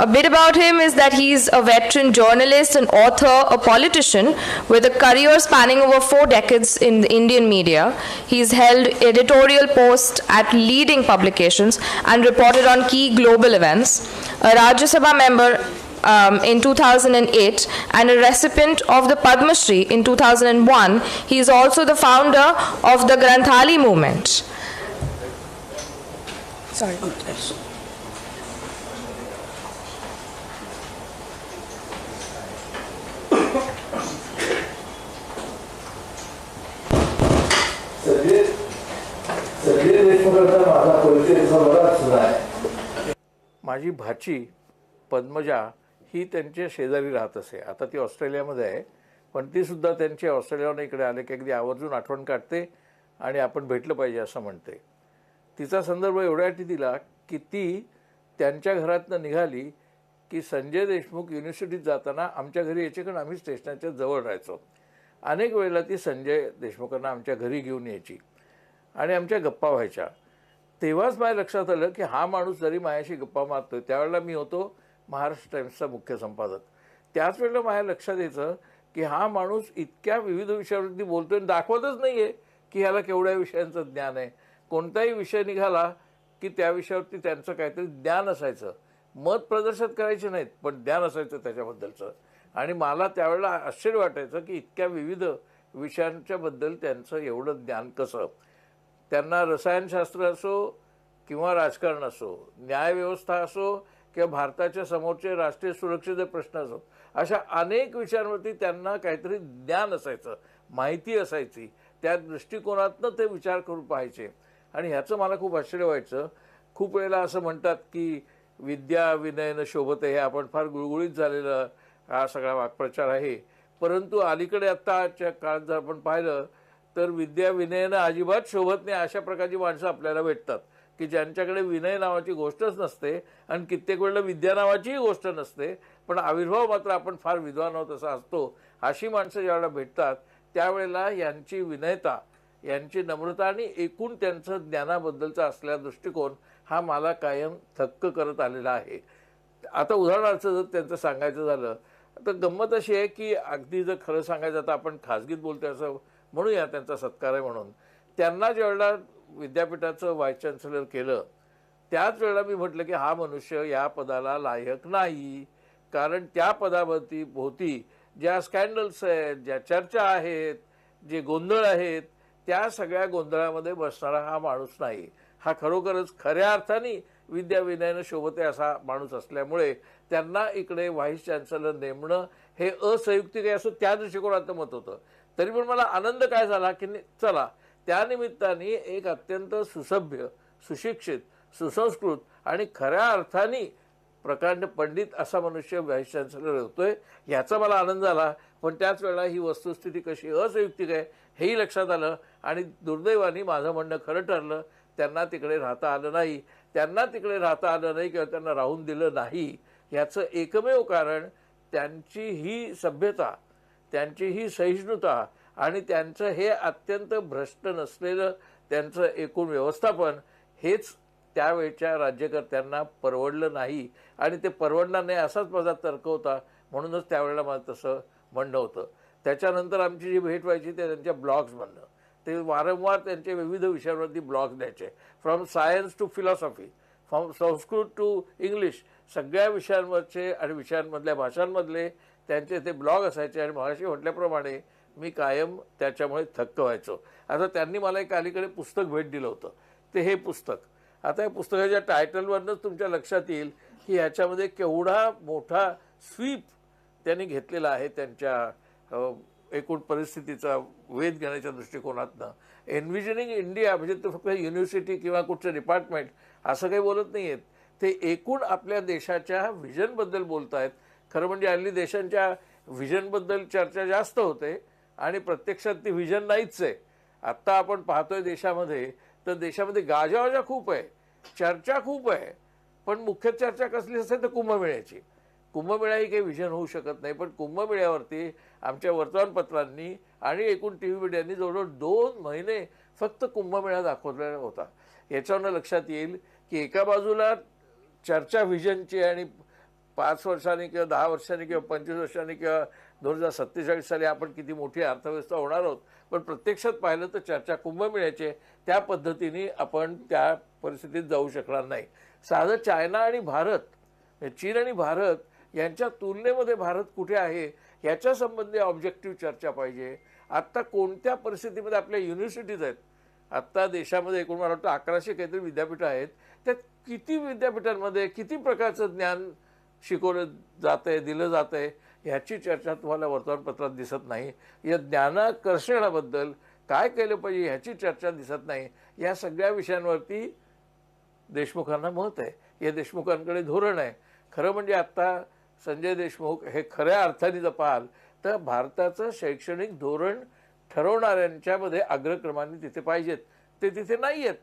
A bit about him is that he's a veteran journalist, an author, a politician with a career spanning over 4 decades in the Indian media. He's held editorial posts at leading publications and reported on key global events. A Rajya Sabha member in 2008 and a recipient of the Padma Shri in 2001. He is also the founder of the Granthali movement. Sorry. माझी भाची पद्मजा ही त्यांच्या शेजारी राहत असे. आता ती ऑस्ट्रेलियामध्ये आहे, पण ती सुद्धा त्यांच्या ऑस्ट्रेलियावरून इकडे आले की अगदी आवर्जून आठवण काढते आणि आपण भेटलं पाहिजे असं म्हणते. तिचा संदर्भ एवढ्यासाठी दिला की ती त्यांच्या घरातनं निघाली की संजय देशमुख युनिव्हर्सिटीत जाताना आमच्या घरी यायचे, कारण आम्ही स्टेशनच्या जवळ राहायचो. अनेक वेळेला ती संजय देशमुखांना आमच्या घरी घेऊन यायची आणि आमच्या गप्पा व्हायच्या. तेव्हाच माझ्या लक्षात आलं की हा माणूस जरी माझ्याशी गप्पा मारतोय, त्यावेळेला मी होतो महाराष्ट्र टाइम्सचा मुख्य संपादक. त्याच वेळेला माझ्या लक्षात यायचं की हा माणूस इतक्या विविध विषयावरती बोलतोय, दाखवतच नाही आहे की ह्याला केवढ्या विषयांचं ज्ञान आहे. कोणताही विषय निघाला की त्या विषयावरती त्यांचं काहीतरी ज्ञान असायचं. मत प्रदर्शित करायचे नाहीत, पण ज्ञान असायचं त्याच्याबद्दलचं. आणि मला त्यावेळेला आश्चर्य वाटायचं की इतक्या विविध विषयांच्या बद्दल त्यांचं एवढं ज्ञान कसं. त्यांना रसायनशास्त्र असो किंवा राजकारण असो, न्यायव्यवस्था असो किंवा भारताच्या समोरचे राष्ट्रीय सुरक्षेचे प्रश्न असो, अशा अनेक विषयांवरती त्यांना काहीतरी ज्ञान असायचं, माहिती असायची. त्या दृष्टिकोनातनं ते विचार करून पाहायचे. आणि ह्याचं मला खूप आश्चर्य व्हायचं. खूप वेळेला असं म्हणतात की विद्या विनयनं शोभते, हे आपण फार गुळगुळीत झालेलं हा सगळा वाक्प्रचार आहे. परंतु अलीकडे आत्ताच्या काळात जर आपण पाहिलं तर विद्या विनयनं अजिबात शोभत नाही अशा प्रकारची माणसं आपल्याला भेटतात की ज्यांच्याकडे विनय नावाची गोष्टच नसते आणि कित्येक वेळेला विद्या नावाचीही गोष्ट नसते, पण आविर्भाव मात्र आपण फार विद्वान आहोत असा असतो. अशी माणसं ज्यावेळेला भेटतात त्यावेळेला यांची विनयता, यांची नम्रता आणि एकूण त्यांचं ज्ञानाबद्दलचा असलेला दृष्टिकोन हा मला कायम थक्क करत आलेला आहे. आता उदाहरणार्थ जर त्यांचं सांगायचं झालं तर गंमत अशी आहे की अगदी जर खरं सांगायचं आता आपण खाजगीत बोलतोय असं म्हणूया, त्यांचा सत्कार आहे म्हणून. त्यांना ज्यावेळेला विद्यापीठाचं व्हाईस चान्सलर केलं त्याच वेळेला मी म्हटलं की हा मनुष्य या पदाला लायक नाही, कारण त्या पदावरती भोवती ज्या स्कॅन्डल्स आहेत, ज्या चर्चा आहेत, जे गोंधळ आहेत, त्या सगळ्या गोंधळामध्ये बसणारा हा माणूस नाही. हा खरोखरच खऱ्या अर्थाने विद्या विनयनं शोभते असा माणूस असल्यामुळे त्यांना इकडे व्हाईस चान्सलर नेमणं हे असंयुक्तिक आहे असं त्या दृष्टिकोनातलं मत होतं. तरी पण मला आनंद काय झाला की चला त्यानिमित्ताने एक अत्यंत सुसभ्य, सुशिक्षित, सुसंस्कृत आणि खऱ्या अर्थाने प्रकांड पंडित असा मनुष्य व्हाईस चान्सलर होतोय याचा मला आनंद झाला. पण त्याच वेळेला ही वस्तुस्थिती कशी असंयुक्तिक आहे हेही लक्षात आलं. आणि दुर्दैवाने माझं म्हणणं खरं ठरलं, त्यांना तिकडे राहता आलं नाही. त्यांना तिकडे राहता आलं नाही किंवा त्यांना राहून दिलं नाही याचं एकमेव कारण त्यांची ही सभ्यता, त्यांची ही सहिष्णुता आणि त्यांचं हे अत्यंत भ्रष्ट नसलेलं त्यांचं एकूण व्यवस्थापन हेच त्यावेळच्या राज्यकर्त्यांना परवडलं नाही. आणि ते परवडणार नाही असाच माझा तर्क होता, म्हणूनच त्यावेळेला मला तसं म्हणणं होतं. त्याच्यानंतर आमची जी भेट व्हायची ते त्यांच्या ब्लॉग्स म्हणणं, ते वारंवार त्यांचे विविध विषयांवरती ब्लॉग्स द्यायचे, from science to philosophy, from Sanskrit to English, सगळ्या विषयांवरचे आणि विषयांमधल्या भाषांमधले त्यांचे ते ब्लॉग असायचे. आणि मगाशी म्हटल्याप्रमाणे मी कायम त्याच्यामुळे थक्क व्हायचो. आता त्यांनी मला एक अलीकडे पुस्तक भेट दिलं होतं, ते हे पुस्तक. आता या पुस्तकाच्या टायटलवरनंच तुमच्या लक्षात येईल की ह्याच्यामध्ये केवढा मोठा स्वीप त्यांनी घेतलेला आहे त्यांच्या एकूण परिस्थितीचा वेध घेण्याच्या दृष्टिकोनातनं. एन्व्हिजनिंग इंडिया म्हणजे ते फक्त युनिव्हर्सिटी किंवा कुठचं डिपार्टमेंट असं काही बोलत नाही आहेत, ते एकूण आपल्या देशाच्या व्हिजनबद्दल बोलत आहेत. खरं म्हणजे हल्ली देशांच्या व्हिजनबद्दल चर्चा जास्त होते आणि प्रत्यक्षात ती व्हिजन नाहीच आहे. आत्ता आपण पाहतोय देशामध्ये तर देशामध्ये गाजावाजा खूप आहे, चर्चा खूप आहे, पण मुख्य चर्चा कसली असते तर कुंभमेळ्याची. कुंभमेळा ही काही व्हिजन होऊ शकत नाही, पण कुंभमेळ्यावरती आमच्या वर्तमानपत्रांनी आणि एकूण टी व्ही मीडियांनी जवळजवळ 2 महिने फक्त कुंभमेळा दाखवलेला होता. याच्यावरनं लक्षात येईल की एका बाजूला चर्चा व्हिजनची आणि 5 वर्षांनी किंवा 10 वर्षांनी किंवा 25 वर्षांनी किंवा 2047 साली आपण किती मोठी अर्थव्यवस्था होणार आहोत, पण प्रत्यक्षात पाहिलं तर चर्चा कुंभमेळ्याची. त्या पद्धतीने आपण त्या परिस्थितीत जाऊ शकणार नाही. साधं चायना आणि भारत, चीन आणि भारत यांच्या तुलनेमध्ये भारत कुठे आहे याच्या संबंधी ऑब्जेक्टिव्ह चर्चा पाहिजे. आत्ता कोणत्या परिस्थितीमध्ये आपल्या युनिव्हर्सिटीज आहेत, आत्ता देशामध्ये एकूण मला वाटतं 1100 काहीतरी विद्यापीठं आहेत, त्यात किती विद्यापीठांमध्ये किती प्रकारचं ज्ञान शिकवलं जात आहे, दिलं जात आहे ह्याची चर्चा तुम्हाला वर्तमानपत्रात दिसत नाही. या ज्ञानाकर्षणाबद्दल काय केलं पाहिजे ह्याची चर्चा दिसत नाही. या सगळ्या विषयांवरती देशमुखांना मत आहे, या देशमुखांकडे धोरण आहे. खरं म्हणजे आत्ता संजय देशमुख हे खऱ्या अर्थाने जर पाहाल तर भारताचं शैक्षणिक धोरण ठरवणाऱ्यांच्यामध्ये अग्रक्रमाने तिथे पाहिजेत. ते तिथे नाही आहेत,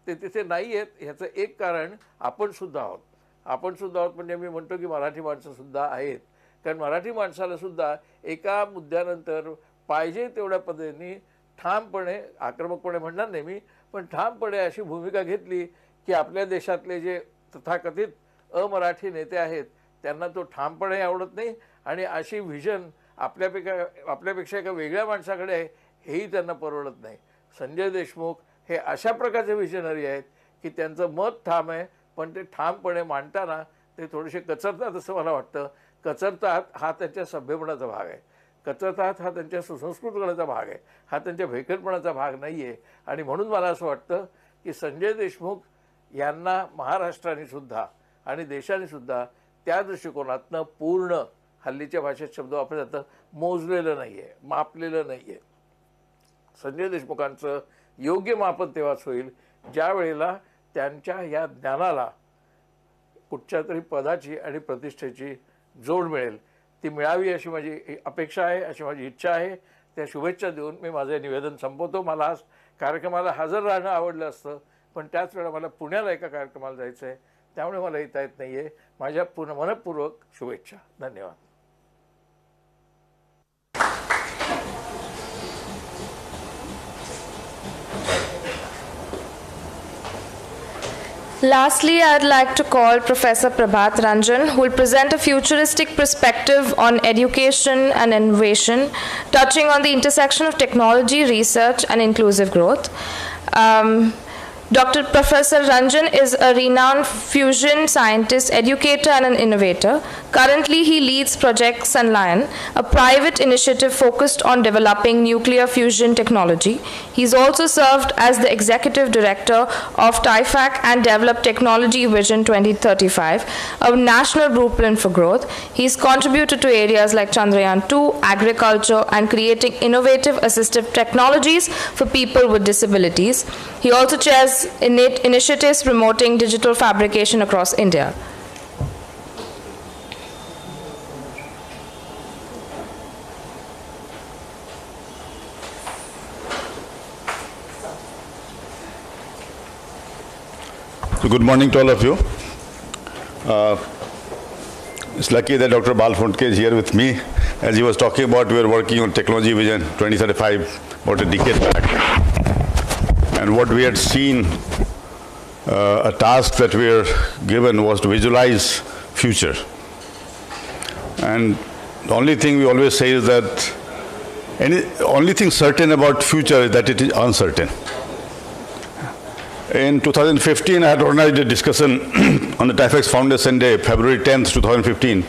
ते तिथे नाही आहेत. ह्याचं एक कारण आपण सुद्धा आहोत. आपण सुद्धा आहोत म्हणजे मी म्हणतो की मराठी माणसं सुद्धा आहेत, कारण मराठी माणसाला सुद्धा एका मुद्द्यानंतर पाहिजे तेवढ्या पद्धतीने ठामपणे, आक्रमकपणे म्हणणार नाही मी, पण ठामपणे अशी भूमिका घेतली की आपल्या देशातले जे तथाकथित अमराठी नेते आहेत त्यांना तो ठामपणे आवडत नाही आणि अशी व्हिजन आपल्यापेक्षा एका वेगळ्या माणसाकडे आहे हेही त्यांना परवडत नाही. संजय देशमुख हे अशा प्रकारचे व्हिजनरी आहेत की त्यांचं मत ठाम आहे, पण ते ठामपणे मांडताना ते थोडेसे कचरतात असं मला वाटतं. कचरतात हा त्यांच्या सभ्यपणाचा भाग आहे, कचरतात हा त्यांच्या सुसंस्कृतपणाचा भाग आहे, हा त्यांच्या भेकटपणाचा भाग नाही आहे. आणि म्हणून मला असं वाटतं की संजय देशमुख यांना महाराष्ट्राने सुद्धा आणि देशाने सुद्धा त्या दृष्टिकोनातनं पूर्ण हल्लीच्या भाषेत शब्द वापरले जातं मोजलेलं नाही आहे, मापलेलं नाही आहे. संजय देशमुखांचं योग्य मापन तेव्हाच होईल ज्या वेळेला त्यांच्या या ज्ञानाला कुठच्या तरी पदाची आणि प्रतिष्ठेची जोड मिळेल. ती मिळावी अशी माझी अपेक्षा आहे, अशी माझी इच्छा आहे. त्या शुभेच्छा देऊन मी माझे निवेदन संपवतो. मला आज कार्यक्रमाला हजर राहणं आवडलं असतं, पण त्याच वेळेला मला पुण्याला एका कार्यक्रमाला जायचं आहे, त्यामुळे मला येता येत नाही आहे. माझ्या मनपूर्वक शुभेच्छा. धन्यवाद. Lastly, I'd like to call Professor Prabhat Ranjan, who will present a futuristic perspective on education and innovation, touching on the intersection of technology, research, and inclusive growth. Dr. Professor Ranjan is a renowned fusion scientist, educator, and an innovator. Currently, he leads Project Sunlion, a private initiative focused on developing nuclear fusion technology. He's also served as the executive director of TIFAC and developed Technology Vision 2035, a national blueprint for growth. He's contributed to areas like Chandrayaan-2, agriculture, and creating innovative assistive technologies for people with disabilities. He also chairs initiatives promoting digital fabrication across India. So good morning to all of you. It's lucky that Dr. Balfontke is here with me. As he was talking about, we were working on Technology Vision 2035 about a decade back. And what we had seen, a task that we were given was to visualize future. And the only thing we always say is that only thing certain about future is that it is uncertain. In 2015, I had organized a discussion on the TIFAX Foundation Day, February 10th, 2015,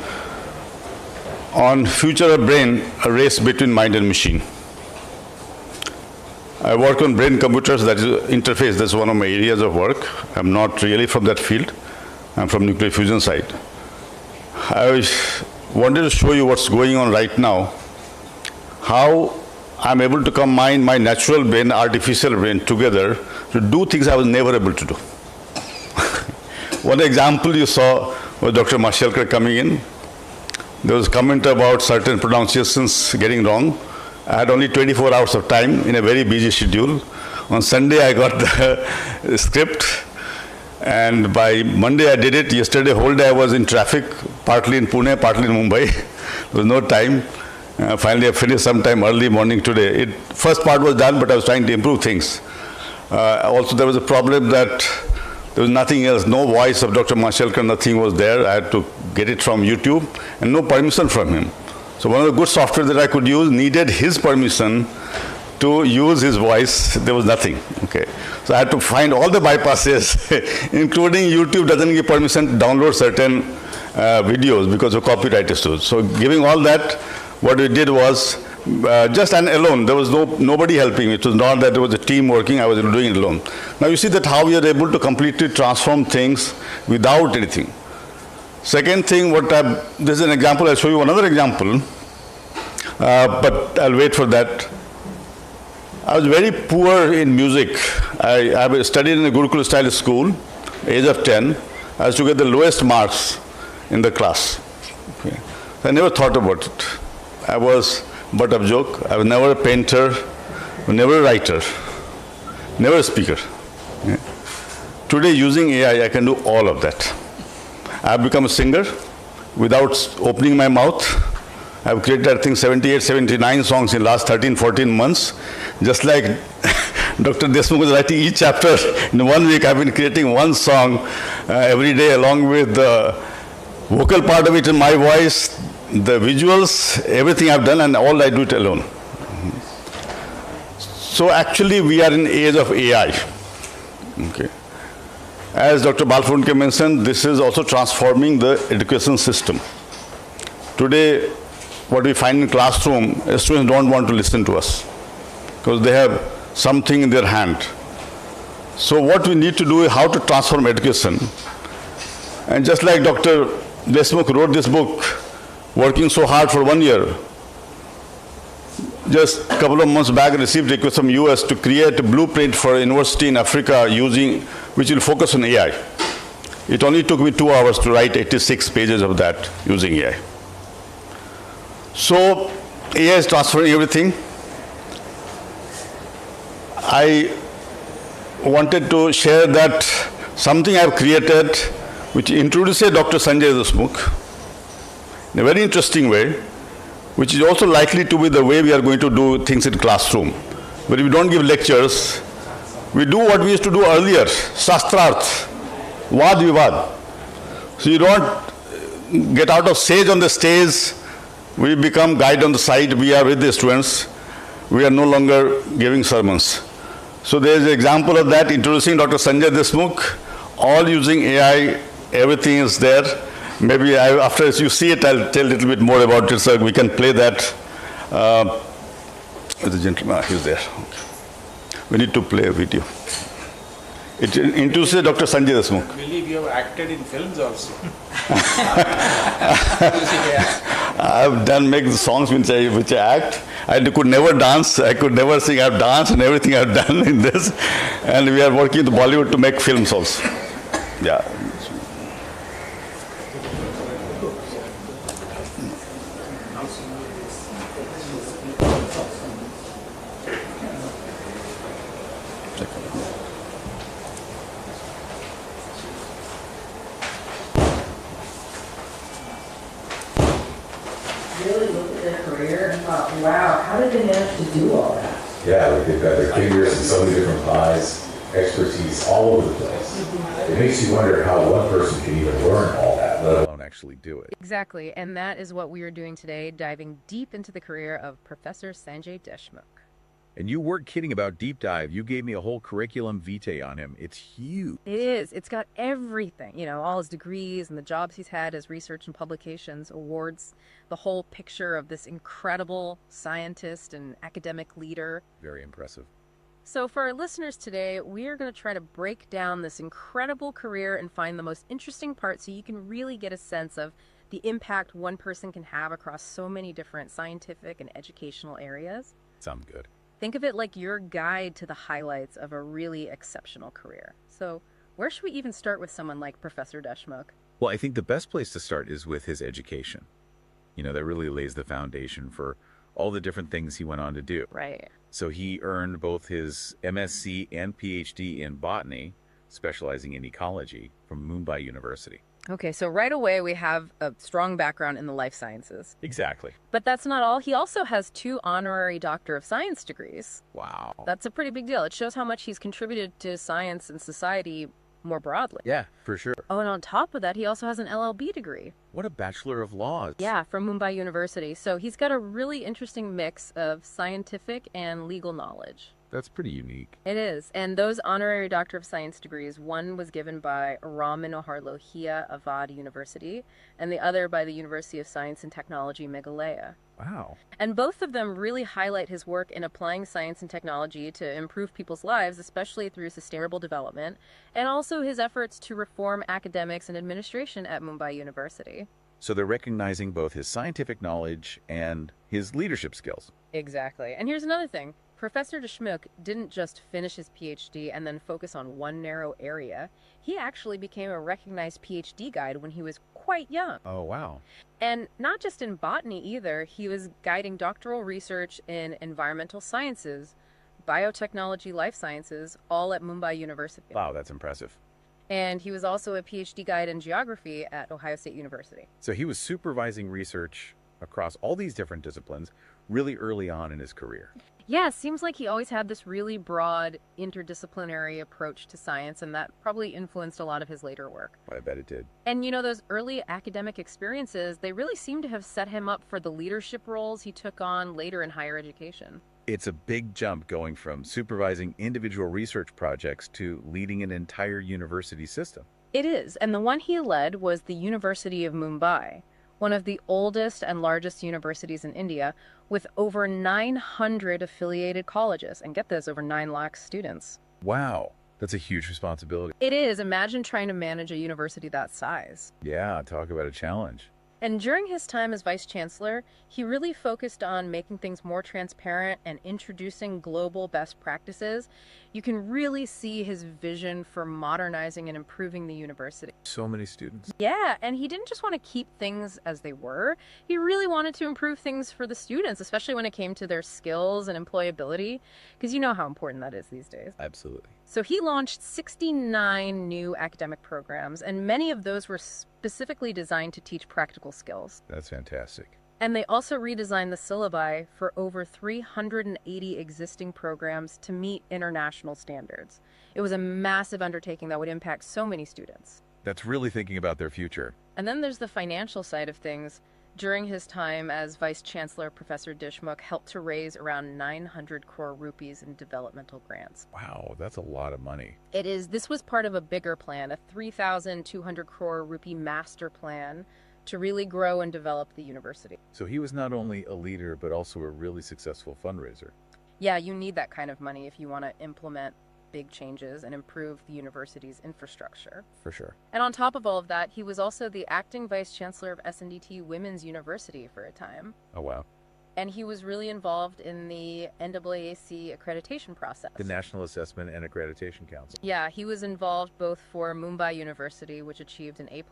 on future of brain, a race between mind and machine. I work on brain computers, that is interface, that's one of my areas of work. I'm not really from that field, I'm from nuclear fusion side. I wanted to show you what's going on right now, how I'm able to combine my natural brain, artificial brain together to do things I was never able to do. One example you saw was Dr. Mashelkar coming in. There was a comment about certain pronunciations getting wrong. I had only 24 hours of time in a very busy schedule. On Sunday I got the script, and by Monday I did it. Yesterday whole day I was in traffic, partly in Pune, partly in Mumbai. There was no time. Finally I finished sometime early morning today. First part was done, but I was trying to improve things. Also there was a problem that there was nothing else, no voice of Dr. Mashelkar, nothing was there. I had to get it from YouTube and no permission from him. So one of the good software that I could use needed his permission to use his voice. There was nothing. Okay, so I had to find all the bypasses, including YouTube doesn't give permission to download certain videos because of copyright issues. So giving all that, what we did was just and alone. There was nobody helping me. It was not that there was a team working. I was doing it alone. Now you see that how we are able to completely transform things without anything. Second thing, this is an example. I'll show you another example, but I'll wait for that. I was very poor in music. I studied in a Gurukul style school, age of 10. I used to get the lowest marks in the class. Okay. I never thought about it. I was butt of joke. I was never a painter, never a writer, never a speaker. Okay. Today, using AI, I can do all of that. I have become a singer without opening my mouth. I have created, I think, 78, 79 songs in the last 13, 14 months. Just like Dr. DESHMUKH was writing each chapter, in 1 week I've been creating one song every day along with the vocal part of it in my voice, the visuals, everything I've done, and all I do it alone. So actually we are in the age of AI. Okay. As Dr. Balfunke mentioned, this is also transforming the education system. Today, what we find in classroom, students don't want to listen to us because they have something in their hand. So what we need to do is how to transform education. And just like Dr. DESHMUKH wrote this book, working so hard for 1 year, just a couple of months back received a request from US to create a blueprint for a university in Africa which will focus on AI. It only took me 2 hours to write 86 pages of that using AI. So AI is transforming everything. I wanted to share that something I have created which introduces Dr. Sanjay DESHMUKH in a very interesting way, which is also likely to be the way we are going to do things in classroom. But we don't give lectures. We do what we used to do earlier, Shastrarth, Vad Vivad. So you don't get out of sage on the stage. We become guide on the side. We are with the students. We are no longer giving sermons. So there is an example of that, introducing Dr. Sanjay DESHMUKH, all using AI. Everything is there. Maybe after you see it, I'll tell a little bit more about it, so we can play that. The gentleman, he's there. We need to play a video. It introduces Dr. Sanjay DESHMUKH. I believe you have acted in films also. I've make the songs which I act. I could never dance. I could never sing. I've danced and everything I've done in this. And we are working with Bollywood to make films also. Yeah. Really looked at their career and thought, wow, how did they manage to do all that? Yeah, like they've got their fingers in so many different pies, expertise all over the place. It makes you wonder how one person can even learn all that, let alone actually do it. Exactly, and that is what we are doing today, diving deep into the career of Professor Sanjay DESHMUKH. And you weren't kidding about deep dive. You gave me a whole curriculum vitae on him. It's huge. It is. It's got everything, you know, all his degrees and the jobs he's had, his research and publications, awards, the whole picture of this incredible scientist and academic leader. Very impressive. So for our listeners today, we are going to try to break down this incredible career and find the most interesting parts so you can really get a sense of the impact one person can have across so many different scientific and educational areas. Sounds good. Think of it like your guide to the highlights of a really exceptional career. So where should we even start with someone like Professor DESHMUKH? Well, I think the best place to start is with his education. You know, that really lays the foundation for all the different things he went on to do. Right. So he earned both his MSc and PhD in botany, specializing in ecology, from Mumbai University. Okay, so right away we have a strong background in the life sciences. Exactly. But that's not all. He also has 2 honorary Doctor of Science degrees. Wow. That's a pretty big deal. It shows how much he's contributed to science and society more broadly. Yeah, for sure. Oh, and on top of that, he also has an LLB degree. What a Bachelor of Laws. Yeah, from Mumbai University. So he's got a really interesting mix of scientific and legal knowledge. That's pretty unique. It is. And those honorary Doctor of Science degrees, one was given by Ram Manohar Lohia of Avad University, and the other by the University of Science and Technology, Meghalaya. Wow. And both of them really highlight his work in applying science and technology to improve people's lives, especially through sustainable development, and also his efforts to reform academics and administration at Mumbai University. So they're recognizing both his scientific knowledge and his leadership skills. Exactly. And here's another thing. Professor DESHMUKH didn't just finish his PhD and then focus on one narrow area. He actually became a recognized PhD guide when he was quite young. Oh, wow. And not just in botany either. He was guiding doctoral research in environmental sciences, biotechnology, life sciences, all at Mumbai University. Wow, that's impressive. And he was also a PhD guide in geography at Ohio State University. So he was supervising research across all these different disciplines really early on in his career. Yeah, it seems like he always had this really broad interdisciplinary approach to science, and that probably influenced a lot of his later work. I bet it did. And you know, those early academic experiences, they really seem to have set him up for the leadership roles he took on later in higher education. It's a big jump going from supervising individual research projects to leading an entire university system. It is, and the one he led was the University of Mumbai, one of the oldest and largest universities in India, with over 900 affiliated colleges, and get this, over 9 lakh students. Wow, that's a huge responsibility. It is. Imagine trying to manage a university that size. Yeah, talk about a challenge. And during his time as vice chancellor, he really focused on making things more transparent and introducing global best practices. You can really see his vision for modernizing and improving the university. So many students. Yeah, and he didn't just want to keep things as they were. He really wanted to improve things for the students, especially when it came to their skills and employability, because you know how important that is these days. Absolutely. So he launched 69 new academic programs, and many of those were specifically designed to teach practical skills. That's fantastic. And they also redesigned the syllabi for over 380 existing programs to meet international standards. It was a massive undertaking that would impact so many students. That's really thinking about their future. And then there's the financial side of things. During his time as Vice Chancellor, Professor DESHMUKH helped to raise around 900 crore rupees in developmental grants. Wow, that's a lot of money. It is. This was part of a bigger plan, a 3,200 crore rupee master plan to really grow and develop the university. So he was not only a leader, but also a really successful fundraiser. Yeah, you need that kind of money if you want to implement big changes and improve the university's infrastructure. For sure. And on top of all of that, he was also the acting vice chancellor of SNDT Women's University for a time. Oh, wow. And he was really involved in the NAAC accreditation process. The National Assessment and Accreditation Council. Yeah, he was involved both for Mumbai University, which achieved an A++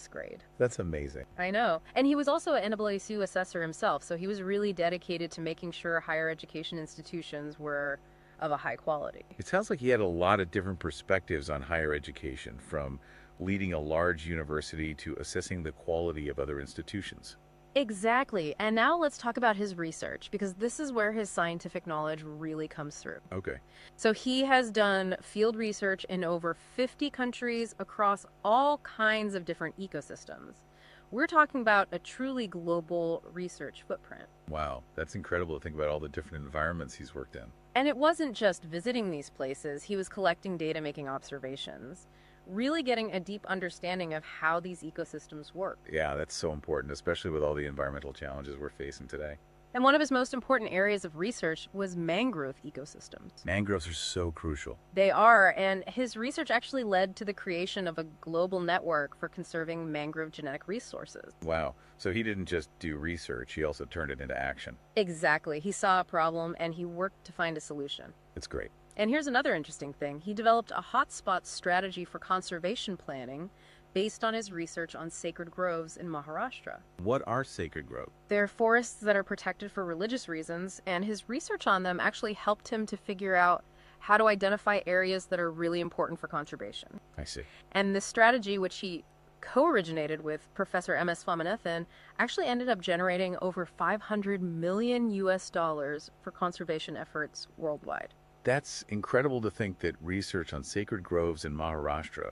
grade. That's amazing. I know. And he was also an NAAC assessor himself, so he was really dedicated to making sure higher education institutions were of a high quality. It sounds like he had a lot of different perspectives on higher education, from leading a large university to assessing the quality of other institutions. Exactly. And now let's talk about his research, because this is where his scientific knowledge really comes through. Okay. So he has done field research in over 50 countries across all kinds of different ecosystems. We're talking about a truly global research footprint. Wow, that's incredible to think about all the different environments he's worked in. And it wasn't just visiting these places, he was collecting data, making observations, really getting a deep understanding of how these ecosystems work. Yeah, that's so important, especially with all the environmental challenges we're facing today. And one of his most important areas of research was mangrove ecosystems. Mangroves are so crucial. They are, and his research actually led to the creation of a global network for conserving mangrove genetic resources. Wow. So he didn't just do research, he also turned it into action. Exactly. He saw a problem and he worked to find a solution. It's great. And here's another interesting thing. He developed a hotspot strategy for conservation planning based on his research on sacred groves in Maharashtra. What are sacred groves? They're forests that are protected for religious reasons, and his research on them actually helped him to figure out how to identify areas that are really important for conservation. I see. And this strategy, which he co-originated with Professor M.S. Swaminathan, actually ended up generating over $500 million for conservation efforts worldwide. That's incredible to think that research on sacred groves in Maharashtra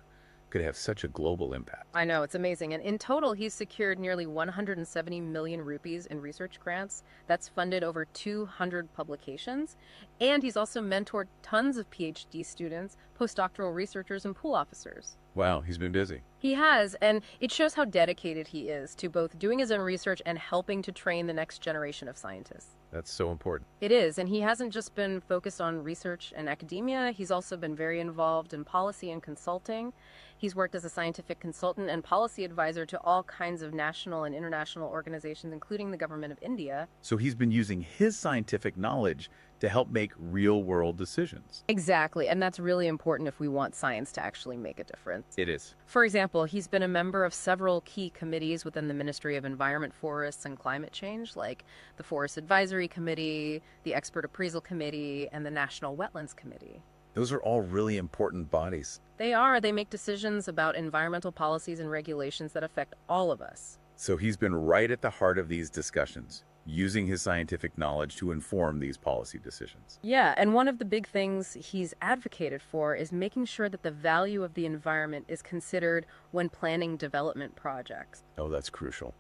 could have such a global impact. I know, it's amazing. And in total, he's secured nearly 170 million rupees in research grants. That's funded over 200 publications. And he's also mentored tons of PhD students, postdoctoral researchers, and pool officers. Wow, he's been busy. He has, and it shows how dedicated he is to both doing his own research and helping to train the next generation of scientists. That's so important. It is, and he hasn't just been focused on research and academia. He's also been very involved in policy and consulting. He's worked as a scientific consultant and policy advisor to all kinds of national and international organizations, including the government of India. So he's been using his scientific knowledge to help make real-world decisions. Exactly, and that's really important if we want science to actually make a difference. It is. For example, he's been a member of several key committees within the Ministry of Environment, Forests, and Climate Change, like the Forest Advisory Committee, the Expert Appraisal Committee, and the National Wetlands Committee. Those are all really important bodies. They are. They make decisions about environmental policies and regulations that affect all of us. So he's been right at the heart of these discussions, using his scientific knowledge to inform these policy decisions. Yeah, and one of the big things he's advocated for is making sure that the value of the environment is considered when planning development projects. Oh, that's crucial.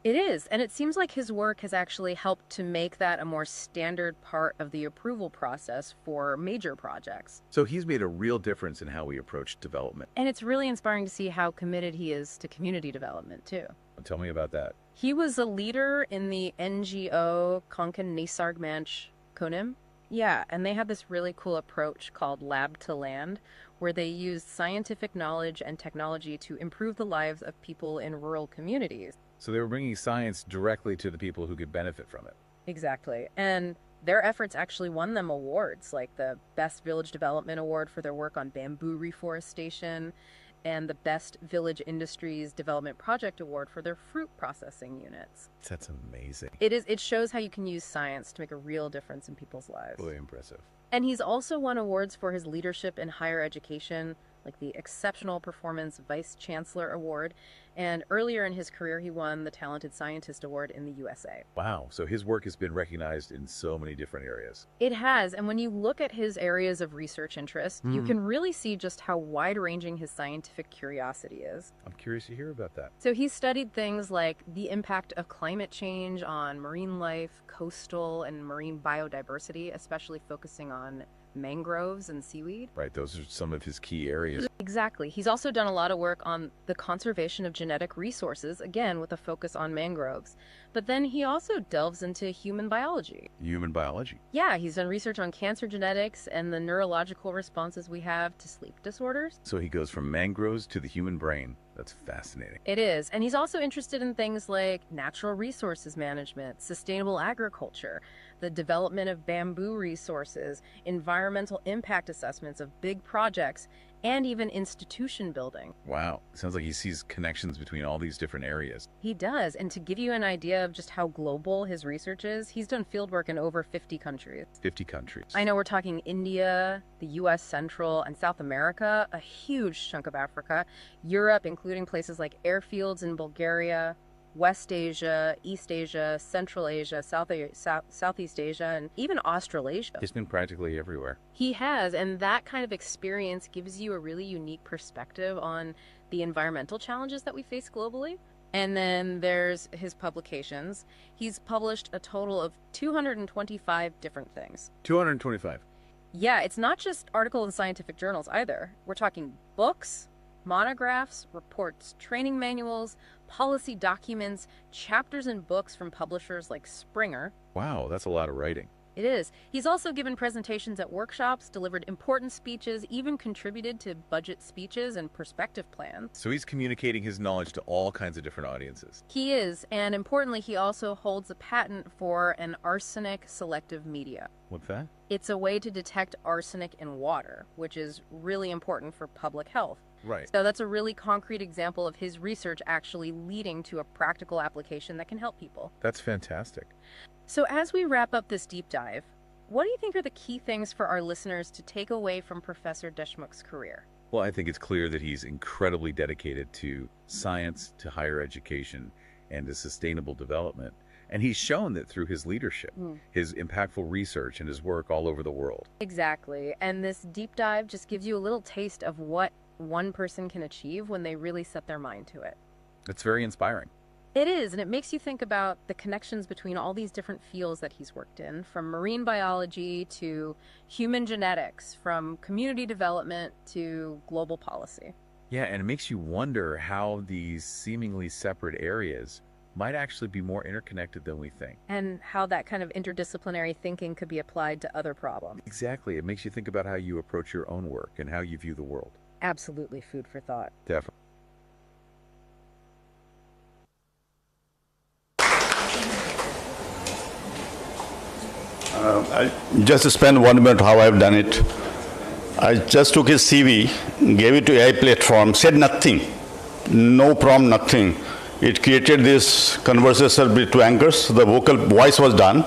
It is, and it seems like his work has actually helped to make that a more standard part of the approval process for major projects. So he's made a real difference in how we approach development. And it's really inspiring to see how committed he is to community development, too. Tell me about that. He was a leader in the NGO Konkan Nisarg Manch Kunim. Yeah, and they had this really cool approach called Lab to Land, where they used scientific knowledge and technology to improve the lives of people in rural communities. So they were bringing science directly to the people who could benefit from it. Exactly. And their efforts actually won them awards, like the Best Village Development Award for their work on bamboo reforestation, and the Best Village Industries Development Project Award for their fruit processing units. That's amazing. It is. It shows how you can use science to make a real difference in people's lives. Really impressive. And he's also won awards for his leadership in higher education, like the Exceptional Performance Vice Chancellor Award, and earlier in his career he won the Talented Scientist Award in the USA. Wow, so his work has been recognized in so many different areas. It has, and when you look at his areas of research interest, you can really see just how wide-ranging his scientific curiosity is. I'm curious to hear about that. So he's studied things like the impact of climate change on marine life, coastal and marine biodiversity, especially focusing on mangroves and seaweed. Right, those are some of his key areas. Exactly. He's also done a lot of work on the conservation of genetic resources, again with a focus on mangroves. But then he also delves into human biology. Human biology? Yeah, he's done research on cancer genetics and the neurological responses we have to sleep disorders. So he goes from mangroves to the human brain. That's fascinating. It is. And he's also interested in things like natural resources management, sustainable agriculture, the development of bamboo resources, environmental impact assessments of big projects, and even institution building. Wow. Sounds like he sees connections between all these different areas. He does. And to give you an idea of just how global his research is, he's done fieldwork in over 50 countries. 50 countries. I know we're talking India, the U.S. Central and South America, a huge chunk of Africa, Europe, including places like airfields in Bulgaria, West Asia, East Asia, Central Asia, Southeast Asia, and even Australasia. He's been practically everywhere. He has, and that kind of experience gives you a really unique perspective on the environmental challenges that we face globally. And then there's his publications. He's published a total of 225 different things. 225? Yeah, it's not just articles in scientific journals either. We're talking books, monographs, reports, training manuals, policy documents, chapters in books from publishers like Springer. Wow, that's a lot of writing. It is. He's also given presentations at workshops, delivered important speeches, even contributed to budget speeches and perspective plans. So he's communicating his knowledge to all kinds of different audiences. He is, and importantly, he also holds a patent for an arsenic selective media. What's that? It's a way to detect arsenic in water, which is really important for public health. Right. So that's a really concrete example of his research actually leading to a practical application that can help people. That's fantastic. So as we wrap up this deep dive, what do you think are the key things for our listeners to take away from Professor DESHMUKH's career? Well, I think it's clear that he's incredibly dedicated to science, to higher education, and to sustainable development. And he's shown that through his leadership, his impactful research, and his work all over the world. Exactly. And this deep dive just gives you a little taste of what one person can achieve when they really set their mind to it. It's very inspiring. It is, and it makes you think about the connections between all these different fields that he's worked in, from marine biology to human genetics, from community development to global policy. Yeah, and it makes you wonder how these seemingly separate areas might actually be more interconnected than we think. And how that kind of interdisciplinary thinking could be applied to other problems. Exactly. It makes you think about how you approach your own work and how you view the world. Absolutely food for thought. Definitely. I just spend 1 minute how I've done it. I just took his CV, gave it to AI platform, said nothing, no prompt, nothing. It created this conversation with two anchors. The voice was done,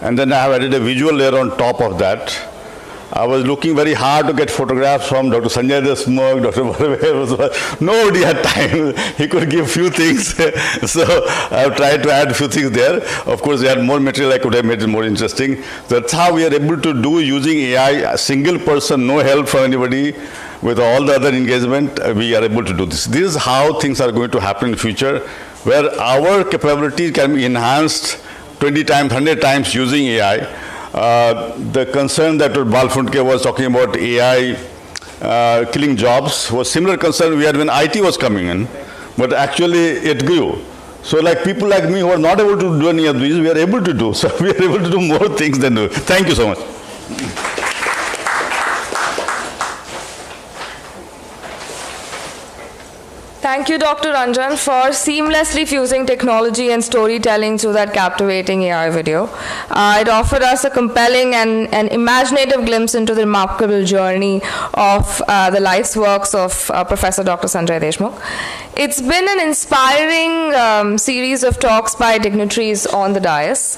and then I have added a visual layer on top of that. I was looking very hard to get photographs from Dr. Sanjay DESHMUKH, Dr. Barve. Nobody had time. He could give few things. So I've tried to add a few things there. Of course, they had more material. I could have made it more interesting. That's how we are able to do using AI, a single person, no help from anybody. With all the other engagement, we are able to do this. This is how things are going to happen in the future. where our capabilities can be enhanced 20 times, 100 times using AI. The concern that Balfunke was talking about AI killing jobs was similar concern we had when IT was coming in, but actually it grew. So like people like me who are not able to do any of these, we are able to do. So we are able to do more things than do. Thank you so much. Thank you, Dr. Ranjan, for seamlessly fusing technology and storytelling through that captivating AI video. It offered us a compelling and imaginative glimpse into the remarkable journey of the life's works of Professor Dr. Sanjay Deshmukh. It's been an inspiring series of talks by dignitaries on the dais,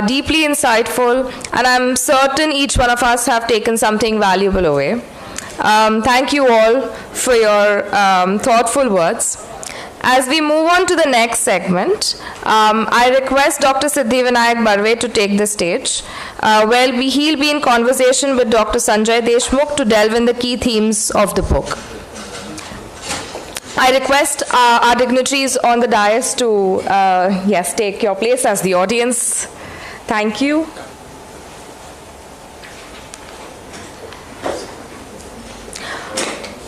deeply insightful, and I'm certain each one of us have taken something valuable away. Thank you all for your thoughtful words. As we move on to the next segment, I request Dr. Siddhivinayak Barve to take the stage, where he'll be in conversation with Dr. Sanjay Deshmukh to delve in the key themes of the book. I request our dignitaries on the dais to, yes, take your place as the audience. Thank you.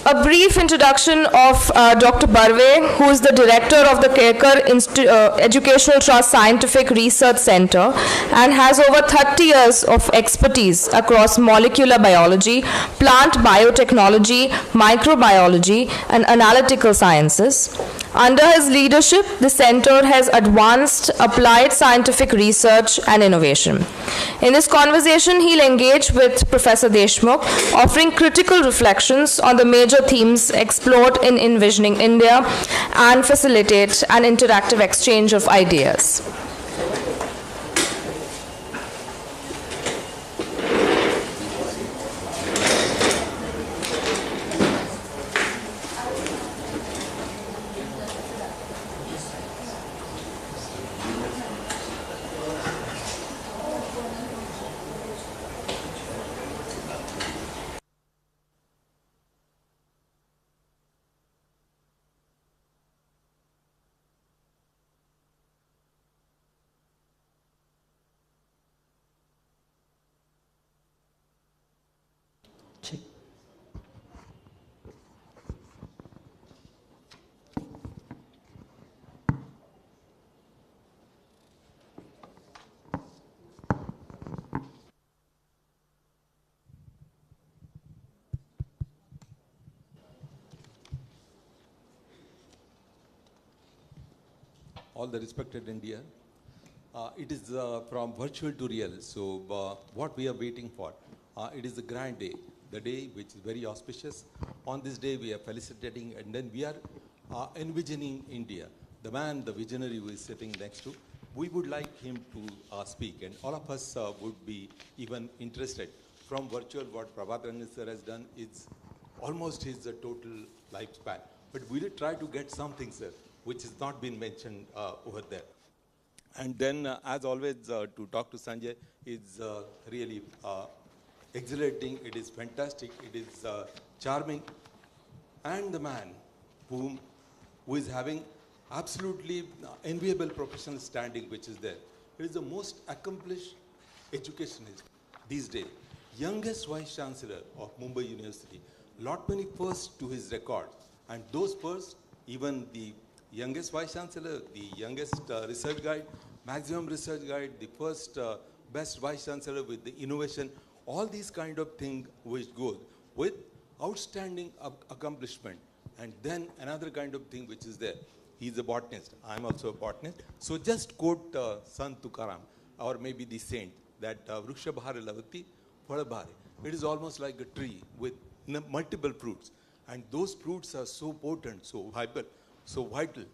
A brief introduction of Dr. Barve, who is the director of the Kerkar Educational Trust Scientific Research Center and has over 30 years of expertise across molecular biology, plant biotechnology, microbiology, and analytical sciences. Under his leadership, the center has advanced applied scientific research and innovation. In this conversation, he'll engage with Professor Deshmukh, offering critical reflections on the major themes explored in Envisioning India and facilitate an interactive exchange of ideas. All the respected India. It is from virtual to real. So what we are waiting for, it is a grand day, the day which is very auspicious. On this day we are felicitating, and then we are envisioning India. The man, the visionary who is sitting next to, we would like him to speak, and all of us would be even interested. From virtual, what Prabhat Rangan sir has done is almost his total lifespan. But we will try to get something, sir, which has not been mentioned over there. And then, as always, to talk to Sanjay is really exhilarating. It is fantastic. It is charming. And the man who is having absolutely enviable professional standing, which is there. It is the most accomplished educationist these days. Youngest Vice Chancellor of Mumbai University. Lot many firsts to his record. And those firsts, even the youngest Vice Chancellor, the youngest research guide, maximum research guide, the first best Vice Chancellor with the innovation, all these kind of things which go with outstanding accomplishment. And then another kind of thing which is there. He's a botanist. I'm also a botanist. So just quote Sant Tukaram, or maybe the saint, that Vriksha Bhare Lavati Phala Bhare. It is almost like a tree with multiple fruits. And those fruits are so potent, so vital,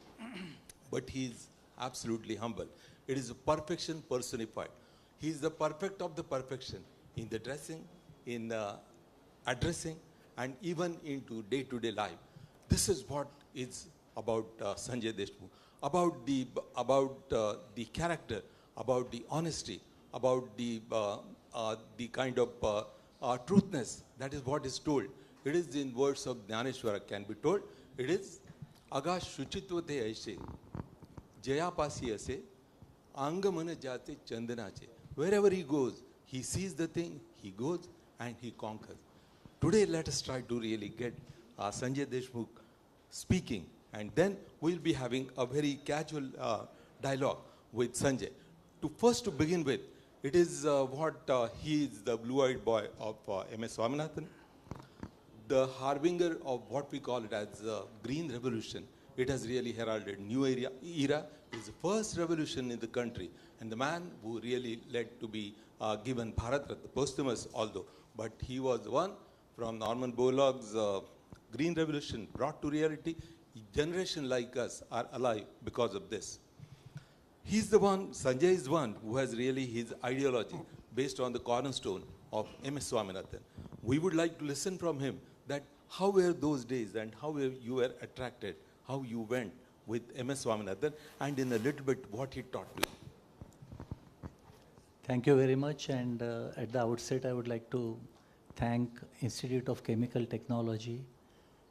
but he is absolutely humble. It is a perfection personified. He is the perfect of the perfection in the dressing, in addressing, and even into day-to-day life. This is what is about Sanjay Deshmukh, about the character, about the honesty, about the kind of truthness. That is what is told. It is in words of Jnaneshwara can be told. It is Agash Shuchitva Te Aise, जयापासी असे अंग मन जाते चंदनाचे. Wherever he goes, he sees the thing, he goes and he conquers. Today, let us try to really get Sanjay Deshmukh speaking, and then we'll be having a very casual dialogue with Sanjay. To begin with, it is he is the blue-eyed boy of M.S. Swaminathan, the harbinger of what we call it as the Green Revolution. It has really heralded new era. It's the first revolution in the country, and the man who really led to be given Bharat Ratna, posthumous although, but he was the one from Norman Borlaug's Green Revolution brought to reality. A generation like us are alive because of this. He's the one, Sanjay is one who has really his ideology based on the cornerstone of M.S. Swaminathan. We would like to listen from him that how were those days and how you were attracted, how you went with M.S. Swaminathan, and in a little bit what he taught you. Thank you very much, and at the outset I would like to thank Institute of Chemical Technology,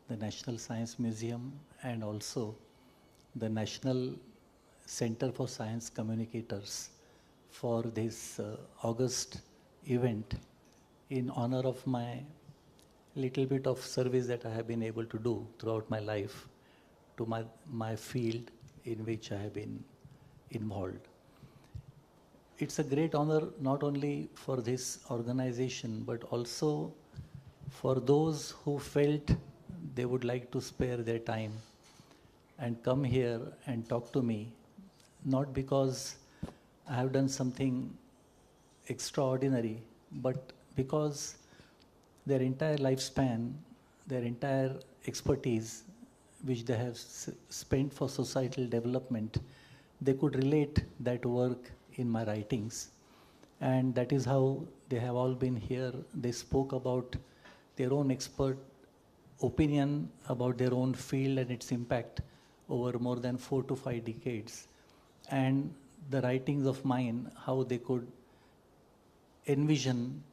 the National Science Museum, and also the National Center for Science Communicators for this August event in honor of my little bit of service that I have been able to do throughout my life to my field in which I have been involved. It's a great honor not only for this organization but also for those who felt they would like to spare their time and come here and talk to me, not because I have done something extraordinary, but because their entire lifespan, their entire expertise, which they have spent for societal development, they could relate that work in my writings. And that is how they have all been here. They spoke about their own expert opinion about their own field and its impact over more than 4 to 5 decades. And the writings of mine, how they could envision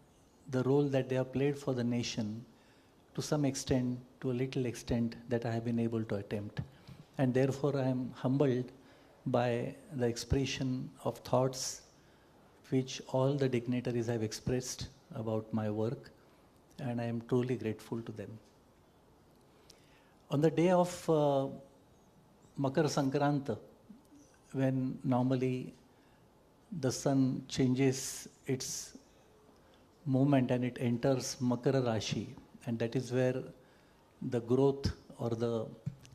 the role that they have played for the nation to some extent, to a little extent, that I have been able to attempt. And therefore I am humbled by the expression of thoughts which all the dignitaries have expressed about my work, and I am truly grateful to them. On the day of Makar Sankranta, when normally the sun changes its movement and it enters Makara Rashi, and that is where the growth or the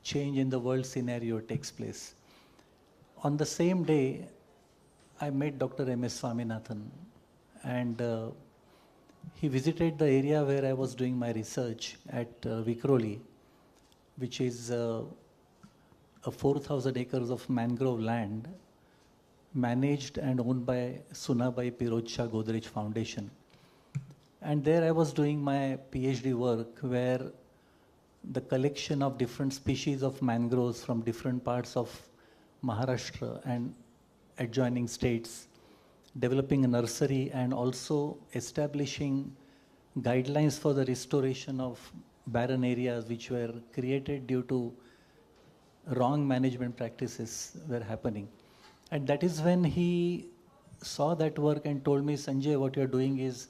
change in the world scenario takes place. On the same day, I met Dr. M.S. Swaminathan, and he visited the area where I was doing my research at Vikroli, which is a 4,000 acres of mangrove land managed and owned by Sunabai Piroj Shah Godrej Foundation. And there I was doing my PhD work, where the collection of different species of mangroves from different parts of Maharashtra and adjoining states, developing a nursery and also establishing guidelines for the restoration of barren areas which were created due to wrong management practices were happening. And that is when he saw that work and told me, Sanjay, what you are doing is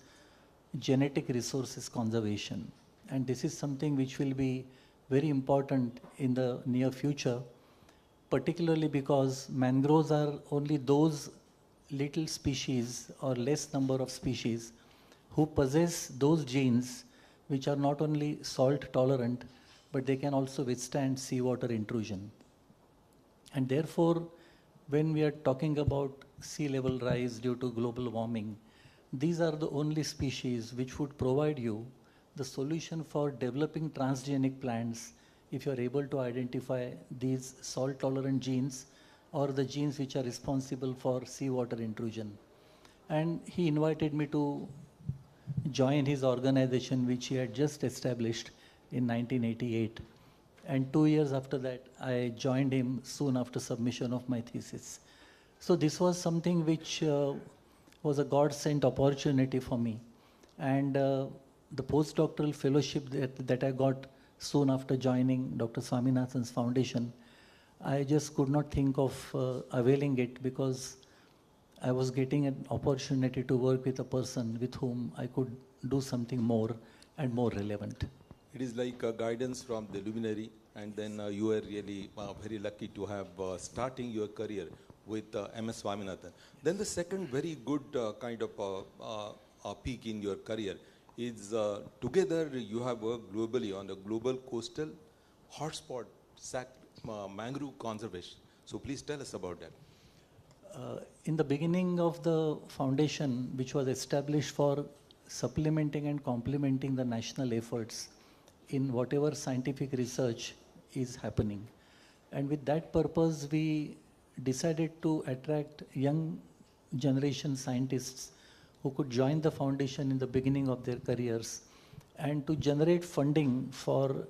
genetic resources conservation. And this is something which will be very important in the near future, particularly because mangroves are only those little species or less number of species who possess those genes which are not only salt tolerant, but they can also withstand seawater intrusion. And therefore, when we are talking about sea level rise due to global warming, these are the only species which would provide you the solution for developing transgenic plants if you are able to identify these salt tolerant genes or the genes which are responsible for seawater intrusion. And he invited me to join his organization, which he had just established in 1988. And 2 years after that, I joined him soon after submission of my thesis. So this was something which was a God-sent opportunity for me. And the postdoctoral fellowship that I got soon after joining Dr. Swaminathan's foundation I just could not think of availing it because I was getting an opportunity to work with a person with whom I could do something more and more relevant. It is like guidance from the luminary, and then you were really very lucky to have starting your career with MS Swaminathan. Then the second very good kind of peak in your career is together you have worked globally on the global coastal hotspot mangrove conservation. So please tell us about that. In the beginning of the foundation, which was established for supplementing and complementing the national efforts in whatever scientific research is happening. And with that purpose, we decided to attract young generation scientists who could join the foundation in the beginning of their careers. And to generate funding for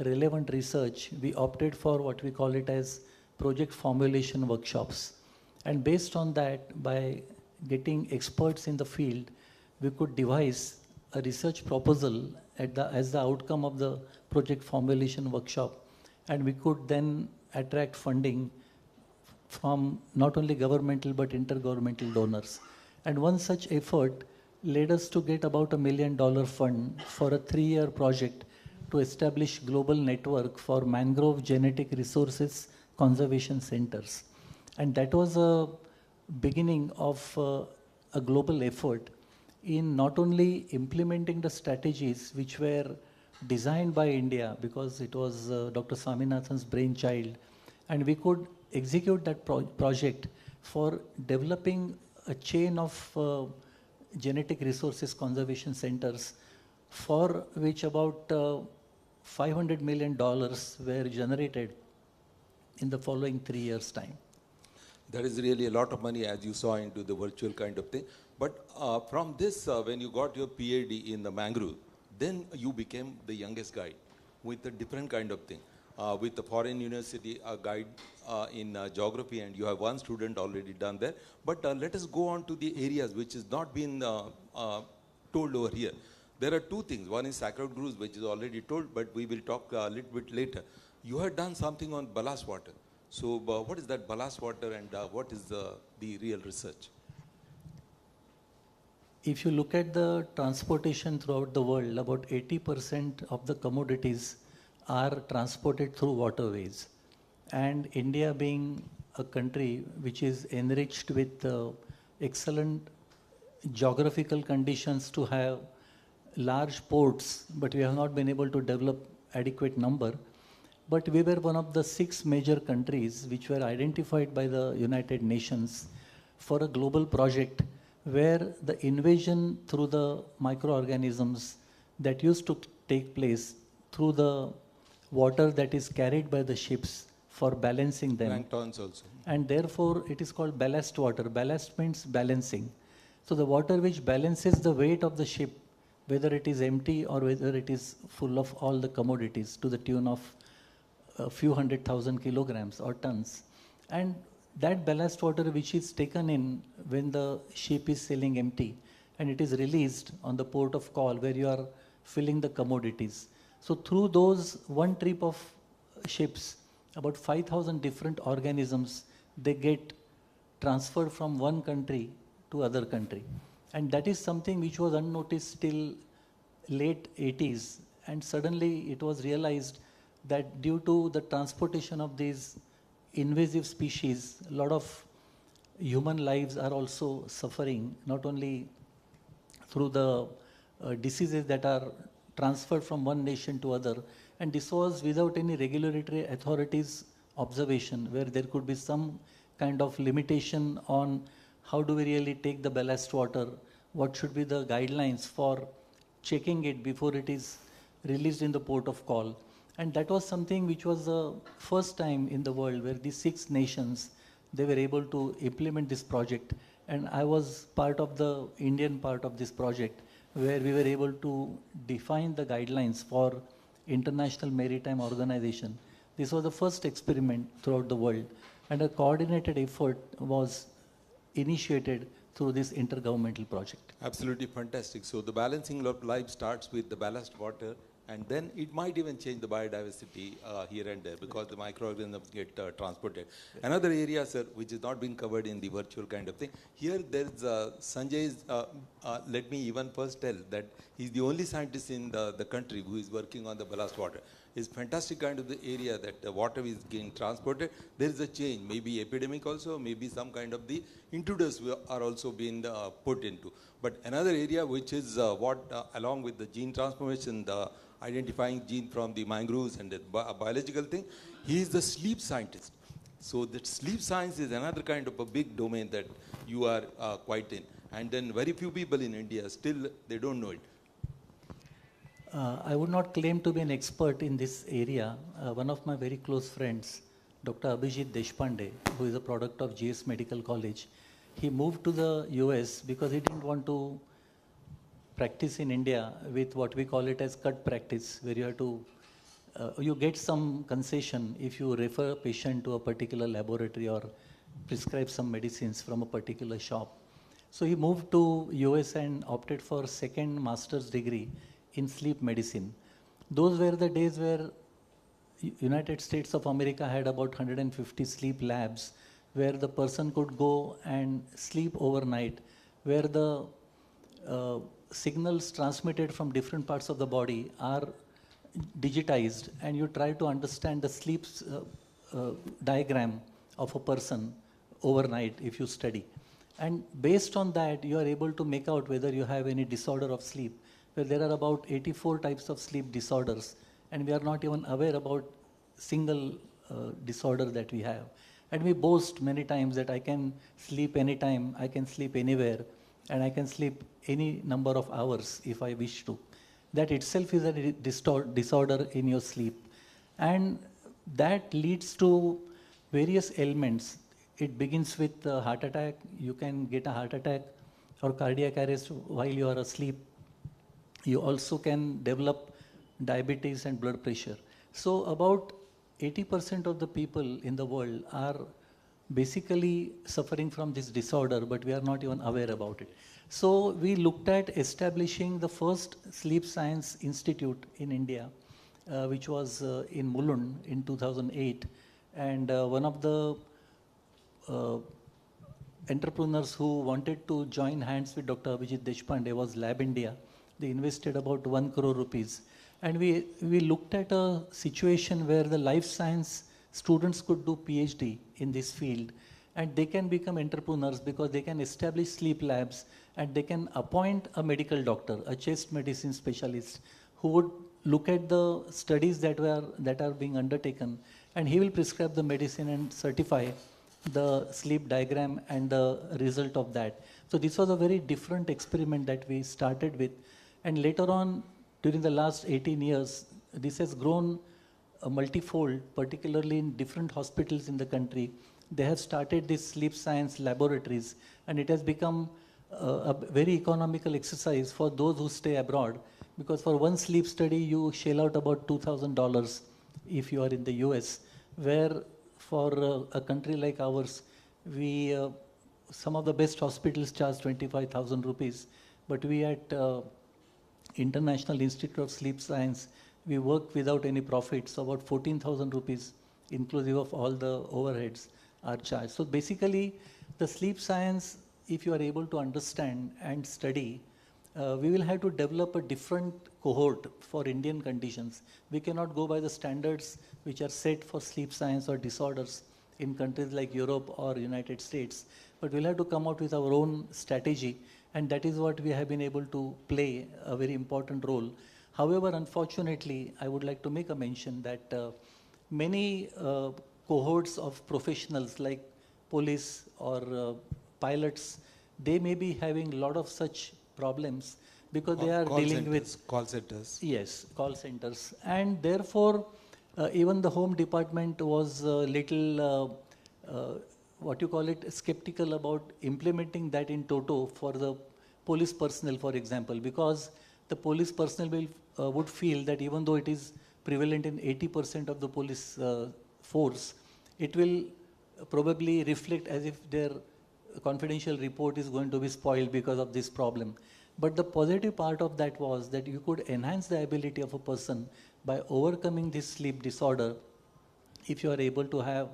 relevant research, we opted for what we call it as project formulation workshops. And based on that, by getting experts in the field, we could devise a research proposal as the outcome of the project formulation workshop. And we could then attract funding from not only governmental but intergovernmental donors. And one such effort led us to get about $1 million fund for a 3-year project to establish global network for mangrove genetic resources conservation centers. And that was a beginning of a global effort in not only implementing the strategies which were designed by India, because it was Dr. Swaminathan's brainchild, and we could execute that project for developing a chain of genetic resources conservation centers, for which about $500 million were generated in the following 3 years' time. That is really a lot of money, as you saw, into the virtual kind of thing. But from this, when you got your PhD in the mangrove, then you became the youngest guide with a different kind of thing. With the foreign university, a guide in geography, and you have one student already done there. But let us go on to the areas which has not been told over here. There are two things. One is sacred grooves, which is already told, but we will talk a little bit later. You have done something on ballast water. So what is that ballast water, and what is the real research? If you look at the transportation throughout the world, about 80% of the commodities are transported through waterways. And India, being a country which is enriched with excellent geographical conditions to have large ports, but we have not been able to develop adequate number. But we were one of the 6 major countries which were identified by the United Nations for a global project where the invasion through the microorganisms that used to take place through the water that is carried by the ships for balancing them. Planktons also. And therefore it is called ballast water. Ballast means balancing. So the water which balances the weight of the ship, whether it is empty or whether it is full of all the commodities, to the tune of a few 100,000 kilograms or tons. And that ballast water which is taken in when the ship is sailing empty, and it is released on the port of call where you are filling the commodities. So through those one trip of ships, about 5,000 different organisms, they get transferred from one country to other country. And that is something which was unnoticed till late 80s. And suddenly it was realized that due to the transportation of these invasive species, a lot of human lives are also suffering, not only through the diseases that are transferred from one nation to other. And this was without any regulatory authorities' observation, where there could be some kind of limitation on how do we really take the ballast water, what should be the guidelines for checking it before it is released in the port of call. And that was something which was the first time in the world where these 6 nations, they were able to implement this project. And I was part of the Indian part of this project, where we were able to define the guidelines for International Maritime Organization. This was the first experiment throughout the world, and a coordinated effort was initiated through this intergovernmental project. Absolutely fantastic. So the balancing of life starts with the ballast water And then it might even change the biodiversity here and there because the microorganisms get transported. Another area, sir, which is not being covered in the virtual kind of thing, here there's Sanjay's, let me even first tell that he's the only scientist in the country who is working on the ballast water. It's fantastic kind of the area that the water is getting transported. There is a change, maybe epidemic also, maybe some kind of the intruders are also being put into. But another area which is along with the gene transformation, the identifying gene from the mangroves and the biological thing, he is the sleep scientist. So that sleep science is another kind of a big domain that you are quite in. And then very few people in India, still they don't know it. I would not claim to be an expert in this area. One of my very close friends, Dr. DESHMUKH, who is a product of GS Medical College, he moved to the US because he didn't want to practice in India with what we call it as cut practice, where you have to, you get some concession if you refer a patient to a particular laboratory or prescribe some medicines from a particular shop. So he moved to US and opted for second master's degree in sleep medicine. Those were the days where United States of America had about 150 sleep labs where the person could go and sleep overnight, where the signals transmitted from different parts of the body are digitized, and you try to understand the sleep diagram of a person overnight if you study. And based on that, you are able to make out whether you have any disorder of sleep. Well, there are about 84 types of sleep disorders, and we are not even aware about single disorder that we have. And we boast many times that I can sleep anytime, I can sleep anywhere, and I can sleep any number of hours if I wish to. That itself is a disorder in your sleep. And that leads to various ailments. It begins with a heart attack. You can get a heart attack or cardiac arrest while you are asleep. You also can develop diabetes and blood pressure. So about 80% of the people in the world are basically suffering from this disorder, but we are not even aware about it. So we looked at establishing the first sleep science institute in India, which was in Mulund in 2008. And one of the entrepreneurs who wanted to join hands with Dr. DESHMUKH was Lab India. They invested about 1 crore rupees. And we looked at a situation where the life science students could do PhD in this field, and they can become entrepreneurs because they can establish sleep labs and they can appoint a medical doctor, a chest medicine specialist, who would look at the studies that are being undertaken, and he will prescribe the medicine and certify the sleep diagram and the result of that. So this was a very different experiment that we started with. And later on, during the last 18 years, this has grown multifold, particularly in different hospitals in the country. They have started these sleep science laboratories, and it has become a very economical exercise for those who stay abroad, because for one sleep study, you shell out about $2,000 if you are in the US, where for a country like ours, some of the best hospitals charge 25,000 rupees, but we at International Institute of Sleep Science, we work without any profit, so about 14,000 rupees, inclusive of all the overheads, are charged. So basically, the sleep science, if you are able to understand and study, we will have to develop a different cohort for Indian conditions. We cannot go by the standards which are set for sleep science or disorders in countries like Europe or United States, but we'll have to come out with our own strategy, and that is what we have been able to play a very important role. However, unfortunately, I would like to make a mention that many cohorts of professionals like police or pilots, they may be having a lot of such problems because they are dealing with call centers. Yes, call centers. And therefore, even the Home Department was a little, skeptical about implementing that in toto for the police personnel, for example, because the police personnel would feel that even though it is prevalent in 80% of the police force, it will probably reflect as if their confidential report is going to be spoiled because of this problem. But the positive part of that was that you could enhance the ability of a person by overcoming this sleep disorder if you are able to have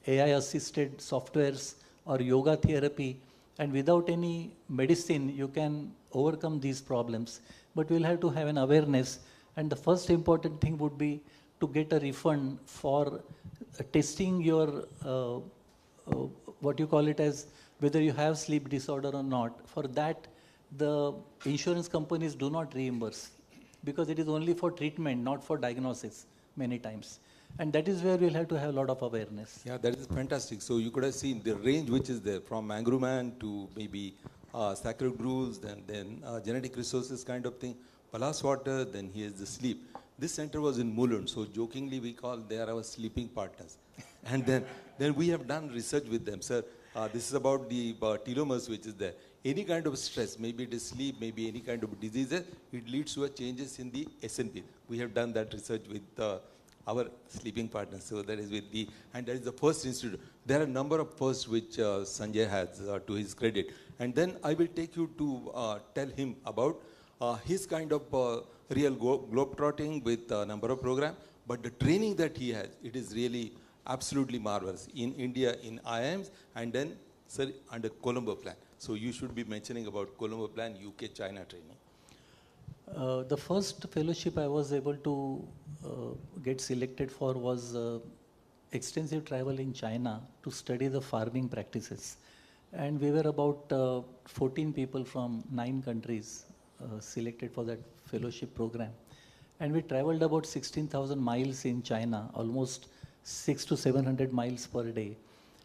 AI-assisted softwares or yoga therapy, and without any medicine, you can overcome these problems. But we'll have to have an awareness, and the first important thing would be to get a refund for testing your, what you call it as, whether you have sleep disorder or not. For that, the insurance companies do not reimburse, because it is only for treatment, not for diagnosis many times. And that is where we'll have to have a lot of awareness. Yeah, that is fantastic. So you could have seen the range which is there, from mangrove man to maybe sacred grooves, then genetic resources kind of thing, Palas water, then here's the sleep. This center was in Mulund, so jokingly we call they are our sleeping partners. And then we have done research with them. Sir, this is about the telomeres which is there. Any kind of stress, maybe it is sleep, maybe any kind of diseases, it leads to a changes in the SNP. We have done that research with our sleeping partners. So that is with the, and that is the first institute. There are a number of firsts which Sanjay has to his credit. And then I will take you to tell him about his kind of real globetrotting with a number of programs. But the training that he has, it is really absolutely marvelous. In India, in IIMs, and then, sir, under Colombo plan. So you should be mentioning about Colombo plan, UK, China training. The first fellowship I was able to get selected for was extensive travel in China to study the farming practices. And we were about 14 people from 9 countries selected for that fellowship program. And we traveled about 16,000 miles in China, almost 600 to 700 miles per day,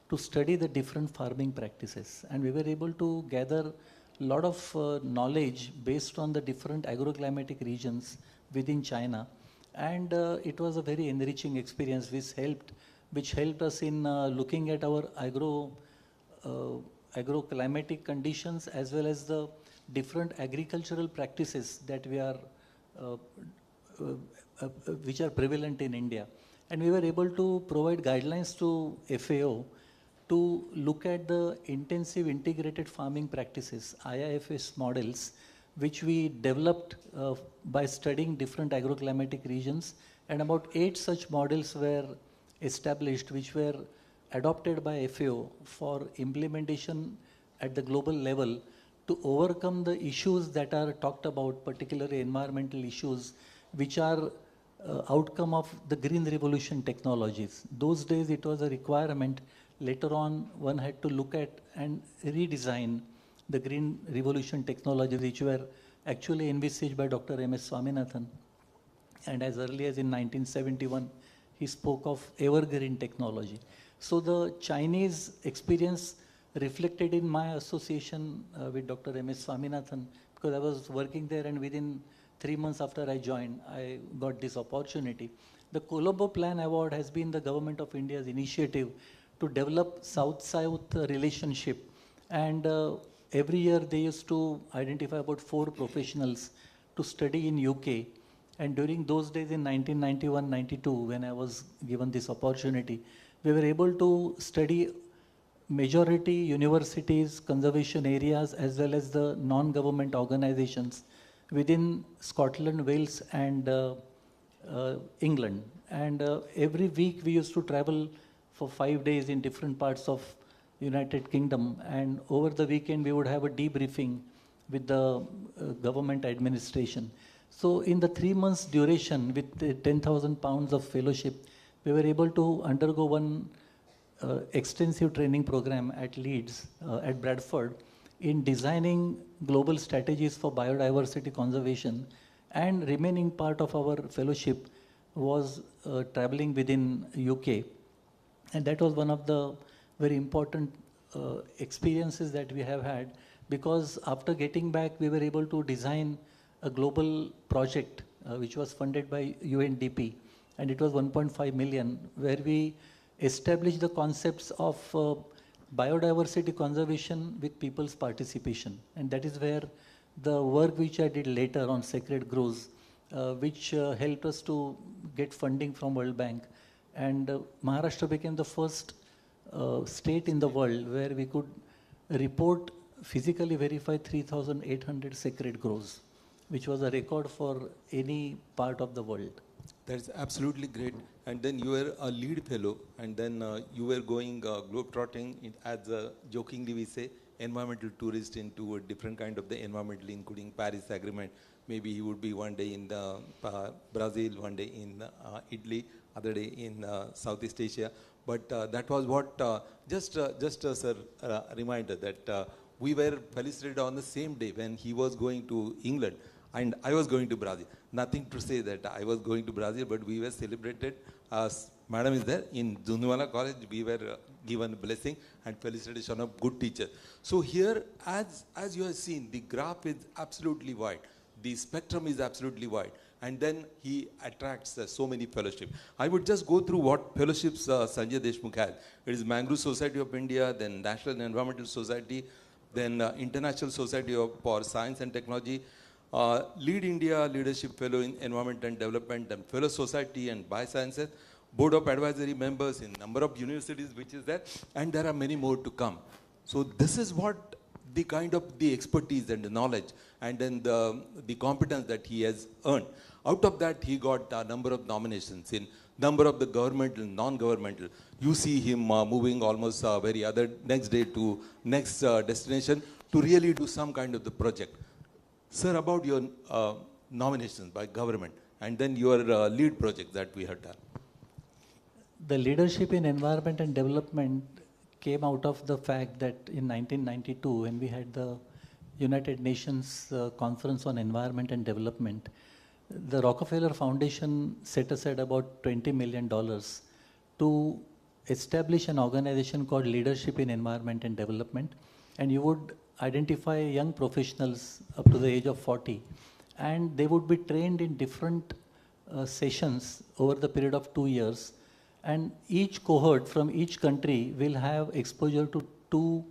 to study the different farming practices. And we were able to gather a lot of knowledge based on the different agroclimatic regions within China. And it was a very enriching experience which helped us in looking at our agroclimatic conditions as well as the different agricultural practices that we are, which are prevalent in India. And we were able to provide guidelines to FAO to look at the intensive integrated farming practices, IIFS models, which we developed by studying different agroclimatic regions. And about 8 such models were established, which were adopted by FAO for implementation at the global level to overcome the issues that are talked about, particularly environmental issues, which are outcome of the green revolution technologies. Those days it was a requirement. Later on, one had to look at and redesign the green revolution technologies, which were actually envisaged by Dr. M.S. Swaminathan. And as early as in 1971, he spoke of evergreen technology. So the Chinese experience reflected in my association with Dr. M.S. Swaminathan, because I was working there, and within 3 months after I joined, I got this opportunity. The Colombo Plan Award has been the Government of India's initiative to develop South-South relationship. And every year they used to identify about 4 professionals to study in UK. And during those days in 1991-92, when I was given this opportunity, we were able to study majority universities, conservation areas, as well as the non-government organizations within Scotland, Wales, and England. And every week we used to travel for 5 days in different parts of United Kingdom. And over the weekend, we would have a debriefing with the government administration. So in the 3 months duration with the 10,000 pounds of fellowship, we were able to undergo one extensive training program at Leeds, at Bradford, in designing global strategies for biodiversity conservation. And remaining part of our fellowship was traveling within UK. And that was one of the very important experiences that we have had, because after getting back, we were able to design a global project which was funded by UNDP, and it was 1.5 million, where we established the concepts of biodiversity conservation with people's participation. And that is where the work which I did later on sacred groves, which helped us to get funding from World Bank. And Maharashtra became the first state in the world where we could report physically verified 3,800 sacred groves, which was a record for any part of the world. That's absolutely great. And then you were a lead fellow, and then you were going globe-trotting as jokingly we say, environmental tourist into a different kind of the environmental, including Paris Agreement. Maybe he would be one day in Brazil, one day in Italy, other day in Southeast Asia. But that was what, just as a reminder that we were felicitated on the same day when he was going to England and I was going to Brazil. Nothing to say that I was going to Brazil, but we were celebrated. Madam is there in Dunwala College. We were given a blessing and felicitation of good teacher. So here, as you have seen, the graph is absolutely wide. The spectrum is absolutely wide. And then he attracts so many fellowships. I would just go through what fellowships Sanjay Deshmukh has. It is Mangrove Society of India, then National Environmental Society, then International Society for Science and Technology, Lead India Leadership Fellow in Environment and Development, then Fellow Society and Biosciences, Board of Advisory Members in number of universities which is there, and there are many more to come. So this is what the kind of the expertise and the knowledge and then the competence that he has earned. Out of that, he got a number of nominations in number of the governmental, non-governmental. You see him moving almost very other next day to next destination to really do some kind of the project. Sir, about your nominations by government and then your lead project that we have done. The leadership in environment and development came out of the fact that in 1992, when we had the United Nations Conference on Environment and Development, the Rockefeller Foundation set aside about $20 million to establish an organization called Leadership in Environment and Development. And you would identify young professionals up to the age of 40, and they would be trained in different sessions over the period of 2 years. And each cohort from each country will have exposure to 2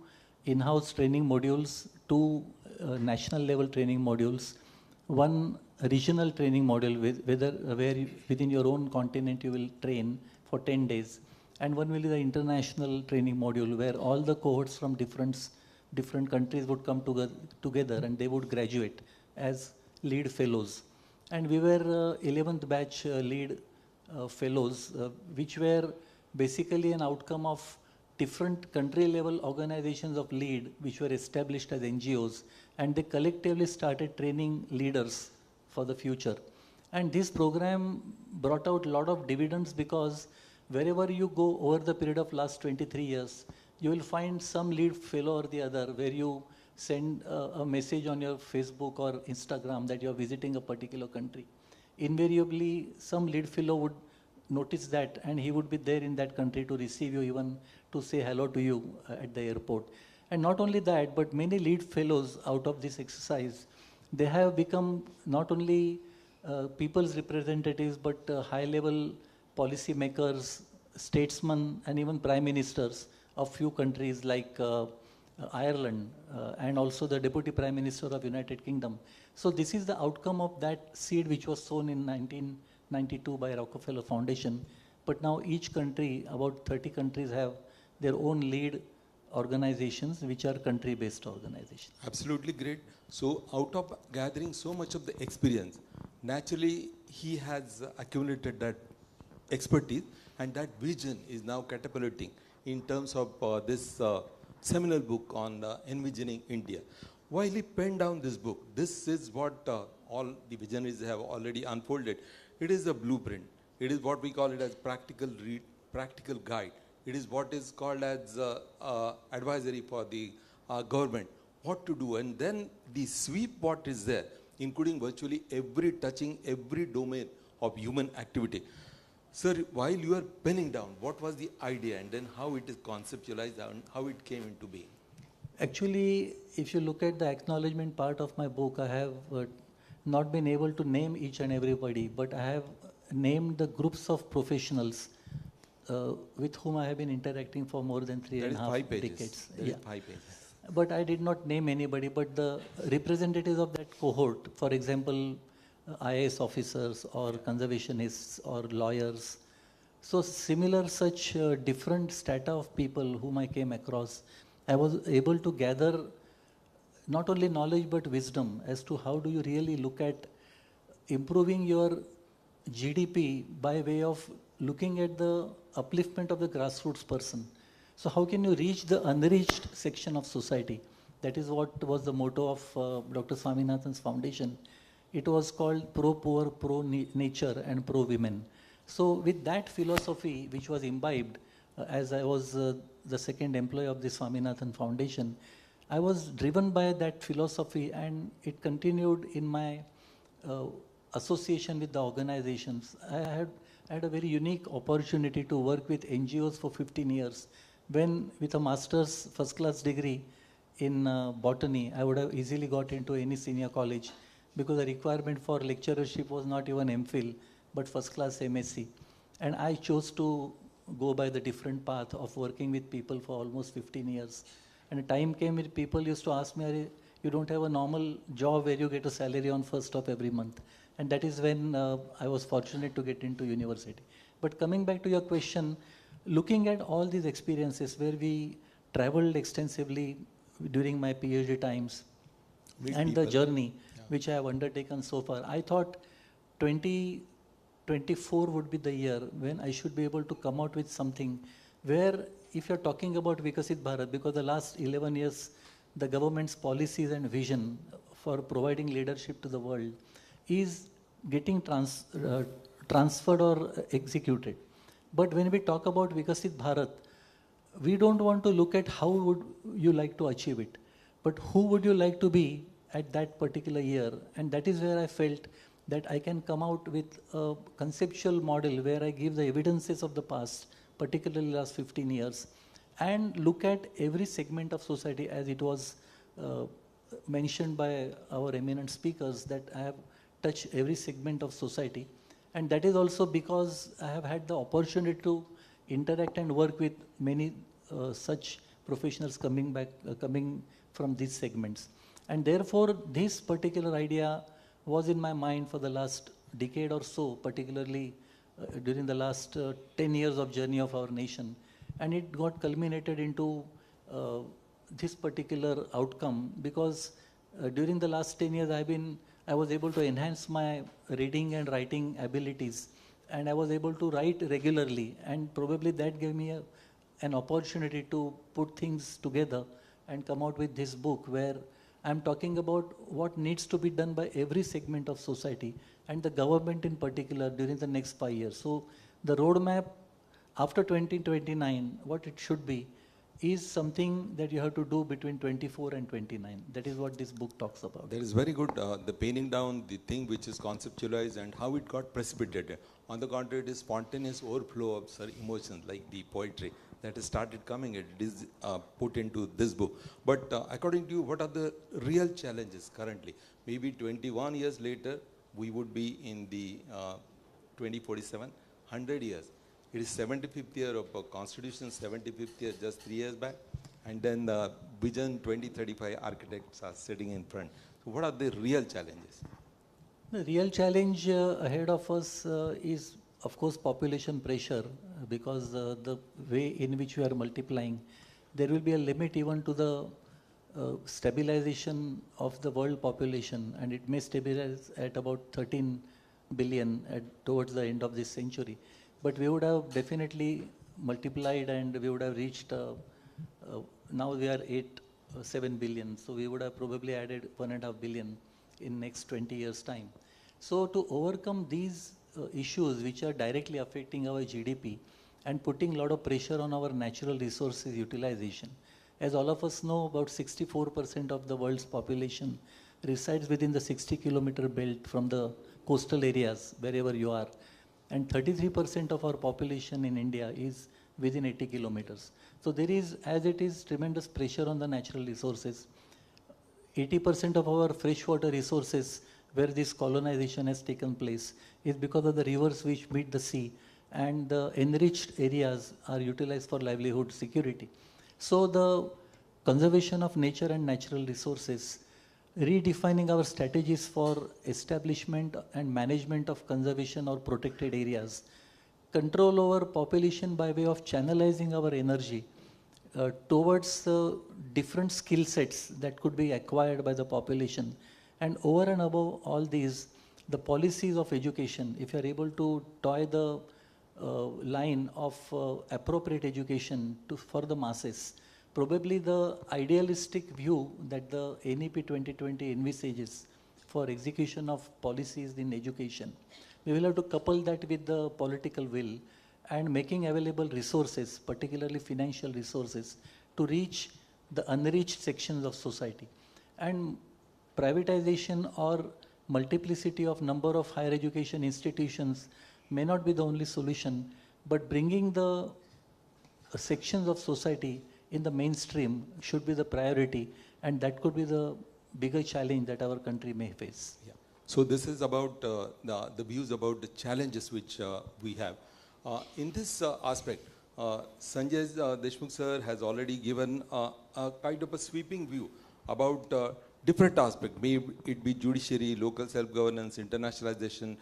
in-house training modules, 2 national level training modules, 1 regional training module where within your own continent you will train for 10 days, and 1 will be the international training module where all the cohorts from different countries would come together and they would graduate as lead fellows. And we were 11th batch lead fellows, which were basically an outcome of different country level organizations of lead which were established as NGOs, and they collectively started training leaders for the future. And this program brought out a lot of dividends because wherever you go over the period of last 23 years, you will find some lead fellow or the other where you send a message on your Facebook or Instagram that you are visiting a particular country. Invariably, some lead fellow would notice that and he would be there in that country to receive you, even to say hello to you at the airport. And not only that, but many lead fellows out of this exercise, they have become not only people's representatives, but high-level policy makers, statesmen, and even prime ministers of few countries like Ireland and also the Deputy Prime Minister of United Kingdom. So this is the outcome of that seed which was sown in 1992 by Rockefeller Foundation. But now each country, about 30 countries, have their own lead organizations which are country-based organizations. Absolutely great. So out of gathering so much of the experience, naturally he has accumulated that expertise, and that vision is now catapulting in terms of this seminal book on Envisioning India. While he penned down this book, this is what all the visionaries have already unfolded. It is a blueprint. It is what we call it as practical guide. It is what is called as advisory for the government, what to do. And then the sweep what is there, including virtually touching every domain of human activity. Sir, while you are penning down, what was the idea and then how it is conceptualized and how it came into being? Actually, if you look at the acknowledgement part of my book, I have not been able to name each and everybody, but I have named the groups of professionals with whom I have been interacting for more than 3.5 decades. That is 5 pages. But I did not name anybody, but the representatives of that cohort, for example, IAS officers or conservationists or lawyers. So similar such different strata of people whom I came across, I was able to gather not only knowledge but wisdom as to how do you really look at improving your GDP by way of looking at the upliftment of the grassroots person. So how can you reach the unreached section of society? That is what was the motto of Dr. Swaminathan's foundation. It was called pro-poor, pro-nature and pro-women. So with that philosophy which was imbibed as I was the second employee of the Swaminathan Foundation, I was driven by that philosophy and it continued in my association with the organizations. I had a very unique opportunity to work with NGOs for 15 years. When with a master's first class degree in botany, I would have easily got into any senior college because the requirement for lecturership was not even MPhil, but first class MSc. And I chose to go by the different path of working with people for almost 15 years. And a time came when people used to ask me, you don't have a normal job where you get a salary on 1st of every month. And that is when I was fortunate to get into university. But coming back to your question, looking at all these experiences where we traveled extensively during my PhD times and the journey which I have undertaken so far, I thought 2024 would be the year when I should be able to come out with something where if you're talking about Vikasit Bharat, because the last 11 years, the government's policies and vision for providing leadership to the world is getting transferred or executed. But when we talk about Vikasit Bharat, we don't want to look at how would you like to achieve it, but who would you like to be at that particular year. And that is where I felt that I can come out with a conceptual model where I give the evidences of the past, particularly last 15 years, and look at every segment of society as it was mentioned by our eminent speakers, that I have touched every segment of society. And that is also because I have had the opportunity to interact and work with many such professionals coming from these segments. And therefore, this particular idea was in my mind for the last decade or so, particularly during the last 10 years of journey of our nation. And it got culminated into this particular outcome because during the last 10 years I was able to enhance my reading and writing abilities, and I was able to write regularly, and probably that gave me an opportunity to put things together and come out with this book where I'm talking about what needs to be done by every segment of society and the government in particular during the next 5 years. So the roadmap after 2029, what it should be, is something that you have to do between 24 and 29. That is what this book talks about. That is very good, the painting down the thing which is conceptualized and how it got precipitated. On the contrary, it is spontaneous overflow of emotions like the poetry that has started coming. It is put into this book. But according to you, what are the real challenges currently? Maybe 21 years later, we would be in the 2047, 100 years. It is 75th year of a constitution, 75th year just 3 years back. And then the Vision 2035 architects are sitting in front. So what are the real challenges? The real challenge ahead of us is, of course, population pressure, because the way in which we are multiplying, there will be a limit even to the stabilization of the world population, and it may stabilize at about 13 billion towards the end of this century. But we would have definitely multiplied and we would have reached, now we are 7 billion. So we would have probably added 1.5 billion in next 20 years time. So to overcome these issues which are directly affecting our GDP and putting a lot of pressure on our natural resources utilization. As all of us know, about 64% of the world's population resides within the 60-kilometer belt from the coastal areas, wherever you are. And 33% of our population in India is within 80 kilometers. So there is, as it is, tremendous pressure on the natural resources. 80% of our freshwater resources where this colonization has taken place is because of the rivers which meet the sea, and the enriched areas are utilized for livelihood security. So the conservation of nature and natural resources, redefining our strategies for establishment and management of conservation or protected areas, control over population by way of channelizing our energy, towards different skill sets that could be acquired by the population. And over and above all these, the policies of education, if you are able to toy the line of appropriate education for the masses, probably the idealistic view that the NEP 2020 envisages for execution of policies in education, we will have to couple that with the political will and making available resources, particularly financial resources, to reach the unreached sections of society. And privatization or multiplicity of number of higher education institutions may not be the only solution, but bringing the sections of society in the mainstream should be the priority, and that could be the bigger challenge that our country may face. Yeah. So this is about the views about the challenges which we have. In this aspect, Sanjay Deshmukh sir has already given a kind of a sweeping view about different aspects, may it be judiciary, local self-governance, internationalization,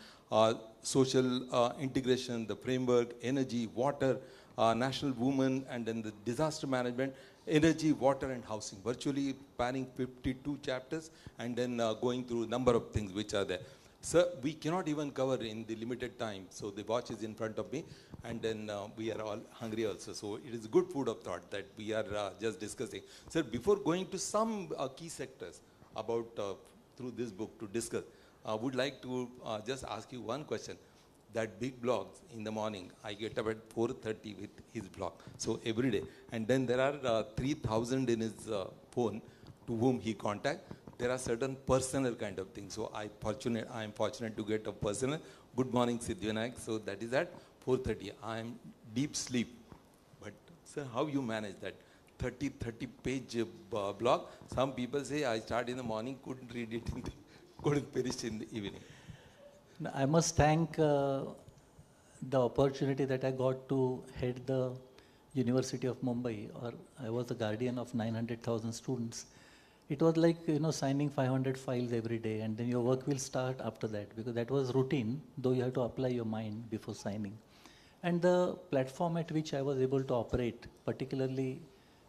social integration, the framework, energy, water, national women, and then the disaster management, energy, water, and housing, virtually spanning 52 chapters, and then going through a number of things which are there. Sir, we cannot even cover in the limited time, so the watch is in front of me, and then we are all hungry also. So it is good food of thought that we are just discussing. Sir, before going to some key sectors about through this book to discuss, I would like to just ask you one question. That big blogs in the morning, I get up at 4:30 with his blog. So every day. And then there are 3,000 in his phone to whom he contacts. There are certain personal kind of things. So I am fortunate to get a personal, good morning Siddhivinayak. So that is at 4:30. I am deep sleep. But sir, how you manage that 30 page blog? Some people say I start in the morning, couldn't read it, couldn't finish in the evening. I must thank the opportunity that I got to head the University of Mumbai, or I was the guardian of 900,000 students. It was like, signing 500 files every day, and then your work will start after that, because that was routine, though you have to apply your mind before signing. And the platform at which I was able to operate, particularly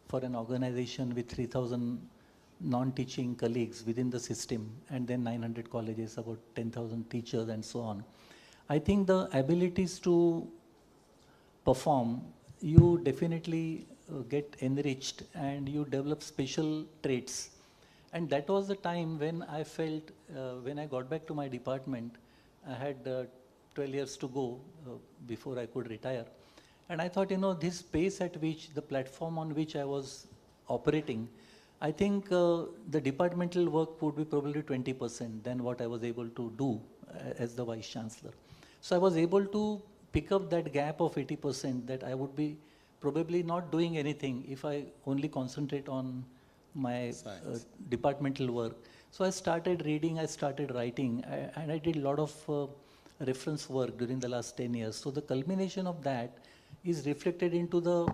for an organization with 3,000 non-teaching colleagues within the system, and then 900 colleges, about 10,000 teachers, and so on. I think the abilities to perform, you definitely get enriched and you develop special traits. And that was the time when I felt, when I got back to my department, I had 12 years to go before I could retire. And I thought, this pace at which, the platform on which I was operating, I think the departmental work would be probably 20% than what I was able to do as the Vice Chancellor. So I was able to pick up that gap of 80% that I would be probably not doing anything if I only concentrate on my departmental work. So I started reading, I started writing, and I did a lot of reference work during the last 10 years. So the culmination of that is reflected into the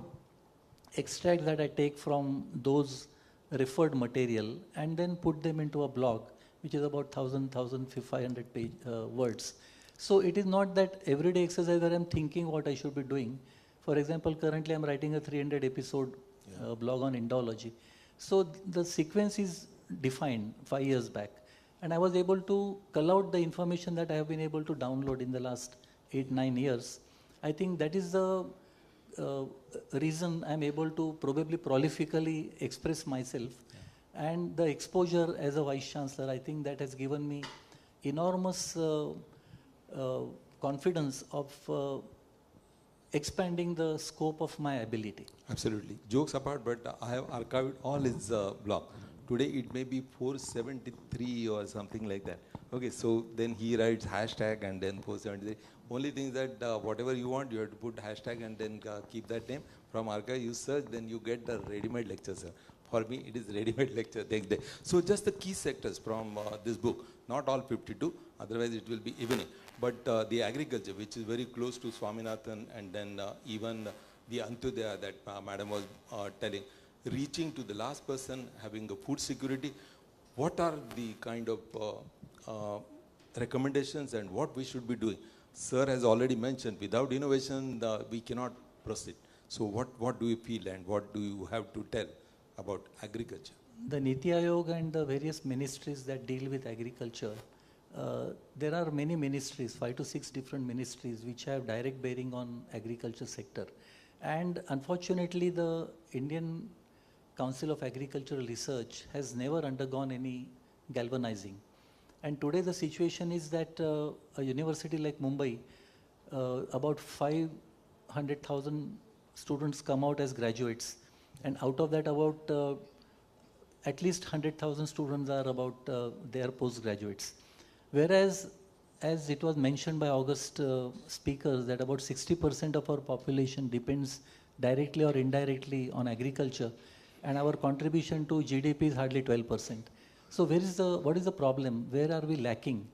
extract that I take from those referred material and then put them into a blog, which is about 1,500 words. So it is not that everyday exercise where I'm thinking what I should be doing. For example, currently I'm writing a 300 episode blog on Indology. So the sequence is defined 5 years back. And I was able to cull out the information that I have been able to download in the last 8-9 years. I think that is the reason I'm able to probably prolifically express myself. And the exposure as a Vice Chancellor, I think that has given me enormous confidence of expanding the scope of my ability. Absolutely. Jokes apart, but I have archived all his blog. Today it may be 473 or something like that. Okay, so then he writes hashtag and then 473. Only thing is that whatever you want, you have to put hashtag and then keep that name. From archive you search, then you get the ready-made lecture, sir. For me, it is ready-made lecture. So just the key sectors from this book, not all 52, otherwise it will be evening. But the agriculture, which is very close to Swaminathan, and then even the Antyodaya that Madam was telling, reaching to the last person, having a food security. What are the kind of recommendations and what we should be doing? Sir has already mentioned, without innovation, we cannot proceed. So what do you feel and what do you have to tell about agriculture? The Niti Aayog and the various ministries that deal with agriculture, there are many ministries, 5 to 6 different ministries which have direct bearing on agriculture sector. And unfortunately, the Indian Council of Agricultural Research has never undergone any galvanizing. And today the situation is that a university like Mumbai, about 500,000 students come out as graduates, and out of that about at least 100,000 students are about their postgraduates. Whereas, as it was mentioned by August speakers, that about 60% of our population depends directly or indirectly on agriculture, and our contribution to GDP is hardly 12%. So what is the problem? Where are we lacking?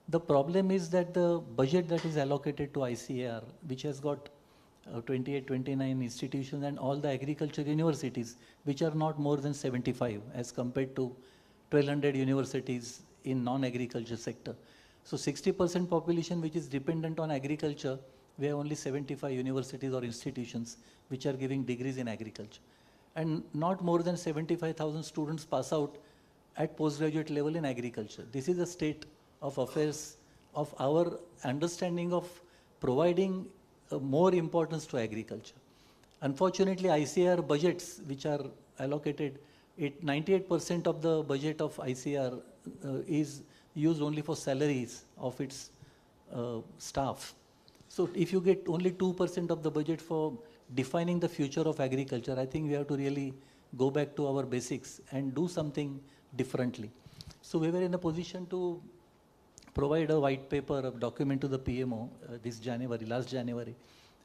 The problem is that the budget that is allocated to ICAR, which has got 28, 29 institutions and all the agriculture universities, which are not more than 75 as compared to 1200 universities in non-agriculture sector. So 60% population which is dependent on agriculture, we have only 75 universities or institutions which are giving degrees in agriculture. And not more than 75,000 students pass out at postgraduate level in agriculture. This is the state of affairs of our understanding of providing more importance to agriculture. Unfortunately, ICAR budgets which are allocated, 98% of the budget of ICAR is used only for salaries of its staff. So if you get only 2% of the budget for defining the future of agriculture, I think we have to really go back to our basics and do something differently. So we were in a position to provide a white paper, a document to the PMO last January,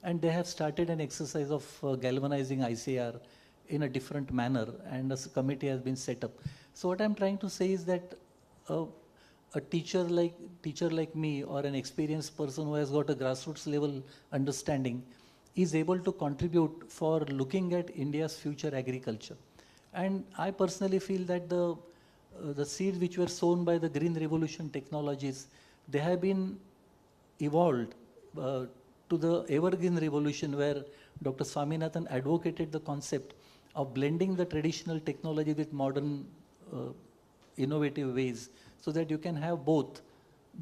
and they have started an exercise of galvanizing ICAR in a different manner, and a committee has been set up. So what I'm trying to say is that a teacher like me or an experienced person who has got a grassroots level understanding is able to contribute for looking at India's future agriculture. And I personally feel that the seeds which were sown by the Green Revolution technologies, they have been evolved to the Evergreen Revolution, where Dr. Swaminathan advocated the concept of blending the traditional technology with modern innovative ways, so that you can have both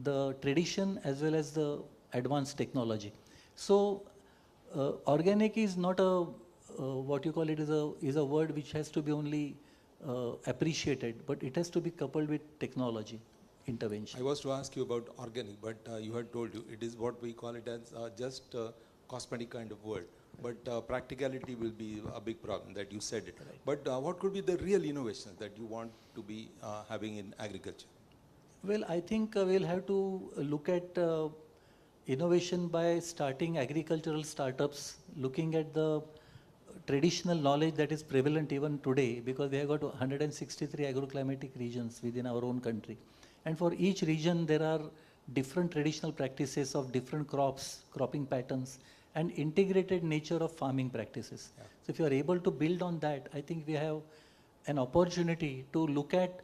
the tradition as well as the advanced technology. So organic is not a what you call it is a word which has to be only appreciated, but it has to be coupled with technology intervention. I was to ask you about organic, but you had told you it is what we call it as just cosmetic kind of word. But practicality will be a big problem, that you said it. Right. But what could be the real innovations that you want to be having in agriculture? Well, I think we'll have to look at innovation by starting agricultural startups, looking at the traditional knowledge that is prevalent even today, because we have got 163 agroclimatic regions within our own country. And for each region, there are different traditional practices of different crops, cropping patterns, and integrated nature of farming practices. Yeah. So if you are able to build on that, I think we have an opportunity to look at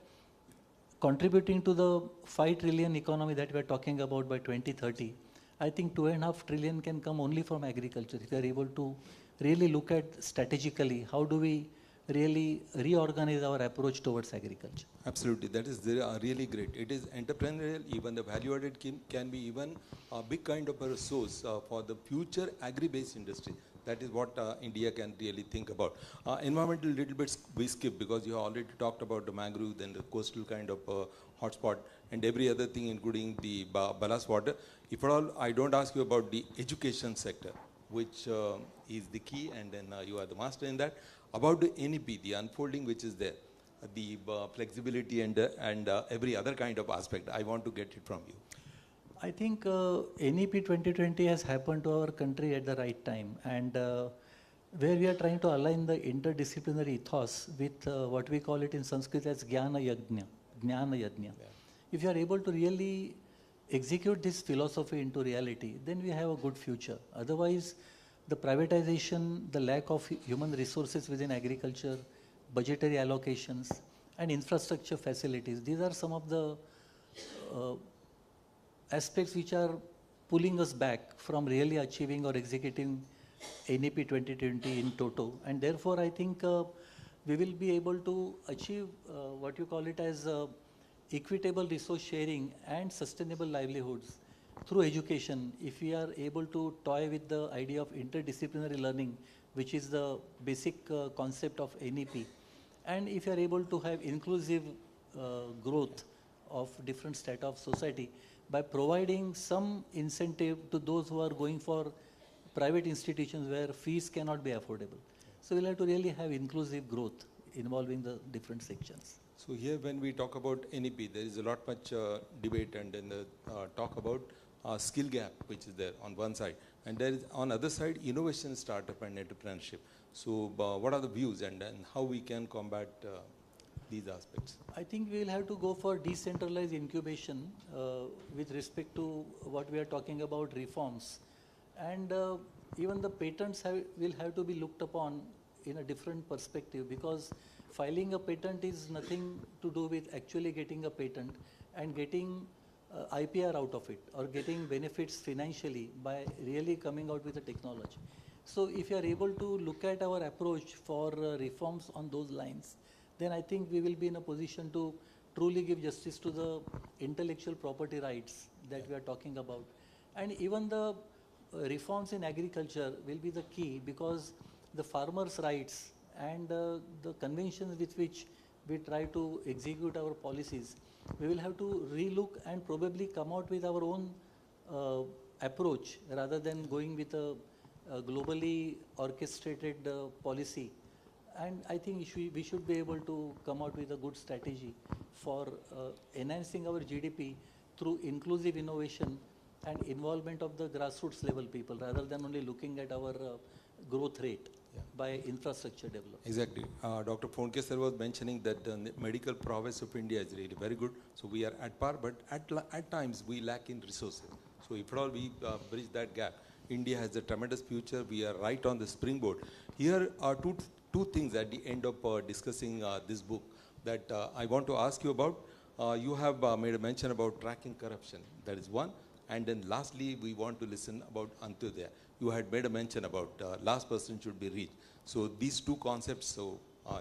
contributing to the 5 trillion economy that we are talking about by 2030. I think 2.5 trillion can come only from agriculture. If we are able to really look at strategically, how do we really reorganize our approach towards agriculture? Absolutely, that is really great. It is entrepreneurial, even the value added can be even a big kind of a resource for the future agri-based industry. That is what India can really think about. Environmental little bit we skip, because you have already talked about the mangrove and the coastal kind of hotspot and every other thing, including the ballast water. If at all, I don't ask you about the education sector, which is the key, and then you are the master in that. About the NEP, the unfolding which is there, the flexibility and every other kind of aspect, I want to get it from you. I think NEP 2020 has happened to our country at the right time, and where we are trying to align the interdisciplinary ethos with what we call it in Sanskrit as Jnana Yajna. Yeah. If you are able to really execute this philosophy into reality, then we have a good future. Otherwise, the privatization, the lack of human resources within agriculture, budgetary allocations, and infrastructure facilities, these are some of the aspects which are pulling us back from really achieving or executing NEP 2020 in toto. And therefore, I think we will be able to achieve what you call it as equitable resource sharing and sustainable livelihoods through education, if we are able to toy with the idea of interdisciplinary learning, which is the basic concept of NEP, and if you are able to have inclusive growth of different strata of society by providing some incentive to those who are going for private institutions where fees cannot be affordable. So we'll have to really have inclusive growth involving the different sections. So here when we talk about NEP, there is a lot much debate and then talk about skill gap, which is there on one side. And there is on other side, innovation, startup and entrepreneurship. So what are the views and how we can combat these aspects? I think we will have to go for decentralized incubation with respect to what we are talking about reforms. And even the patents will have to be looked upon in a different perspective, because filing a patent is nothing to do with actually getting a patent and getting IPR out of it or getting benefits financially by really coming out with a technology. So if you are able to look at our approach for reforms on those lines, then I think we will be in a position to truly give justice to the intellectual property rights that we are talking about. And even the reforms in agriculture will be the key, because the farmers' rights and the conventions with which we try to execute our policies, we will have to relook and probably come out with our own approach rather than going with a globally orchestrated policy. And I think we should be able to come out with a good strategy for enhancing our GDP through inclusive innovation and involvement of the grassroots level people, rather than only looking at our growth rate by infrastructure development. Exactly. Dr. Phonke sir was mentioning that the medical prowess of India is really very good. So we are at par, but at times we lack in resources. So if at all we bridge that gap, India has a tremendous future. We are right on the springboard. Here are two things at the end of discussing this book that I want to ask you about. You have made a mention about tracking corruption. That is one. And then lastly, we want to listen about Antyodaya. You had made a mention about last person should be reached. So these two concepts, so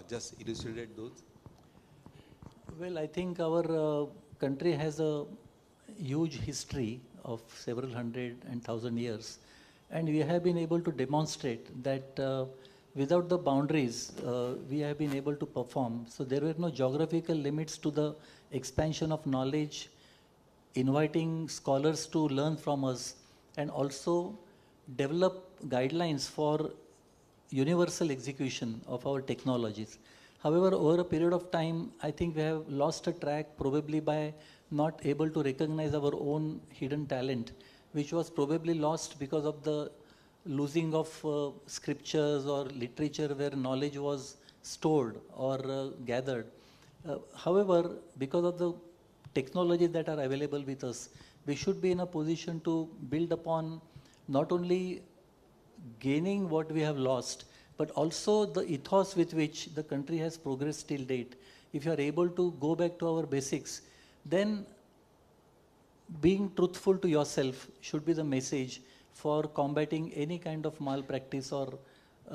just illustrate those. Well, I think our country has a huge history of several hundred and thousand years. And we have been able to demonstrate that without the boundaries, we have been able to perform. So there were no geographical limits to the expansion of knowledge, inviting scholars to learn from us, and also develop guidelines for universal execution of our technologies. However, over a period of time, I think we have lost a track, probably by not able to recognize our own hidden talent, which was probably lost because of the losing of scriptures or literature where knowledge was stored or gathered. However, because of the technologies that are available with us, we should be in a position to build upon not only gaining what we have lost, but also the ethos with which the country has progressed till date. If you are able to go back to our basics, then being truthful to yourself should be the message for combating any kind of malpractice or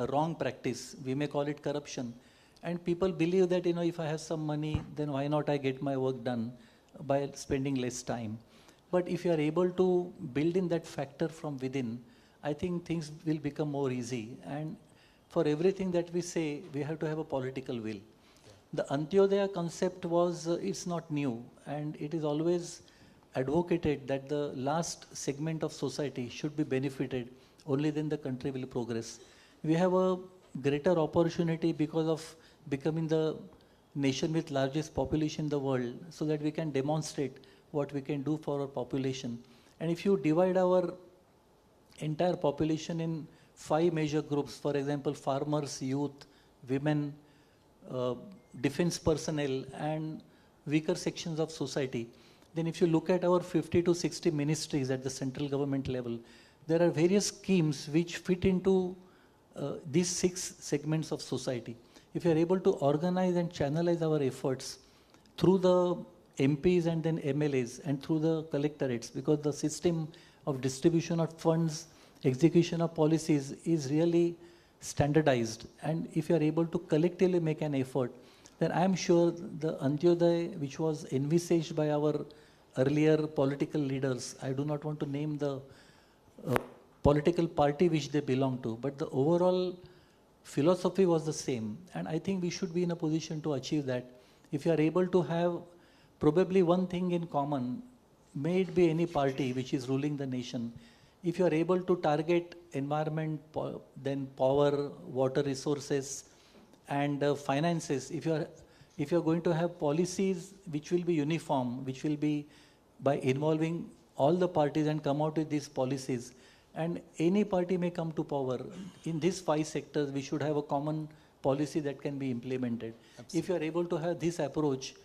wrong practice. We may call it corruption. And people believe that, if I have some money, then why not I get my work done by spending less time. But if you are able to build in that factor from within, I think things will become more easy. And for everything that we say, we have to have a political will. The Antyodaya concept it's not new, and it is always advocated that the last segment of society should be benefited, only then the country will progress. We have a greater opportunity because of becoming the nation with largest population in the world, so that we can demonstrate what we can do for our population. And if you divide our entire population in 5 major groups, for example, farmers, youth, women, defense personnel, and weaker sections of society, then if you look at our 50 to 60 ministries at the central government level, there are various schemes which fit into these 6 segments of society. If you are able to organize and channelize our efforts through the MPs and then MLAs and through the collectorates, because the system of distribution of funds execution of policies is really standardized, and if you are able to collectively make an effort, then I am sure the Antyodaya, which was envisaged by our earlier political leaders, I do not want to name the political party which they belong to, but the overall philosophy was the same. And I think we should be in a position to achieve that. If you are able to have probably one thing in common, may it be any party which is ruling the nation, if you are able to target environment, then power, water resources, and finances, if you are going to have policies which will be uniform, which will be by involving all the parties and come out with these policies, and any party may come to power. In these 5 sectors, we should have a common policy that can be implemented. Absolutely. If you are able to have this approach,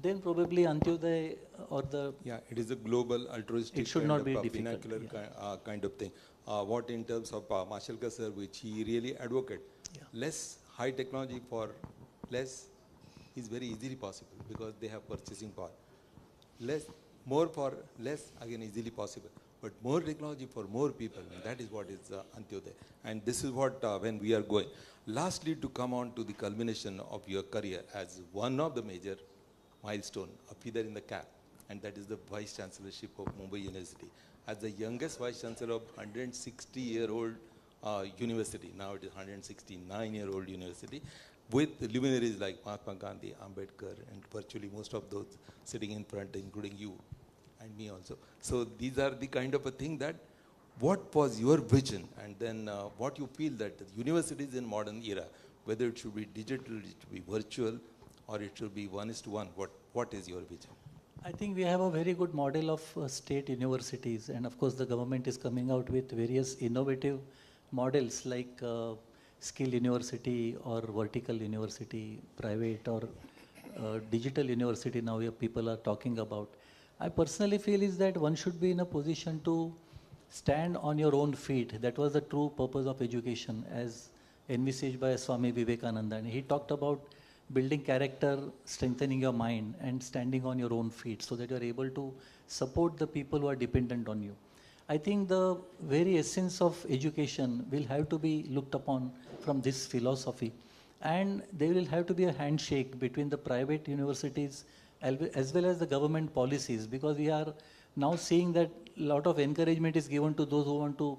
then probably Antyodaya or the... Yeah, it is a global, altruistic, it should not be difficult. Kind of thing. What in terms of Mashelkar sir, which he really advocate, less high technology for less is very easily possible because they have purchasing power. More for less, again, easily possible. But more technology for more people, and that is what is Antyodaya. And this is what, when we are going. Lastly, to come on to the culmination of your career as one of the major milestone, a feather in the cap, and that is the Vice Chancellorship of Mumbai University. As the youngest Vice Chancellor of 160-year-old university, now it is 169-year-old university, with luminaries like Mahatma Gandhi, Ambedkar, and virtually most of those sitting in front, including you and me also. So these are the kind of a thing that, what was your vision, and then what you feel that the universities in modern era, whether it should be digital, it should be virtual, or it should be 1:1, what is your vision? I think we have a very good model of state universities, and of course the government is coming out with various innovative models like skill university or vertical university, private or digital university now people are talking about. I personally feel is that one should be in a position to stand on your own feet. That was the true purpose of education as envisaged by Swami Vivekananda. And he talked about building character, strengthening your mind, and standing on your own feet so that you are able to support the people who are dependent on you. I think the very essence of education will have to be looked upon from this philosophy. And there will have to be a handshake between the private universities as well as the government policies, because we are now seeing that a lot of encouragement is given to those who want to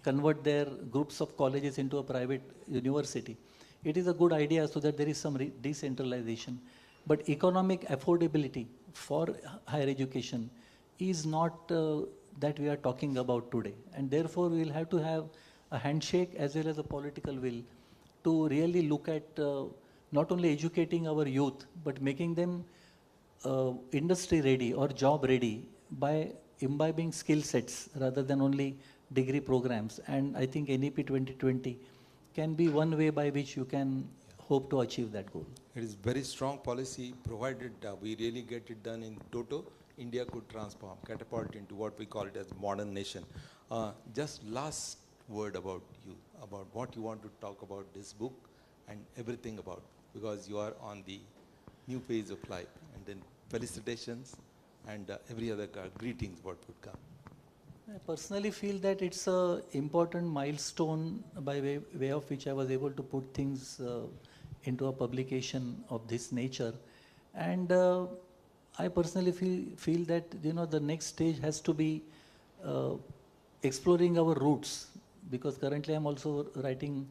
convert their groups of colleges into a private university. It is a good idea so that there is some decentralization. But economic affordability for higher education is not that we are talking about today. And therefore, we will have to have a handshake as well as a political will to really look at not only educating our youth, but making them industry ready or job ready by imbibing skill sets rather than only degree programs. And I think NEP 2020 can be one way by which you can hope to achieve that goal. It is very strong policy, provided we really get it done in toto, India could transform, catapult into what we call it as modern nation. Just last word about you, about what you want to talk about this book and everything about, because you are on the new phase of life, and then felicitations and every other greetings what would come. I personally feel that it's an important milestone by way of which I was able to put things into a publication of this nature. And I personally feel that the next stage has to be exploring our roots, because currently I'm also writing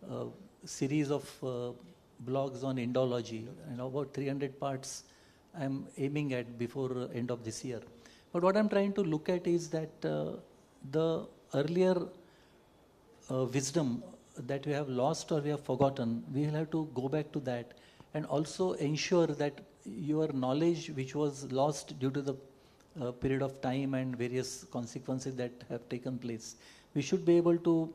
a series of blogs on Indology, and about 300 parts I'm aiming at before end of this year. But what I'm trying to look at is that the earlier wisdom that we have lost or we have forgotten, we will have to go back to that and also ensure that your knowledge which was lost due to the period of time and various consequences that have taken place, we should be able to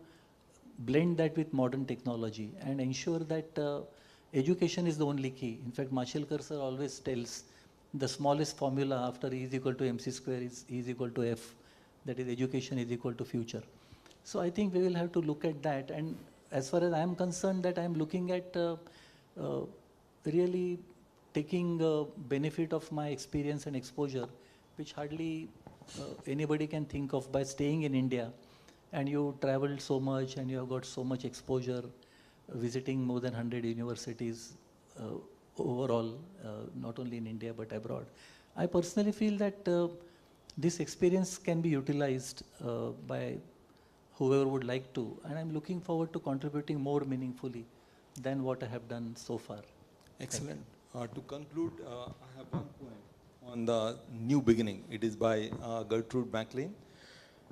blend that with modern technology and ensure that education is the only key. In fact, Mashelkar sir always tells the smallest formula after E is equal to MC square is E is equal to F, that is education is equal to future. So I think we will have to look at that, and as far as I am concerned, that I am looking at really taking benefit of my experience and exposure, which hardly anybody can think of, by staying in India And you traveled so much and you have got so much exposure, visiting more than 100 universities overall, not only in India but abroad. I personally feel that this experience can be utilized by whoever would like to, and I'm looking forward to contributing more meaningfully than what I have done so far. Excellent. To conclude, I have one poem on the new beginning. It is by Gertrude MacLean.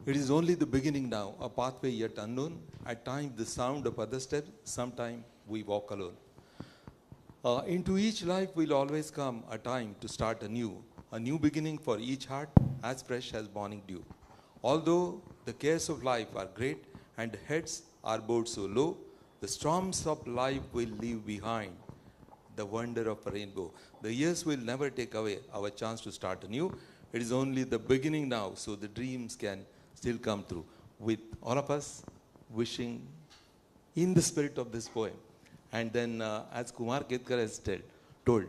It is only the beginning now, a pathway yet unknown. At times the sound of other steps, sometimes we walk alone. Into each life will always come a time to start anew, a new beginning for each heart, as fresh as morning dew. Although the cares of life are great and heads are bowed so low, the storms of life will leave behind the wonder of a rainbow. The years will never take away our chance to start anew. It is only the beginning now, so the dreams can still come true. With all of us wishing in the spirit of this poem. And then as Kumar Ketkar has told,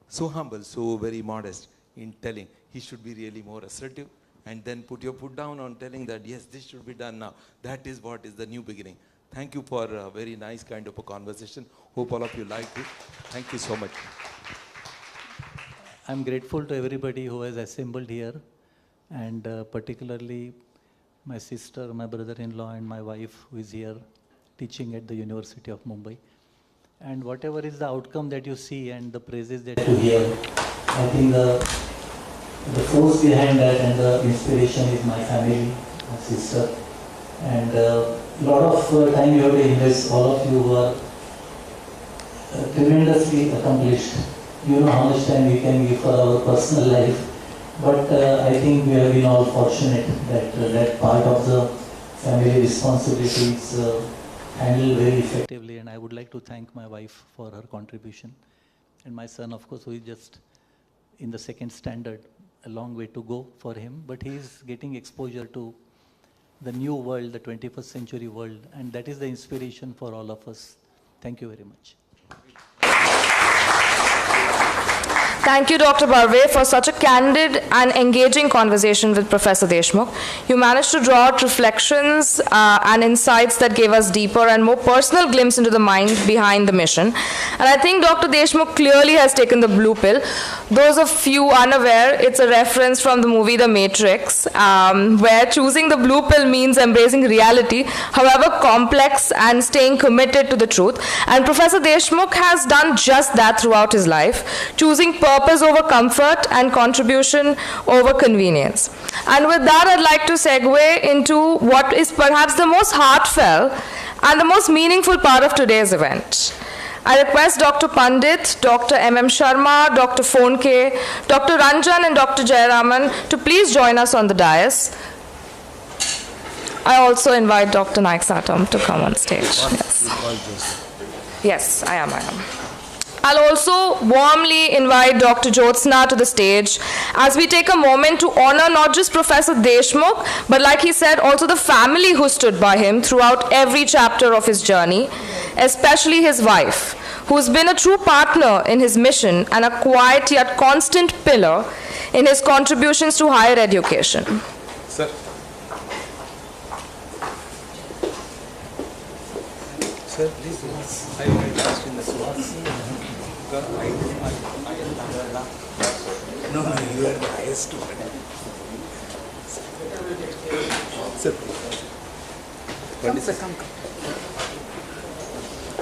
so humble, so very modest in telling, he should be really more assertive and then put your foot down on telling that, yes, this should be done now. That is what is the new beginning. Thank you for a very nice kind of a conversation. Hope all of you liked it. Thank you so much. I'm grateful to everybody who has assembled here, and particularly my sister, my brother-in-law, and my wife who is here teaching at the University of Mumbai. And whatever is the outcome that you see and the praises that you hear, I think the force behind that and the inspiration is my family, my sister. And a lot of time you have to invest, all of you who are tremendously accomplished. You know how much time we can give for our personal life. But I think we have been all fortunate that that part of the family responsibilities handled very effectively, and I would like to thank my wife for her contribution, and my son, of course, who is just in the second standard, a long way to go for him, but he is getting exposure to the new world, the 21st century world, and that is the inspiration for all of us. Thank you very much. Thank you, Dr. Barve, for such a candid and engaging conversation with Professor Deshmukh. You managed to draw out reflections and insights that gave us deeper and more personal glimpse into the mind behind the mission. And I think Dr. Deshmukh clearly has taken the blue pill. Those of you unaware, it's a reference from the movie The Matrix, where choosing the blue pill means embracing reality, however complex, and staying committed to the truth. And Professor Deshmukh has done just that throughout his life, choosing purpose over comfort and contribution over convenience. And with that, I'd like to segue into what is perhaps the most heartfelt and the most meaningful part of today's event. I request Dr. Pandit, Dr. M.M. Sharma, Dr. Phonke, Dr. Ranjan and Dr. Jayaraman to please join us on the dais. I also invite Dr. Naik Satam to come on stage. Yes, I am. I'll also warmly invite Dr. Jyotsna to the stage as we take a moment to honor not just Professor Deshmukh, but like he said, also the family who stood by him throughout every chapter of his journey, especially his wife, who's been a true partner in his mission and a quiet yet constant pillar in his contributions to higher education. Sir. Sir, please. I will last in the slots. No, you are the highest student.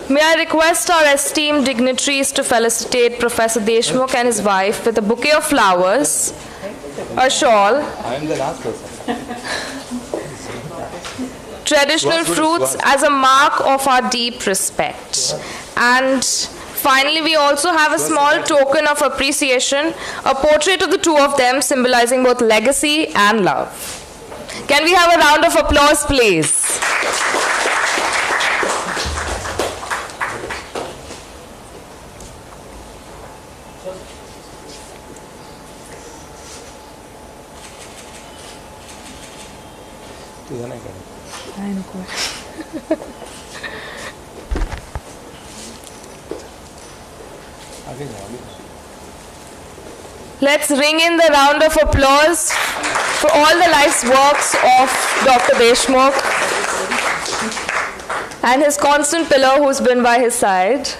May I request our esteemed dignitaries to felicitate Professor Deshmukh and his wife with a bouquet of flowers, a shawl, I am the last person. traditional fruits as a mark of our deep respect. And finally, we also have a small token of appreciation, a portrait of the two of them symbolizing both legacy and love. Can we have a round of applause, please? Let's ring in the round of applause for all the life's works of Dr. Deshmukh and his constant pillar who's been by his side.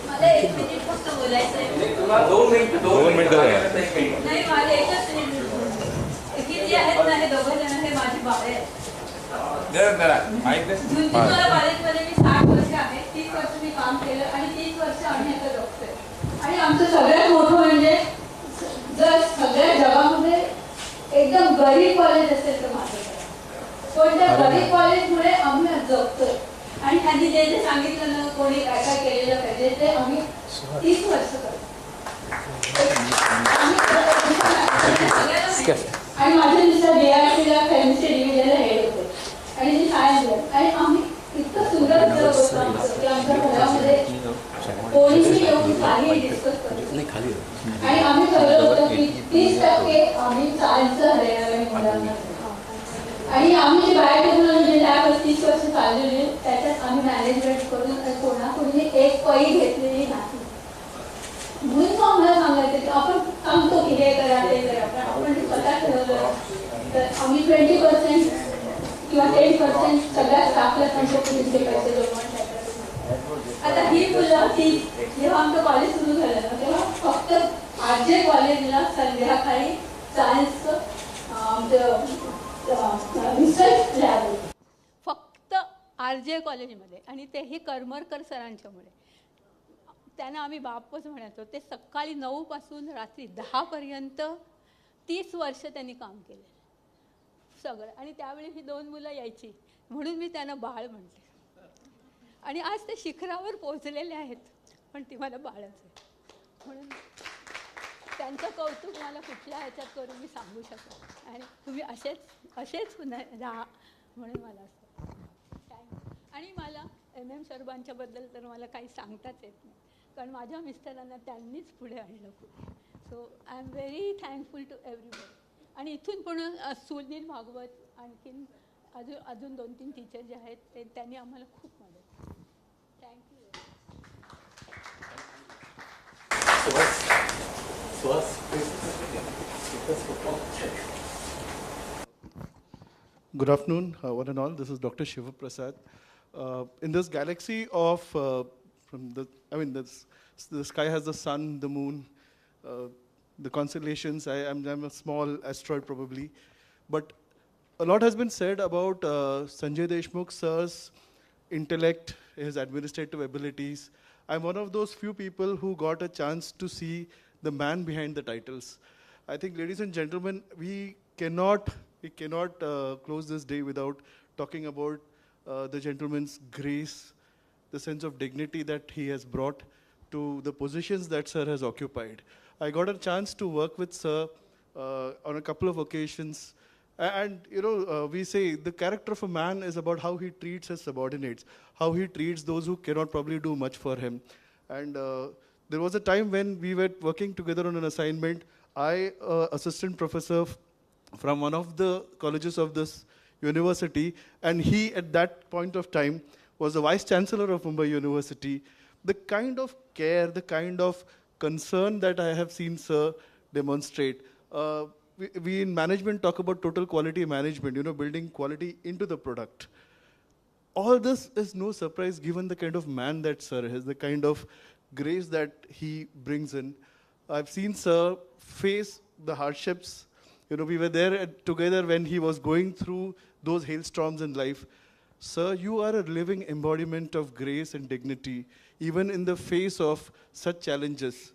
मला एक minute फक्त बोलायचं आहे. 2 मिनिटं नाही, मला एकच ही जी आहेत ना, हे दोघं जण हे माझी बाळे आहेत. जुन्नर कॉलेजमध्ये मी 60 वर्ष आहे, 30 वर्ष मी काम केलं आणि 30 वर्ष आम्ही आता जगतोय. आणि आमचं सगळ्यात मोठं म्हणजे जर सगळ्या जगामध्ये एकदम गरीब कॉलेज असेल तर माझं, पण त्या गरीब कॉलेजमुळे आम्ही जगतोय. आणि त्यांनी जे जे सांगितलं ना, कोणी काय काय केलेलं पाहिजे ते आम्ही 30 वर्ष करतो. आणि माझे मिस्टर DR.SANJAY केमिस्ट्री डिव्हिजनला हेड होते आणि मी सायन्स घेतलं. आणि आम्ही इतकं सुंदर काम करतो की आमच्या घरामध्ये कोणीही येऊन काही डिस्कस करतो. आणि आम्ही ठरवलं होतं की 30% आम्ही सायन्सचं मुलांना. आणि आम्ही जी बायोटेक्नॉलॉजी लॅब 30 वर्ष चाललेली, त्याच्यात आम्ही मॅनेजमेंट करून कोणाकोणी एक पै घेतलेली नाही. म्हणून आम्हाला सांगायचं की आपण सांगतो की हे करा ते करा, पण आपण ते स्वतः ठरवलं तर आम्ही 20% किंवा 10% सगळ्या स्टाफला सांगतो की इतके पैसे जमा. आता ही मुलं ती जेव्हा आमचं कॉलेज सुरू झालं ना, तेव्हा फक्त RJ कॉलेजला संध्याकाळी सायन्सचं आमचं रिसर्च लॅब होती. फक्त RJ कॉलेजमध्ये, आणि तेही करमरकर सरांच्यामुळे. त्यांना आम्ही बापच म्हणायचो. ते सकाळी 9 पासून रात्री 10 पर्यंत 30 वर्ष त्यांनी काम केलं सगळं. आणि त्यावेळी ही 2 मुलं यायची म्हणून मी त्यांना बाळ म्हणते. आणि आज ते शिखरावर पोहोचलेले आहेत, पण ती मला बाळच आहे. म्हणून त्यांचं कौतुक मला कुठल्या ह्याच्यात करून मी सांगू शकतो. आणि तुम्ही असेच राहा म्हणून मला असं थँक्यू. आणि मला MM सरबांच्याबद्दल तर मला काही सांगताच येत नाही, कारण माझ्या मिस्टरांना त्यांनीच पुढे आणलं पुढे. So I am very thankful to everybody. आणि इथून पण सुनील भागवत आणखीन अजून 2-3 टीचर जे आहेत त्यांनी आम्हाला खूप मदत केली. Thank you. Good afternoon, one and all. This is Dr. Shiva Prasad. In this galaxy of, the sky has the sun, the moon, the constellations. I'm a small asteroid probably, but a lot has been said about Sanjay Deshmukh sir's intellect, his administrative abilities. I'm one of those few people who got a chance to see the man behind the titles. I think, ladies and gentlemen, we cannot close this day without talking about the gentleman's grace, the sense of dignity that he has brought to the positions that sir has occupied. I got a chance to work with sir on a couple of occasions. And we say the character of a man is about how he treats his subordinates, how he treats those who cannot probably do much for him. And There was a time when we were working together on an assignment. I, assistant professor from one of the colleges of this university, and he at that point of time was the vice chancellor of Mumbai University. The kind of care, the kind of concern that I have seen sir demonstrate. We in management talk about total quality management, building quality into the product. All this is no surprise given the kind of man that sir is, the kind of grace that he brings in. I've seen sir face the hardships. We were there together when he was going through those hailstorms in life. Sir, you are a living embodiment of grace and dignity, even in the face of such challenges.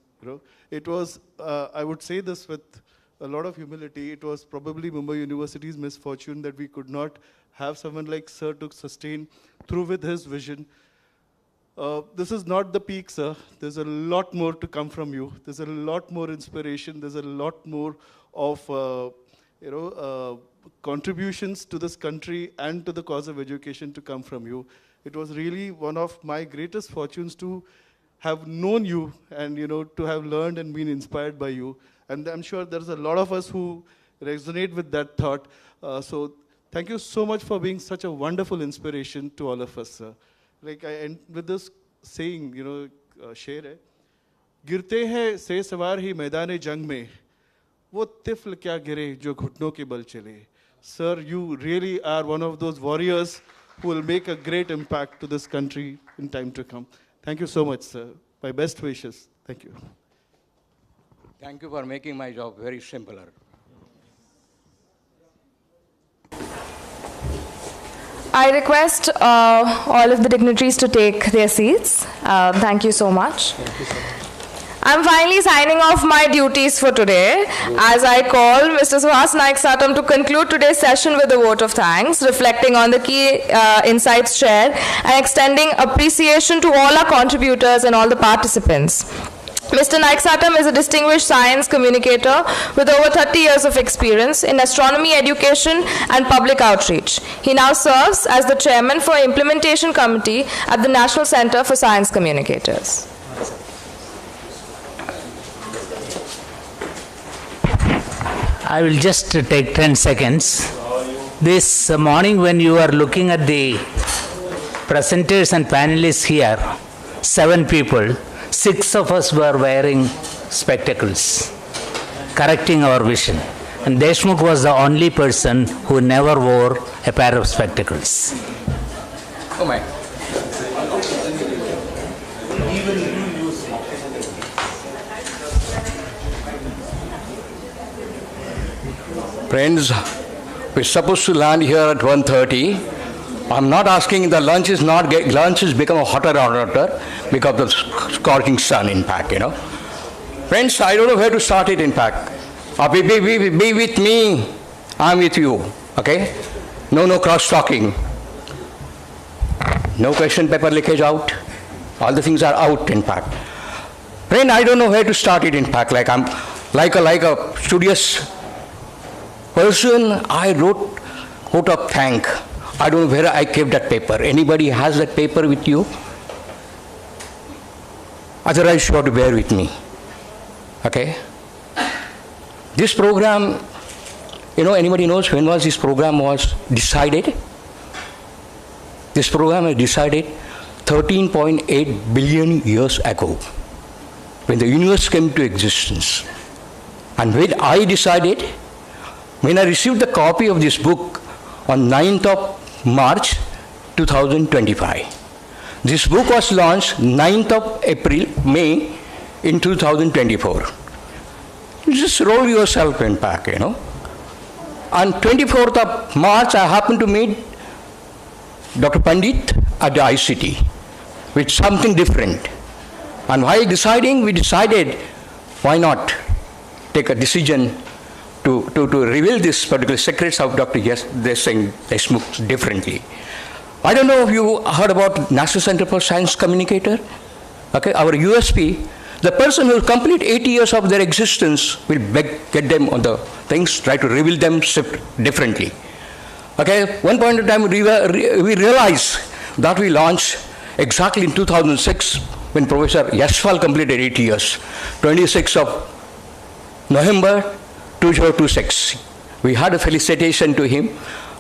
It was, I would say this with a lot of humility, it was probably Mumbai University's misfortune that we could not have someone like sir to sustain through with his vision. This is not the peak, sir. There's a lot more to come from you. There's a lot more inspiration. There's a lot more of, contributions to this country and to the cause of education to come from you. It was really one of my greatest fortunes to have known you and, to have learned and been inspired by you. And I'm sure there's a lot of us who resonate with that thought. So thank you so much for being such a wonderful inspiration to all of us, sir. Like I end with this saying, शेर है, गिरते हैं से सवार ही मैदान जंग में, वो तिफल क्या गिरे जो घुटनों के बल चले. Sir, you really are one of those warriors who will make a great impact to this country in time to come. Thank you so much, sir. My best wishes. Thank you. Thank you for making my job very simpler. I request all of the dignitaries to take their seats. Thank you so much. I'm finally signing off my duties for today as I call Mr. Suhas Naik Satam to conclude today's session with a vote of thanks, reflecting on the key insights shared and extending appreciation to all our contributors and all the participants. Mr. Naik Satam is a distinguished science communicator with over 30 years of experience in astronomy education and public outreach. He now serves as the chairman for Implementation Committee at the National Center for Science Communicators. I will just take 10 seconds. This morning when you are looking at the presenters and panelists here, 7 people, 6 of us were wearing spectacles, correcting our vision. And DESHMUKH was the only person who never wore a pair of spectacles. Oh my. Friends, we're supposed to land here at 1:30. I'm not asking, the lunch is become hotter and hotter because of the scorching sun, in fact, Friends, I don't know where to start it, in fact. Be with me, I'm with you, okay? No cross-talking. No question paper leakage out. All the things are out, in fact. Friend, I don't know where to start it, in fact. Like I'm like a studious person, I wrote of thank. I don't know where I kept that paper. Anybody has that paper with you? Otherwise, you have to bear with me. Okay? This program, anybody knows when was this program was decided? This program was decided 13.8 billion years ago, when the universe came to existence. And when I decided, when I received the copy of this book on 9th of March 2025. This book was launched 9th of May in 2024. Just roll yourself in back, On 24th of March, I happened to meet Dr. Pandit at the ICT with something different. And while deciding, we decided, why not take a decision to reveal this particular secrets of Dr. DESHMUKH differently. I don't know if you heard about National Center for Science Communicator. Okay, our USP, the person who will complete 80 years of their existence will get them on the things, try to reveal them differently. Okay, one point in time we realized that we launched exactly in 2006 when Professor Yashwal completed 8 years, 26th of November 2026. We had a felicitation to him,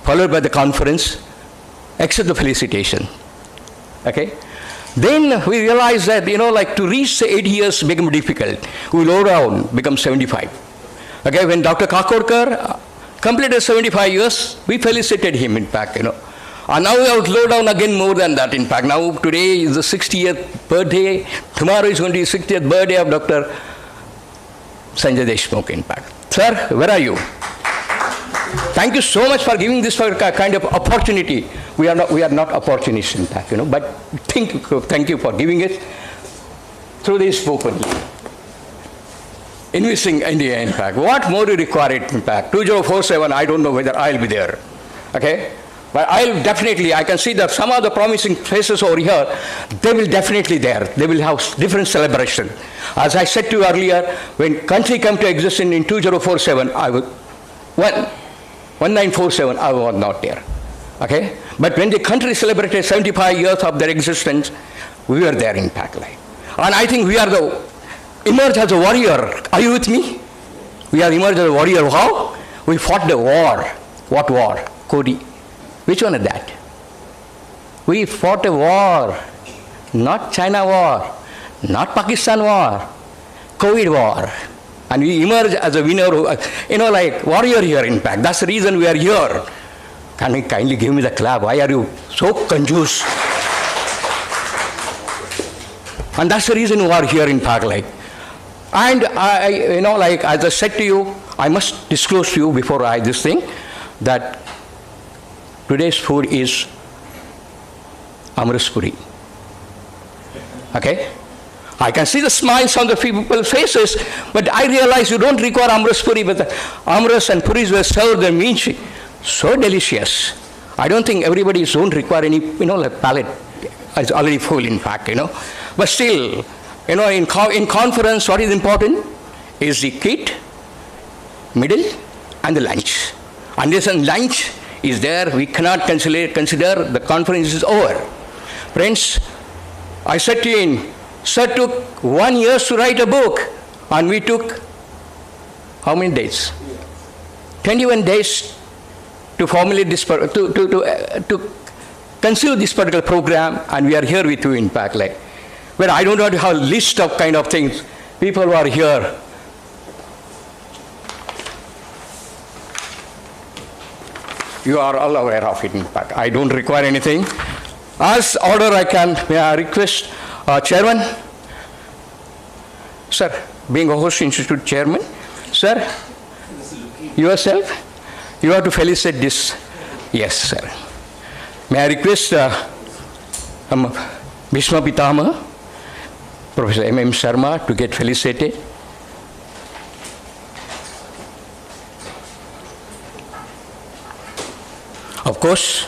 followed by the conference, except the felicitation. Okay? Then we realized that, like to reach the 8 years become difficult. We low down, become 75. Okay, when Dr. Kakorkar completed 75 years, we felicited him, in fact, And now we have low down again more than that, in fact. Now today is the 60th birthday. Tomorrow is going to be 60th birthday of Dr. Sanjay Deshmukh, in fact. Sir, where are you? Thank you so much for giving this kind of opportunity. We are not opportunists, in fact, but thank you for giving it through this book only. Envisioning India, in fact. What more do you require it, in fact? 2047, I don't know whether I'll be there. Okay? But I can see that some of the promising faces over here, they will definitely there. They will have different celebration. As I said to you earlier, when country come to existence in 2047, 1947, I was not there. Okay? But when the country celebrated 75 years of their existence, we were there, in fact. And I think we are emerged as a warrior. Are you with me? We are emerged as a warrior. How? We fought the war. What war? Cody. Which one is that? We fought a war. Not China war. Not Pakistan war. COVID war. And we emerged as a winner, like warrior here, in fact. That's the reason we are here. Can you kindly give me the clap? Why are you so confused? And that's the reason we are here, in fact. And as I said to you, I must disclose to you before this thing, that today's food is Amras Puri. Okay? I can see the smiles on the people's faces, but I realize you don't require Amras Puri, but the Amras and Puris were served and means so delicious. I don't think everybody don't require any, palate. It's already full, in fact, But still, in conference, what is important is the kit, middle, and the lunch. Unless lunch is there, we cannot consider the conference is over. Friends, I said to you, sir took 1 year to write a book, and we took how many days? 21 days to formulate this, to conceive this particular program, and we are here with you, in fact. Well, I don't know how list of kind of things. People who are here. You are all aware of it, in fact. I don't require anything. As order may I request Chairman? Sir, being a Host Institute Chairman, sir, yourself, you have to felicitate this. Yes, sir. May I request Bhishma Pitama, Professor M.M. Sharma, to get felicitated. Of course,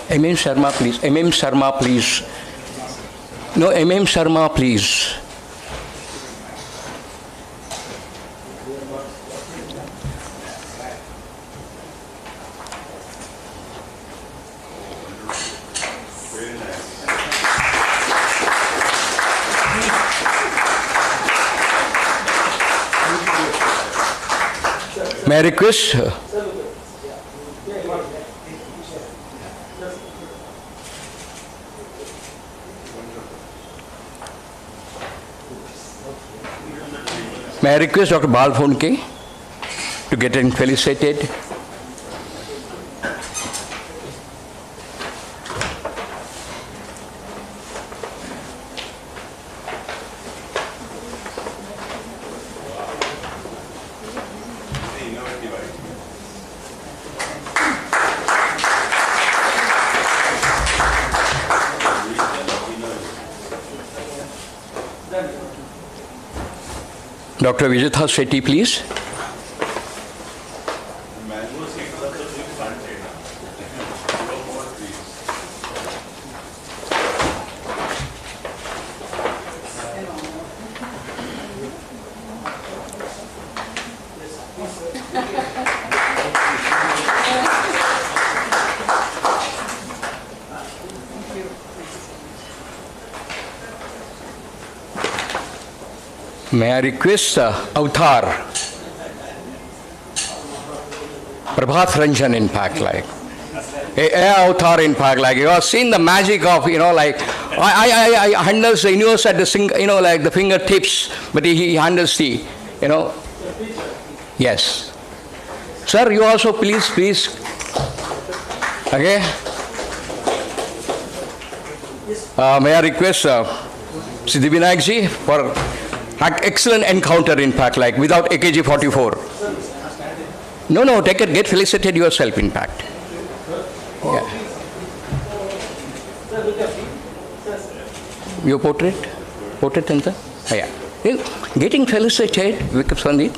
M.M. Sharma, please. M.M. Sharma, please. No, M.M. Sharma, please. May I request? May I request Dr. Balfonke to get felicitated? Dr. Vijitha Shetty, please. May I request Avatar, Prabhat Ranjan, in fact, like, Avatar, in fact, like, you have seen the magic of, like, I handles the universe at the, like the fingertips, but he handles the, yes. Sir, you also, please. Okay. May I request Siddhi Vinayak ji for excellent encounter, in fact, like, without AKG 44. No, take it, get felicitated yourself, in fact. Yeah. Your portrait, Tanta? Oh, yeah. Getting felicitated, Vikram Sandhi.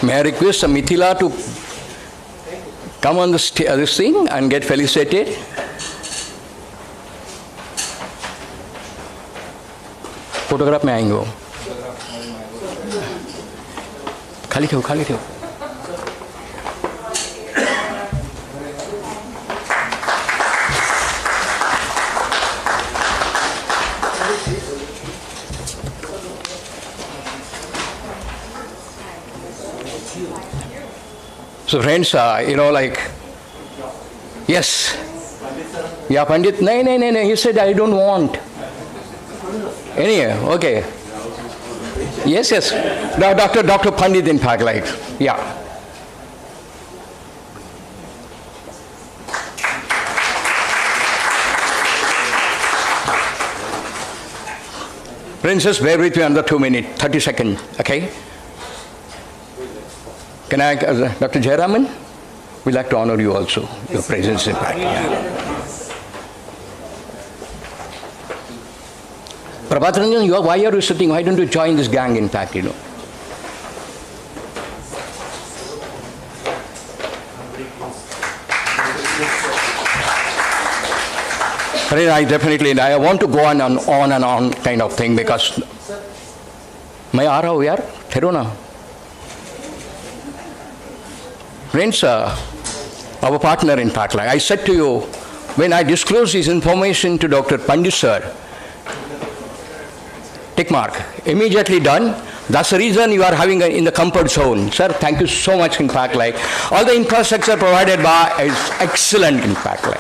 May I request Mithila to come on this thing and get felicitated? Photograph में आएंगे वो खाली थे So friends, like, yes, yeah, Pandit, no, he said, I don't want. Anyway, okay. Yes. Now, Dr. Pandit, in fact, like, yeah. Princess, bear with me another 2 minutes, 30 seconds, okay? Can I, Dr. Jayaraman? We'd like to honor you also, your presence, in fact. Yeah. Prabhat Ranjan, why are you sitting? Why don't you join this gang, in fact, I want to go on and on kind of thing because मैं आ रहा हूँ यार, ठहरो ना. Friends, our partner, in fact, like I said to you, when I disclosed this information to Dr. Pandit sir, tick mark, immediately done. That's the reason you are having in the comfort zone. Sir, thank you so much, in fact, like all the infrastructure provided by is excellent, in fact, like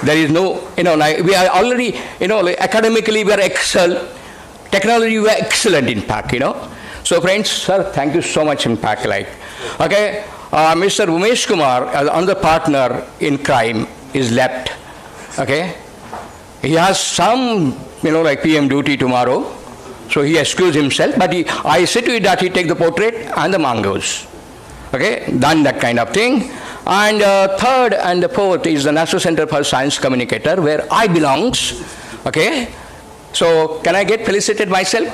there is no, like we are already, like academically we are excel, technology we are excellent, in fact, So friends, sir, thank you so much, in fact, like, okay. Mr. Umesh Kumar, another partner in crime, is left. Okay, he has some, like PM duty tomorrow, so he excused himself. But I said to you that he take the portrait and the mangoes. Okay, done that kind of thing. And third and the fourth is the National Center for Science Communicator, where I belongs. Okay, so can I get felicitated myself?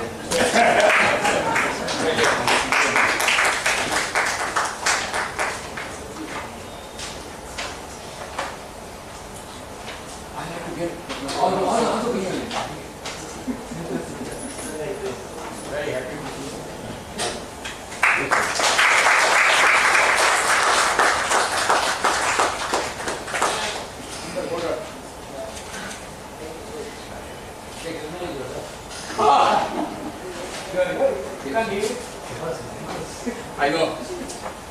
I know.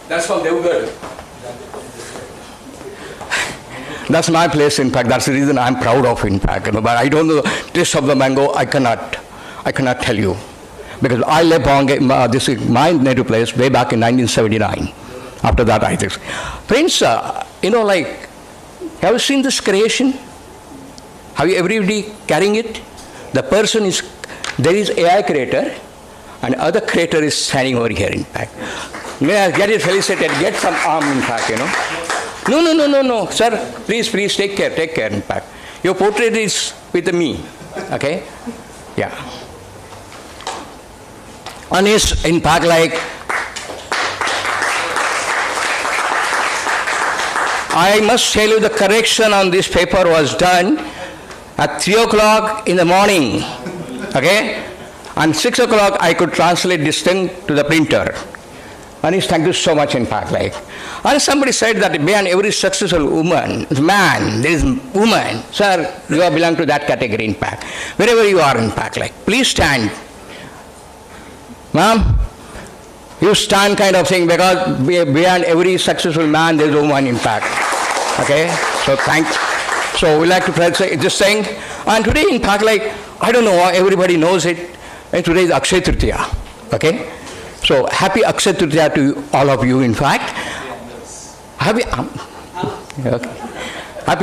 That's from Devgarh. That's my place, in fact. That's the reason I'm proud of, in fact. But I don't know the taste of the mango. I cannot tell you. Because I left this is my native place way back in 1979. After that, I think. Friends, like, have you seen this creation? Have you everybody carrying it? The person is, there is AI creator, and other creator is standing over here, in fact. May I get it felicitated, get some arm, in fact, No, sir, please, take care, in fact. Your portrait is with me, okay? Yeah. Honest, in fact, like, I must tell you the correction on this paper was done at 3 o'clock in the morning, okay? And 6 o'clock, I could translate this thing to the printer. Anish, thank you so much, in fact. And somebody said that behind every successful woman, man, there is woman. Sir, you belong to that category, in fact. Wherever you are, in fact, please stand. Ma'am, you stand kind of thing, because behind every successful man, there is a woman, in fact. Okay? So So we like to try to say this thing. And today, in fact, I don't know, everybody knows it. And today is Akshaya Tritiya. Okay? So happy Akshaya Tritiya to all of you, in fact. Happy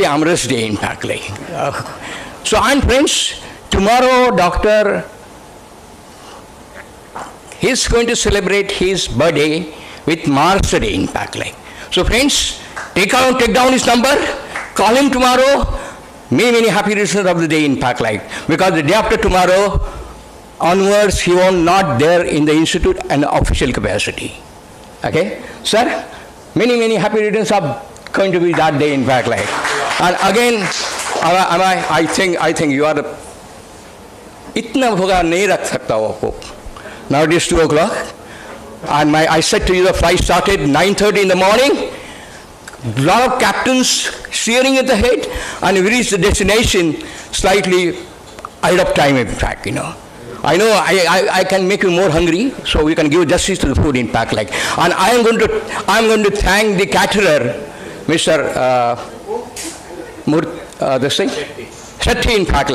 Amras Day, in fact. So, and friends, tomorrow, Doctor, he's going to celebrate his birthday with Mars Day, in fact. So friends, take down his number, call him tomorrow. Many happy reasons of the day, in fact. Because the day after tomorrow, onwards, he was not there in the institute and official capacity. Okay? Sir, many happy reasons are going to be that day, in fact. And again, I think you are the... Itna bhoga nahi rakh sakta wo aapko. Now it is 2 o'clock. And I said to you, the flight started 9:30 in the morning. A lot of captains steering at the head, and we reached the destination slightly ahead of time, in fact, I know I can make you more hungry, so we can give justice to the food, in fact. And I'm going to thank the caterer, Mr. Shetty, in fact,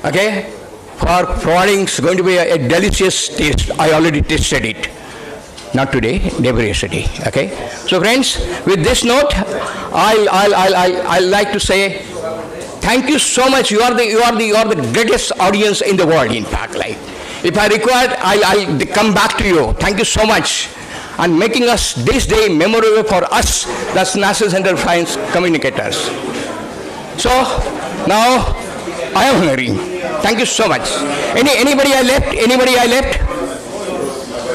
okay, for providing. It's going to be a delicious taste. I already tasted it. Not today, yesterday. Okay. So friends, with this note, I'll like to say, thank you so much. You are the greatest audience in the world, in fact. If I require, I'll come back to you. Thank you so much. And making us this day memorable for us, that's National Center of Science communicators. So now I am hungry. Thank you so much. Anybody I left? Anybody I left?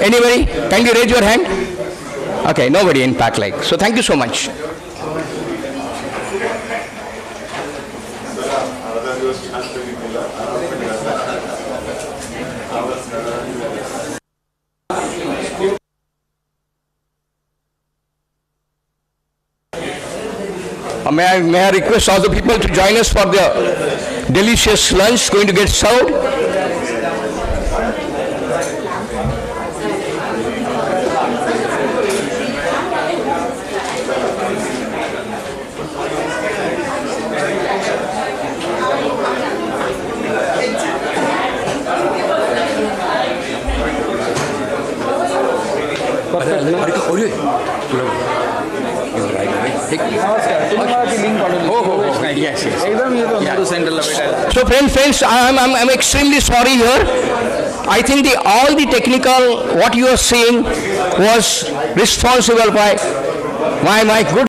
Anybody? Can you raise your hand? Okay, nobody, in fact. So thank you so much. May I request all the people to join us for the delicious lunch going to get served. So friends, I'm extremely sorry here. I think all the technical, what you are saying was responsible by my good